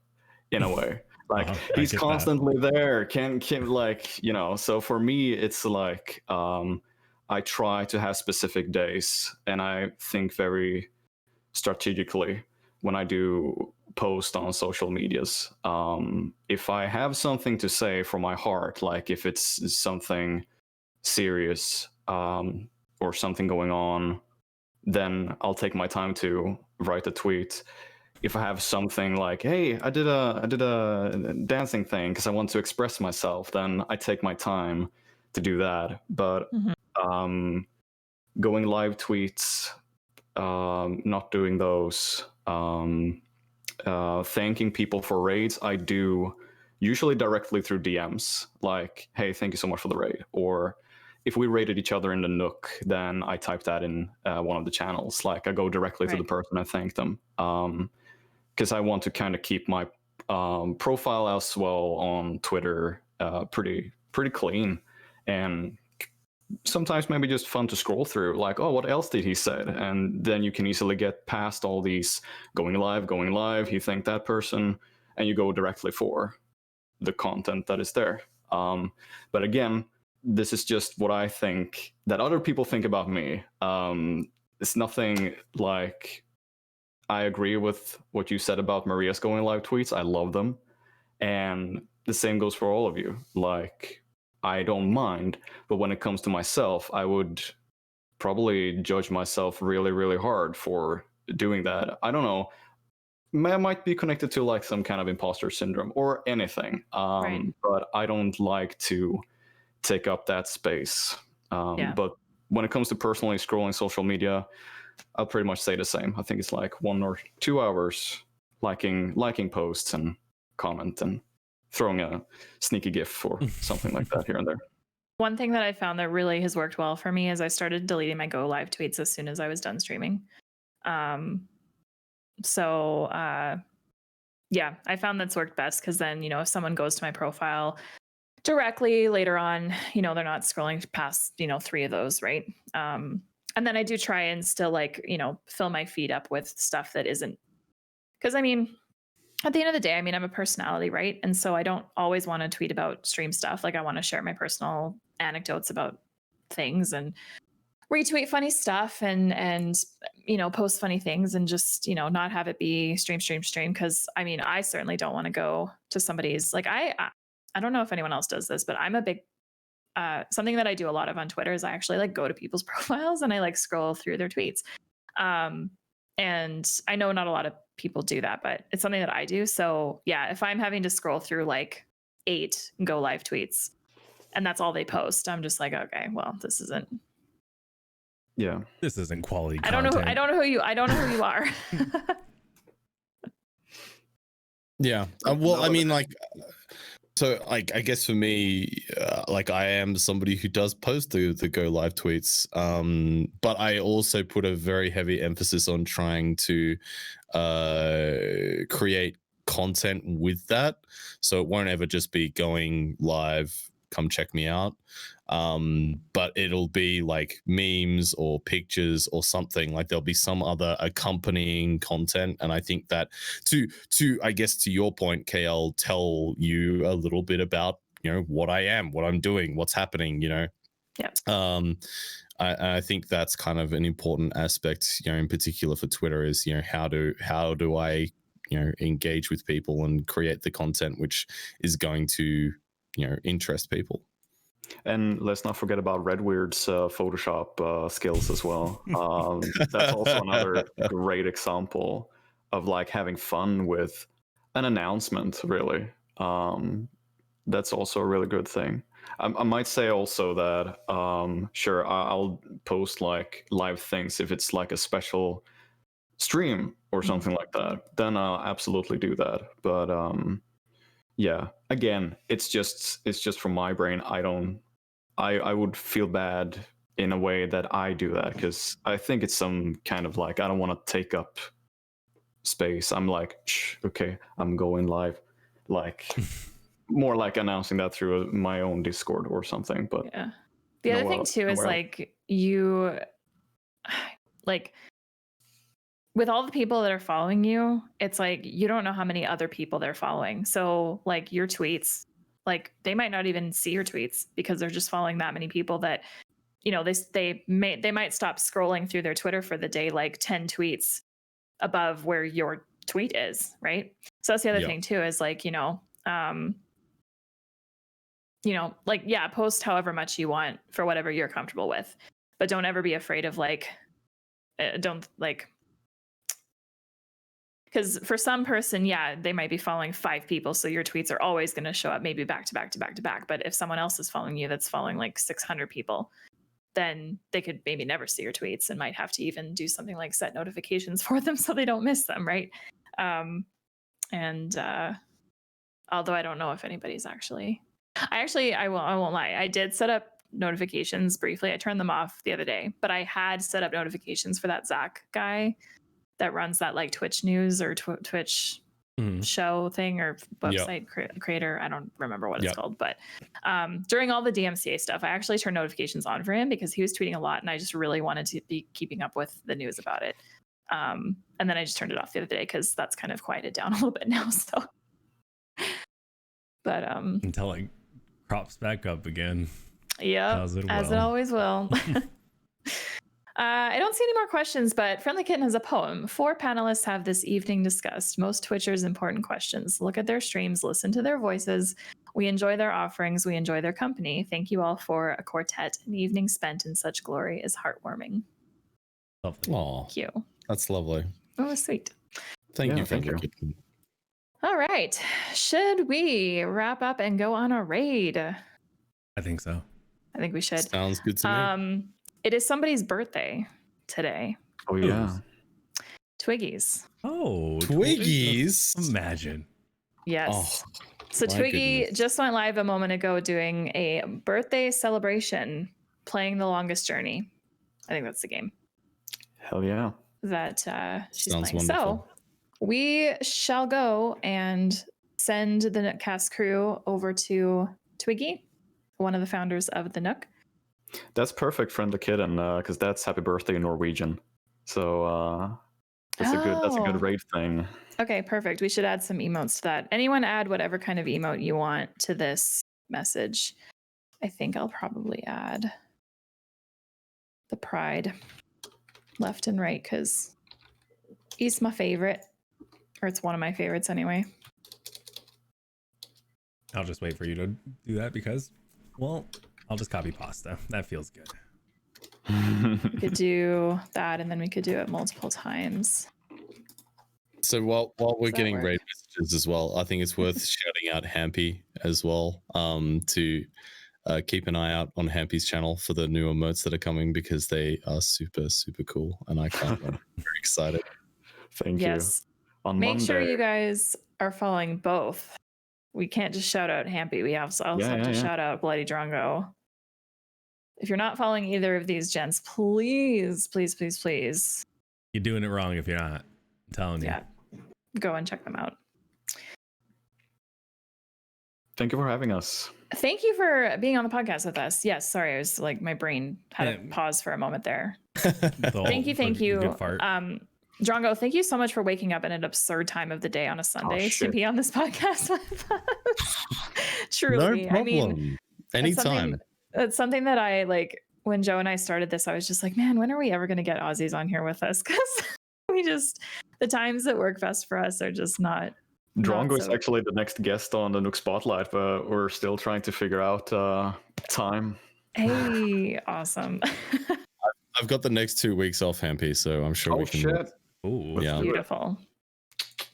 in a way. Like, he's constantly there. Can like, so for me, it's like, I try to have specific days, and I think very strategically when I do post on social medias. If I have something to say from my heart, like if it's something serious, or something going on, then I'll take my time to write a tweet. If I have something like, hey, I did a dancing thing because I want to express myself, then I take my time to do that. But going live tweets, not doing those, thanking people for raids, I do usually directly through DMs, like, hey, thank you so much for the raid. Or if we raided each other in the Nook, then I type that in one of the channels. Like, I go directly to the person and thank them. Because I want to kind of keep my profile as well on Twitter pretty clean, and sometimes maybe just fun to scroll through, like, oh, what else did he say? And then you can easily get past all these going live, he thanked that person, and you go directly for the content that is there. But again, this is just what I think that other people think about me. It's nothing like, I agree with what you said about Maria's going live tweets. I love them. And the same goes for all of you. Like, I don't mind, but when it comes to myself, I would probably judge myself really, really hard for doing that. I don't know. It might be connected to like some kind of imposter syndrome or anything. But I don't like to take up that space. But when it comes to personally scrolling social media, I'll pretty much say the same. I think it's like 1 or 2 hours liking posts and comment and throwing a sneaky GIF or something like that here and there. One thing that I found that really has worked well for me is I started deleting my go live tweets as soon as I was done streaming. Yeah, I found that's worked best, because then, if someone goes to my profile directly later on, they're not scrolling past, 3 of those, right? And then I do try and still, like, fill my feed up with stuff that isn't, because I mean, at the end of the day, I mean, I'm a personality, right? And so I don't always want to tweet about stream stuff. Like, I want to share my personal anecdotes about things and retweet funny stuff and post funny things, and just, not have it be stream. Because I mean, I certainly don't want to go to somebody's, like, I don't know if anyone else does this, but I'm a big, something that I do a lot of on Twitter is I actually like go to people's profiles and I like scroll through their tweets. And I know not a lot of people do that, but it's something that I do. So yeah, if I'm having to scroll through like 8 go live tweets and that's all they post, I'm just like, okay, well, this isn't quality content. I don't know who you are. Yeah. Well, I mean, like, so like, I guess for me, like, I am somebody who does post the go live tweets, but I also put a very heavy emphasis on trying to create content with that, so it won't ever just be going live, come check me out, but it'll be like memes or pictures or something. Like, there'll be some other accompanying content, and I think that to I guess to your point, KL, tell you a little bit about what I am, what I'm doing, what's happening, I think that's kind of an important aspect, in particular for Twitter, is how do I engage with people and create the content which is going to interest people. And let's not forget about Redweird's Photoshop skills as well. That's also another great example of like having fun with an announcement, really. That's also a really good thing. I might say also that, sure, I'll post like live things if it's like a special stream or something like that. Then I'll absolutely do that. But yeah, again, it's just from my brain. I don't I would feel bad in a way that I do that, because I think it's some kind of like, I don't want to take up space. I'm like, okay, I'm going live, like more like announcing that through my own Discord or something. But yeah, the other thing too is like you, like with all the people that are following you, it's like you don't know how many other people they're following. So like your tweets, like they might not even see your tweets because they're just following that many people that, you know, they might stop scrolling through their Twitter for the day like 10 tweets above where your tweet is, right? So that's the other thing too, is like, like, yeah, post however much you want for whatever you're comfortable with, but don't ever be afraid of like, because for some person, yeah, they might be following 5 people, so your tweets are always going to show up maybe back to back to back to back. But if someone else is following you that's following like 600 people, then they could maybe never see your tweets and might have to even do something like set notifications for them so they don't miss them, right? Although I don't know if anybody's actually, I won't lie, I did set up notifications briefly. I turned them off the other day, but I had set up notifications for that Zach guy that runs that like Twitch news or Twitch show thing or website creator. I don't remember what it's called, but during all the DMCA stuff, I actually turned notifications on for him because he was tweeting a lot and I just really wanted to be keeping up with the news about it. And then I just turned it off the other day because that's kind of quieted down a little bit now. So, but until it crops back up again. Yeah, as it always will. I don't see any more questions, but Friendly Kitten has a poem. 4 panelists have this evening discussed most Twitchers' important questions. Look at their streams, listen to their voices. We enjoy their offerings. We enjoy their company. Thank you all for a quartet. An evening spent in such glory is heartwarming. Lovely. Aw, Thank you. that's lovely. Oh, sweet. Thank you. All right. Should we wrap up and go on a raid? I think so. I think we should. Sounds good to me. It is somebody's birthday today. Oh yeah. Twiggy's. Oh, Twiggy's. Imagine. Yes. Oh, so Twiggy just went live a moment ago doing a birthday celebration, playing The Longest Journey. I think that's the game. Hell yeah. That she's Sounds playing. wonderful. So we shall go and send the NookCast crew over to Twiggy, one of the founders of the Nook. That's perfect, Friendly Kitten, because that's happy birthday in Norwegian. So that's a good raid thing. Okay, perfect. We should add some emotes to that. Anyone add whatever kind of emote you want to this message. I think I'll probably add the pride left and right because he's my favorite, or it's one of my favorites anyway. I'll just wait for you to do that because, well, I'll just copy pasta. That feels good. We could do that, and then we could do it multiple times. So while we're getting raid messages as well, I think it's worth shouting out Hampy as well, to keep an eye out on Hampy's channel for the new emotes that are coming because they are super, super cool, and I can't wait. I'm very excited. Thank you. On Make Monday, sure you guys are following both. We can't just shout out Hampy. We also have to shout out BloodyDrongo. If you're not following either of these gents, please, please, please, please. You're doing it wrong if you're not. I'm telling you. Yeah. Go and check them out. Thank you for having us. Thank you for being on the podcast with us. Yes, sorry, I was like, my brain had a pause for a moment there. Thank you. Drongo, thank you so much for waking up at an absurd time of the day on a Sunday to be on this podcast with us. Truly. No problem. I mean, anytime. That's something that I like when Joe and I started this, I was just like, man, when are we ever going to get Aussies on here with us? Because the times that work best for us are just not. Drongo is actually the next guest on the Nook Spotlight, but we're still trying to figure out time. Hey, awesome. I've got the next 2 weeks off, Hampy, so I'm sure we can. Shit. Ooh, yeah.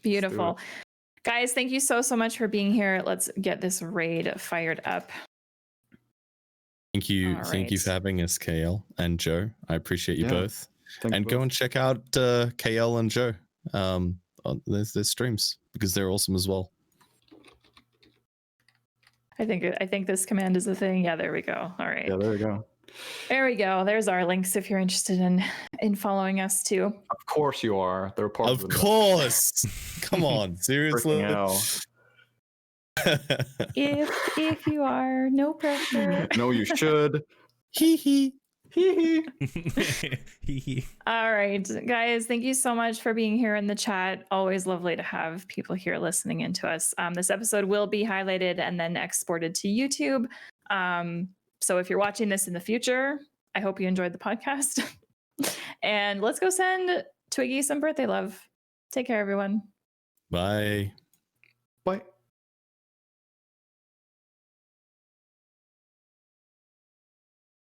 Beautiful. Guys, thank you so much for being here. Let's get this raid fired up. Thank you. Thank you for having us, KL and Joe. I appreciate you both. And go and check out KL and Joe. On their streams because they're awesome as well. I think this command is a thing. Yeah, there we go. All right. Yeah, there we go. There we go. There's our links if you're interested in following us too. Of course you are. They're part of Of the course. Come on, seriously. freaking hell. If you are, no pressure. No, you should. Hee hee. Hee hee. All right, guys, thank you so much for being here in the chat. Always lovely to have people here listening into us. This episode will be highlighted and then exported to YouTube. So if you're watching this in the future, I hope you enjoyed the podcast. And let's go send Twiggy some birthday love. Take care, everyone. Bye.